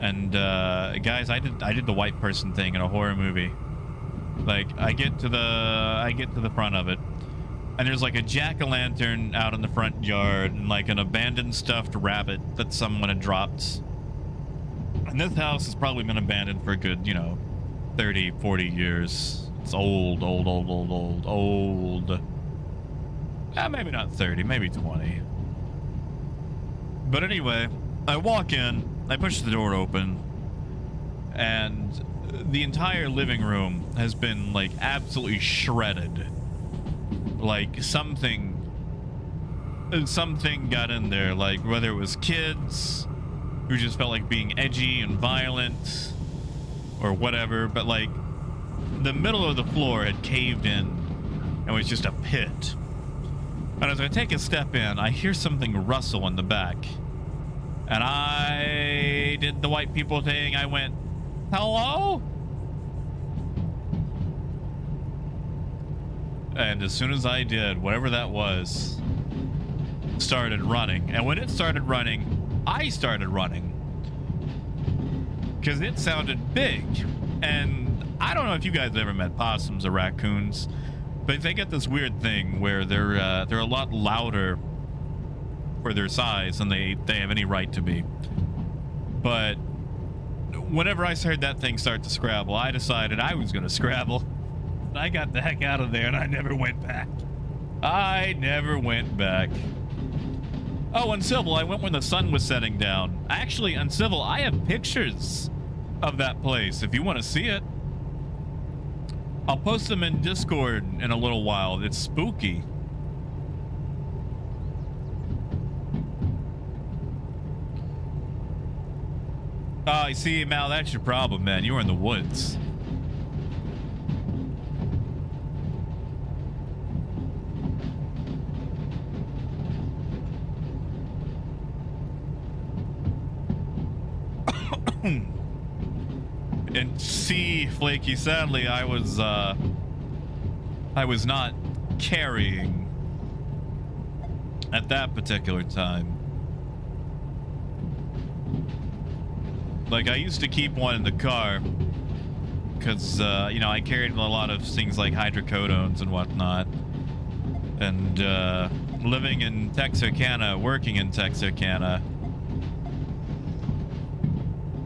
And, guys, I did the white person thing in a horror movie. Like, I get to the front of it, and there's like a jack-o'-lantern out in the front yard, and like an abandoned stuffed rabbit that someone had dropped. And this house has probably been abandoned for a good, you know, 30, 40 years. It's old. Maybe not 30, maybe 20. But anyway, I walk in, I push the door open, and the entire living room has been, like, absolutely shredded. Like, something got in there, like, whether it was kids who just felt like being edgy and violent or whatever, but, like, the middle of the floor had caved in and was just a pit. And as I take a step in, I hear something rustle in the back. And I did the white people thing. I went, hello? And as soon as I did, whatever that was started running. And when it started running, I started running. Because it sounded big. And I don't know if you guys ever met possums or raccoons, but they get this weird thing where they're a lot louder for their size than they have any right to be. But whenever I heard that thing start to scrabble, I decided I was going to scrabble. I got the heck out of there, and I never went back. I never went back. Oh, Uncivil, I went when the sun was setting down. Actually, Uncivil, I have pictures of that place if you want to see it. I'll post them in Discord in a little while. It's spooky. Oh, you see, Mal, that's your problem, man. You were in the woods. And C, Flaky, sadly, I was not carrying at that particular time. Like, I used to keep one in the car because, you know, I carried a lot of things like hydrocodones and whatnot. And, living in Texarkana, working in Texarkana,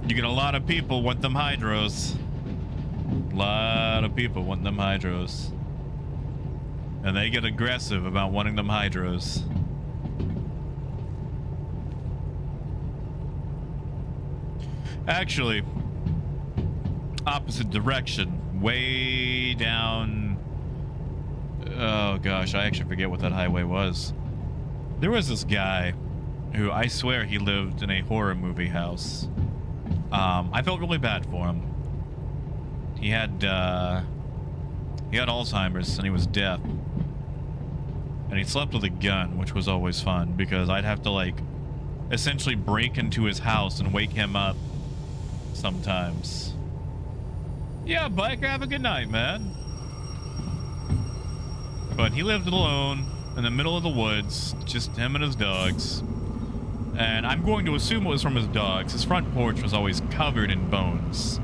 you get a lot of people want them hydros. A lot of people want them hydros. And they get aggressive about wanting them hydros. Actually, opposite direction. Way down... Oh gosh, I actually forget what that highway was. There was this guy who I swear he lived in a horror movie house. I felt really bad for him. He had Alzheimer's and he was deaf. And he slept with a gun, which was always fun because I'd have to, like, essentially break into his house and wake him up sometimes. Yeah, biker, have a good night, man. But he lived alone in the middle of the woods, just him and his dogs. And I'm going to assume it was from his dogs. His front porch was always covered in bones.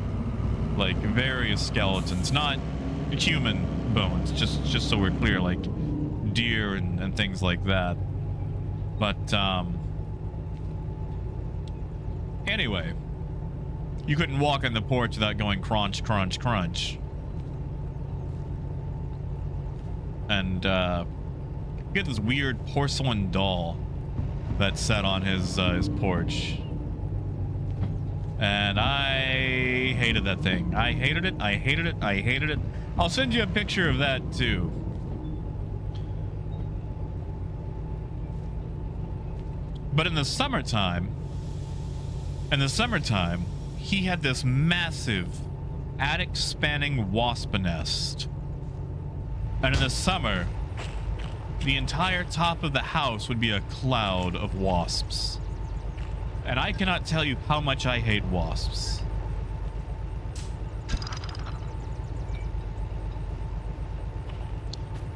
Like, various skeletons. Not human bones, just so we're clear, like deer and things like that. But, anyway. You couldn't walk on the porch without going crunch, crunch, crunch. And, he had this weird porcelain doll that sat on his porch. And I hated that thing. I hated it. I hated it. I hated it. I'll send you a picture of that too. But in the summertime, he had this massive attic-spanning wasp nest. And in the summer, the entire top of the house would be a cloud of wasps. And I cannot tell you how much I hate wasps.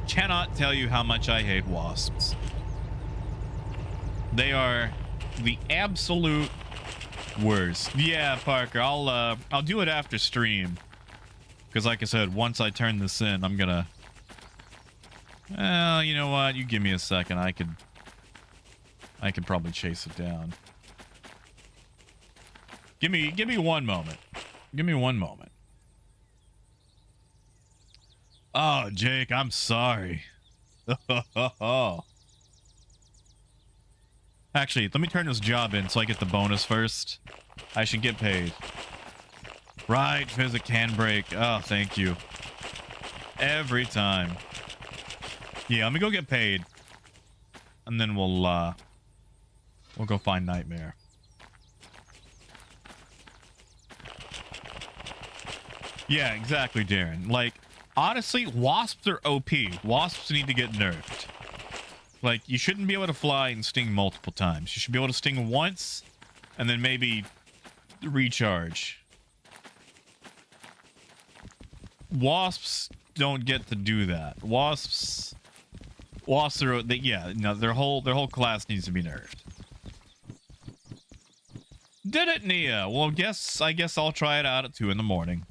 Cannot tell you how much I hate wasps. They are the absolute worst. Yeah, Parker, I'll do it after stream. Because like I said, once I turn this in, I'm gonna... Well, you know what? You give me a second. I could probably chase it down. Give me 1 moment. Give me 1 moment. Oh, Jake, I'm sorry. Actually, let me turn this job in so I get the bonus first. I should get paid. Right, physic handbrake. Oh, thank you. Every time. Yeah, let me go get paid. And then we'll go find Nightmare. Yeah, exactly, Darren. Like, honestly, wasps are OP. Wasps need to get nerfed. Like, you shouldn't be able to fly and sting multiple times. You should be able to sting once, and then maybe recharge. Wasps don't get to do that. Wasps are, yeah, no, their whole class needs to be nerfed. Did it, Nia? Well, I guess I'll try it out at 2 in the morning.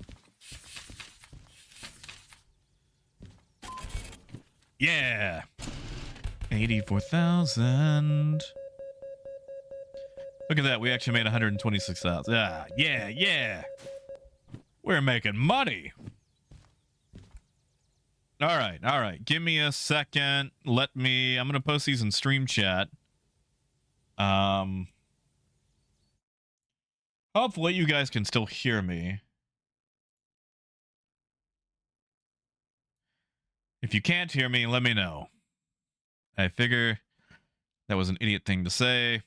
Yeah. 84,000. Look at that. We actually made 126,000. Ah, yeah. We're making money. All right. Give me a second. I'm going to post these in stream chat. Hopefully you guys can still hear me. If you can't hear me, let me know. I figure that was an idiot thing to say.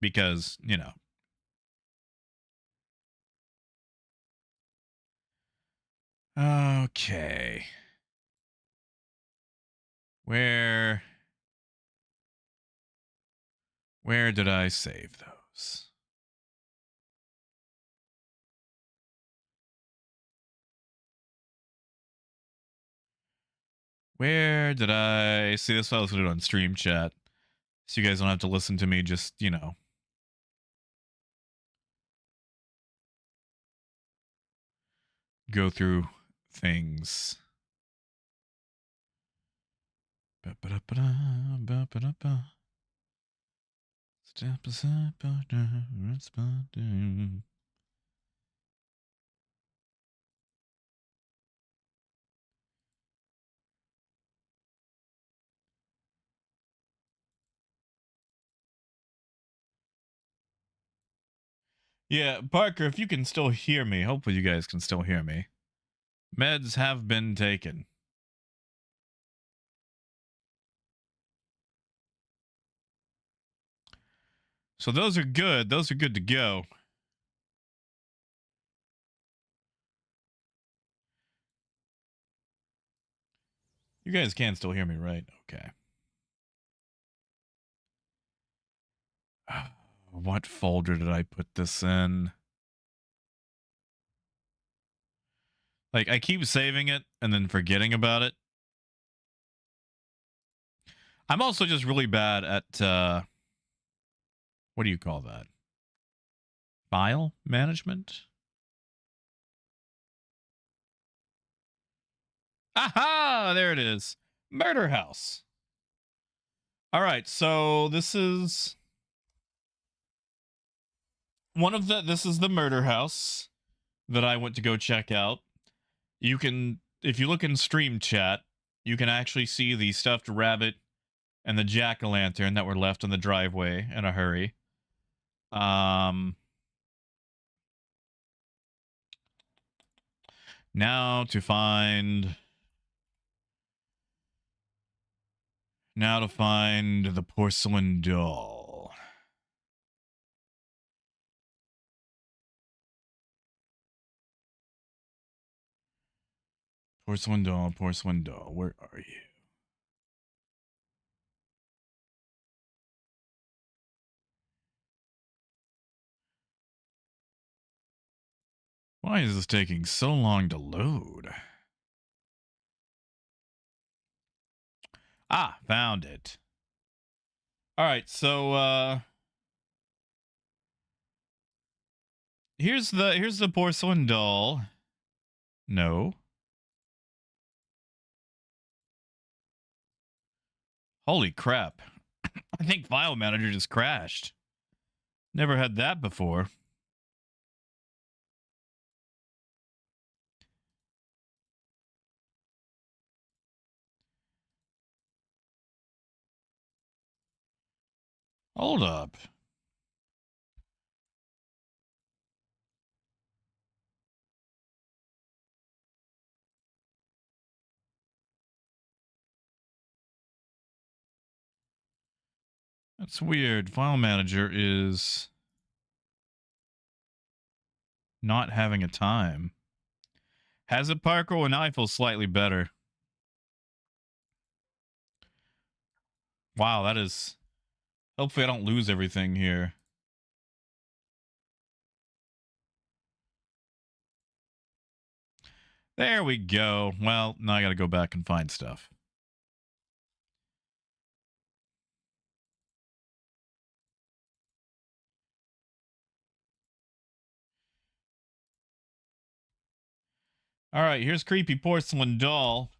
Because, you know. Okay. Where did I save those? Where did I see this? I was going to do it on stream chat, so you guys don't have to listen to me just, you know, go through things. Step aside, partner, responding. Yeah, Parker, if you can still hear me, hopefully you guys can still hear me. Meds have been taken. So those are good. Those are good to go. You guys can still hear me, right? Okay. What folder did I put this in? Like, I keep saving it and then forgetting about it. I'm also just really bad at, what do you call that? File management? Aha! There it is. Murder House. All right, so this is this is the Murder House that I went to go check out. You can, if you look in stream chat, you can actually see the stuffed rabbit and the jack-o'-lantern that were left in the driveway in a hurry. Now to find the porcelain doll. Porcelain doll, where are you? Why is this taking so long to load? Ah, found it. All right, so here's the porcelain doll. No. Holy crap. I think File Manager just crashed. Never had that before. Hold up. That's weird. File Manager is not having a time. Has it, Parker? Well, now I feel slightly better. Wow, that is... Hopefully I don't lose everything here. There we go. Well, now I gotta go back and find stuff. All right, here's creepy porcelain doll.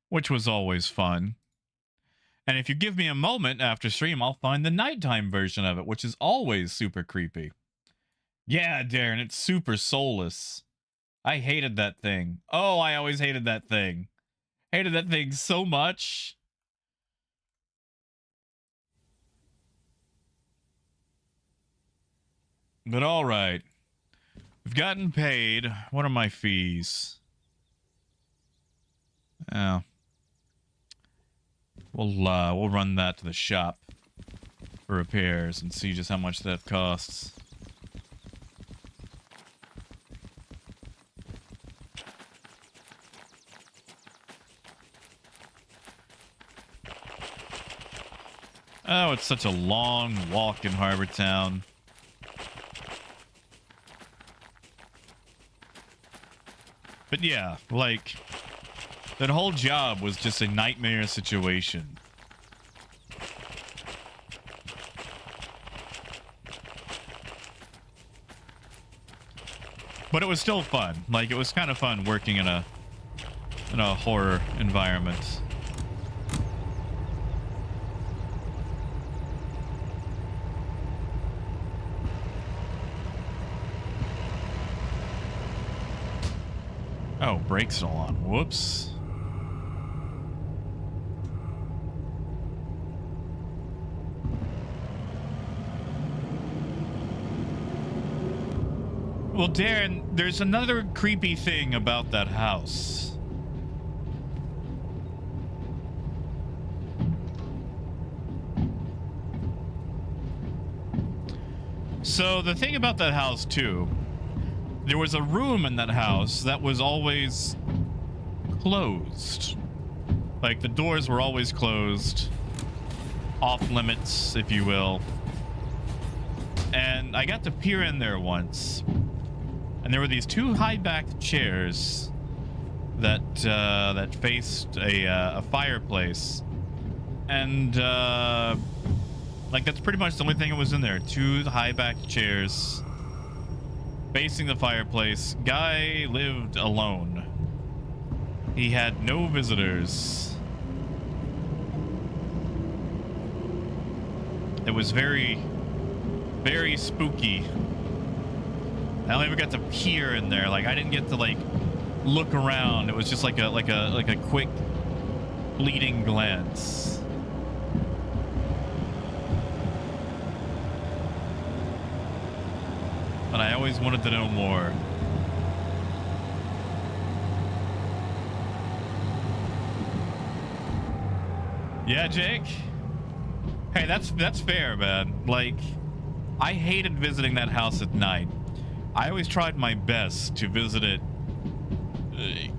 Which was always fun. And if you give me a moment after stream, I'll find the nighttime version of it, which is always super creepy. Yeah, Darren, it's super soulless. I hated that thing. Oh, I always hated that thing. Hated that thing so much. But all right. We've gotten paid. What are my fees? Oh. We'll run that to the shop for repairs and see just how much that costs. Oh, it's such a long walk in Harbor Town. But yeah, like, that whole job was just a nightmare situation. But it was still fun. Like, it was kind of fun working in a horror environment. Oh, brakes still on. Whoops. Well, Darren, there's another creepy thing about that house. So the thing about that house, too, there was a room in that house that was always closed. Like, the doors were always closed. Off limits, if you will. And I got to peer in there once. And there were these two high-backed chairs that that faced a fireplace. And, like, that's pretty much the only thing that was in there. Two high-backed chairs facing the fireplace. Guy lived alone. He had no visitors. It was very, very spooky. I only ever got to peer in there. Like, I didn't get to, like, look around. It was just like a quick fleeting glance. But I always wanted to know more. Yeah, Jake? Hey, that's fair, man. Like, I hated visiting that house at night. I always tried my best to visit it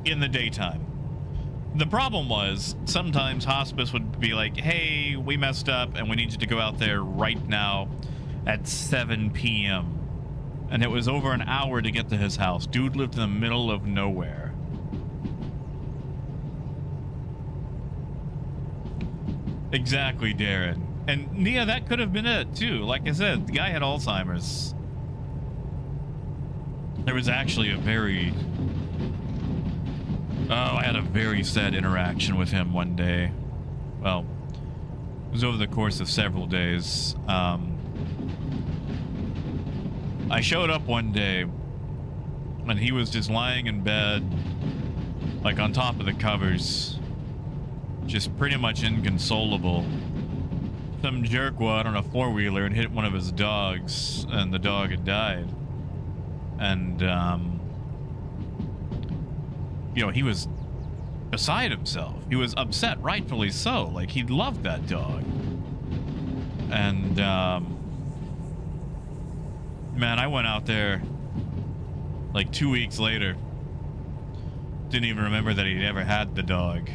in the daytime. The problem was, sometimes hospice would be like, hey, we messed up and we need you to go out there right now at 7 p.m. And it was over an hour to get to his house. Dude lived in the middle of nowhere. Exactly, Darren. And Nia, that could have been it, too. Like I said, the guy had Alzheimer's. There was actually a very... Oh, I had a very sad interaction with him one day. Well, it was over the course of several days. I showed up one day, and he was just lying in bed, like on top of the covers, just pretty much inconsolable. Some jerkwad on a four-wheeler had hit one of his dogs, and the dog had died. And, you know, he was beside himself. He was upset, rightfully so. Like, he loved that dog. And, man, I went out there, like, 2 weeks later. Didn't even remember that he'd ever had the dog.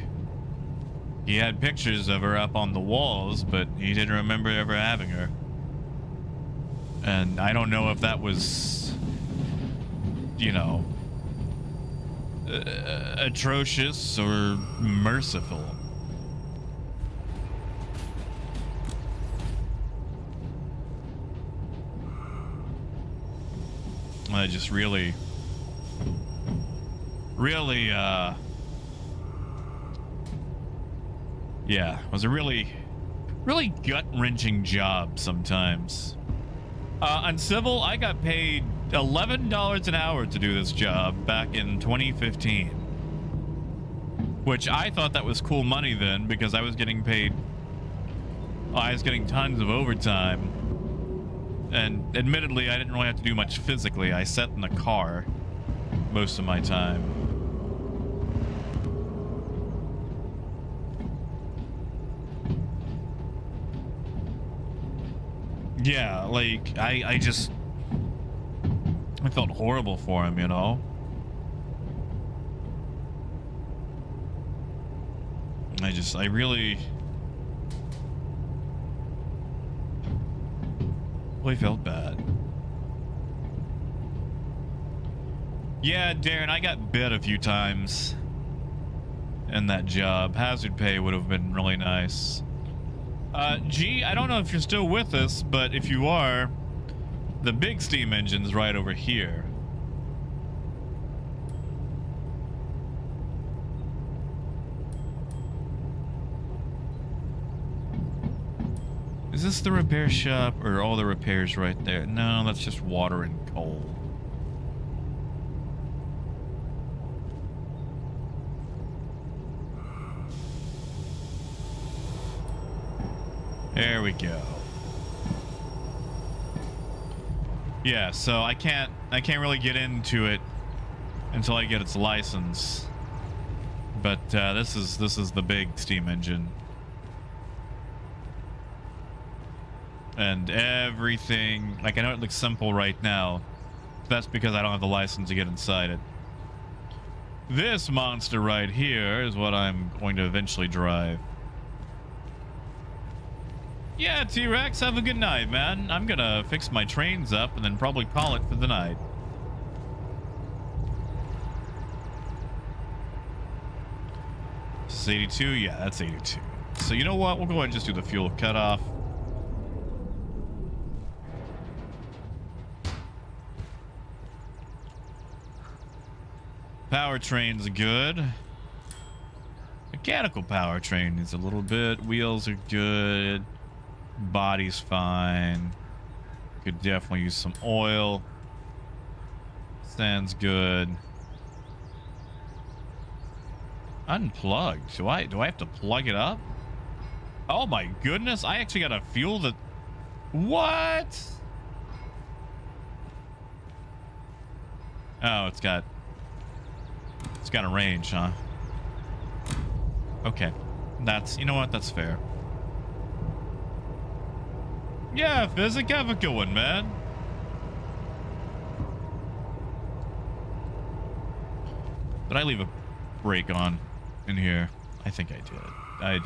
He had pictures of her up on the walls, but he didn't remember ever having her. And I don't know if that was, you know, atrocious or merciful. I just really, yeah, it was a really gut-wrenching job sometimes. On civil, I got paid $11 an hour to do this job back in 2015. Which I thought that was cool money then, because I was getting paid... I was getting tons of overtime. And admittedly, I didn't really have to do much physically. I sat in the car most of my time. Yeah, like, I felt horrible for him, you know? I really... Boy, felt bad. Yeah, Darren, I got bit a few times in that job. Hazard pay would have been really nice. G, I don't know if you're still with us, but if you are, the big steam engine's right over here. Is this the repair shop or all the repairs right there? No, that's just water and coal. There we go. Yeah, so I can't really get into it until I get its license. But this is the big steam engine. And everything, like, I know it looks simple right now. That's because I don't have the license to get inside it. This monster right here is what I'm going to eventually drive. Yeah, T-Rex, have a good night, man. I'm gonna fix my trains up and then probably call it for the night. This is 82? Yeah, that's 82. So you know what? We'll go ahead and just do the fuel cutoff. Powertrain's good. Mechanical powertrain needs a little bit. Wheels are good. Body's fine. Could definitely use some oil. Stands good. Unplugged. Do I have to plug it up? Oh my goodness, I actually gotta fuel the... What? Oh, it's got a range, huh? Okay. That's, you know what? That's fair. Yeah, Physic, have a good one, man. Did I leave a brake on in here? I think I did. I did.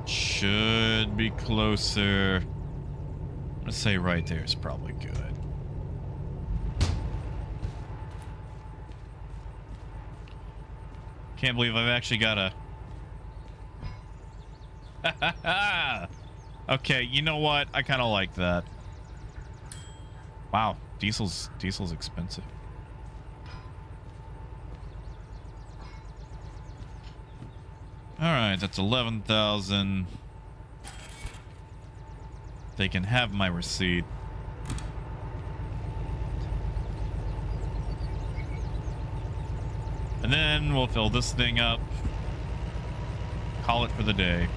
Should be closer. Let's say right there is probably good. Can't believe I've actually got a... Okay, you know what? I kind of like that. Wow, diesel's expensive. All right, that's 11,000. They can have my receipt. And then we'll fill this thing up. Call it for the day.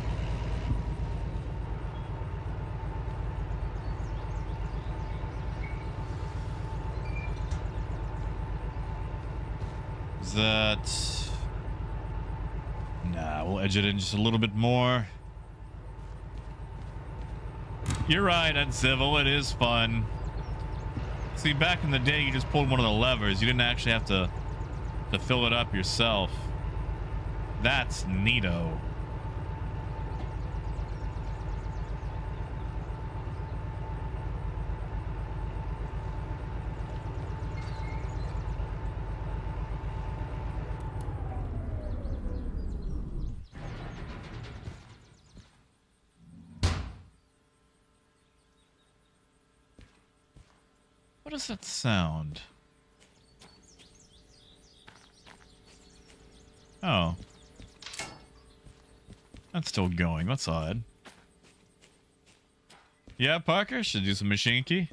Is that... Nah, we'll edge it in just a little bit more. You're right, Uncivil. It is fun. See, back in the day, you just pulled one of the levers. You didn't actually have to fill it up yourself. That's neato. What does that sound? Oh. That's still going. That's odd. Yeah, Parker? Should do some machine key?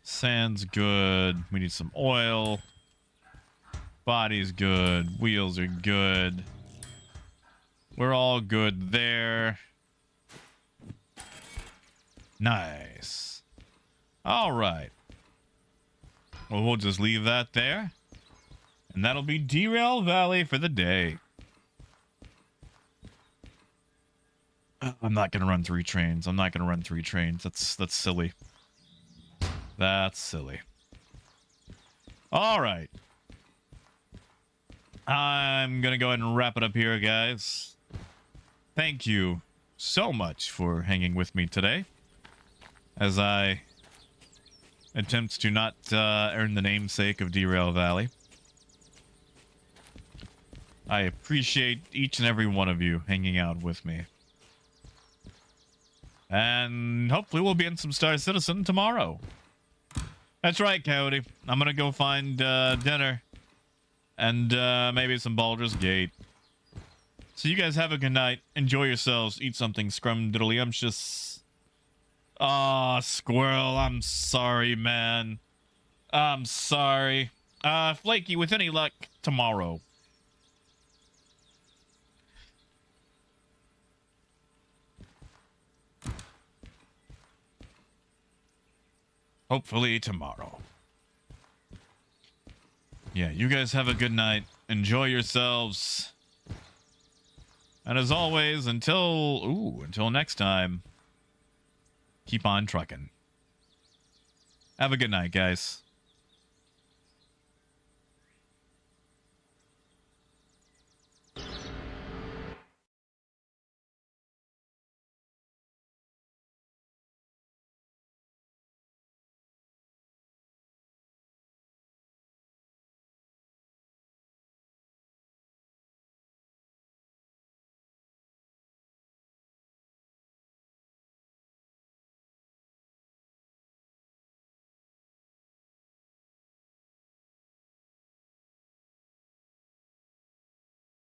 Sand's good. We need some oil. Body's good. Wheels are good. We're all good there. Nice. All right. Well, we'll just leave that there. And that'll be Derail Valley for the day. I'm not going to run 3 trains. I'm not going to run 3 trains. That's silly. That's silly. All right. I'm going to go ahead and wrap it up here, guys. Thank you so much for hanging with me today as I attempt to not earn the namesake of Derail Valley. I appreciate each and every one of you hanging out with me. And hopefully we'll be in some Star Citizen tomorrow. That's right, Coyote. I'm gonna go find dinner. And maybe some Baldur's Gate. So you guys have a good night. Enjoy yourselves. Eat something scrumdiddlyumptious. Aw, Squirrel. I'm sorry, man. I'm sorry. Flaky, with any luck, tomorrow. Hopefully tomorrow. Yeah, you guys have a good night. Enjoy yourselves. And as always, until next time, keep on trucking. Have a good night, guys.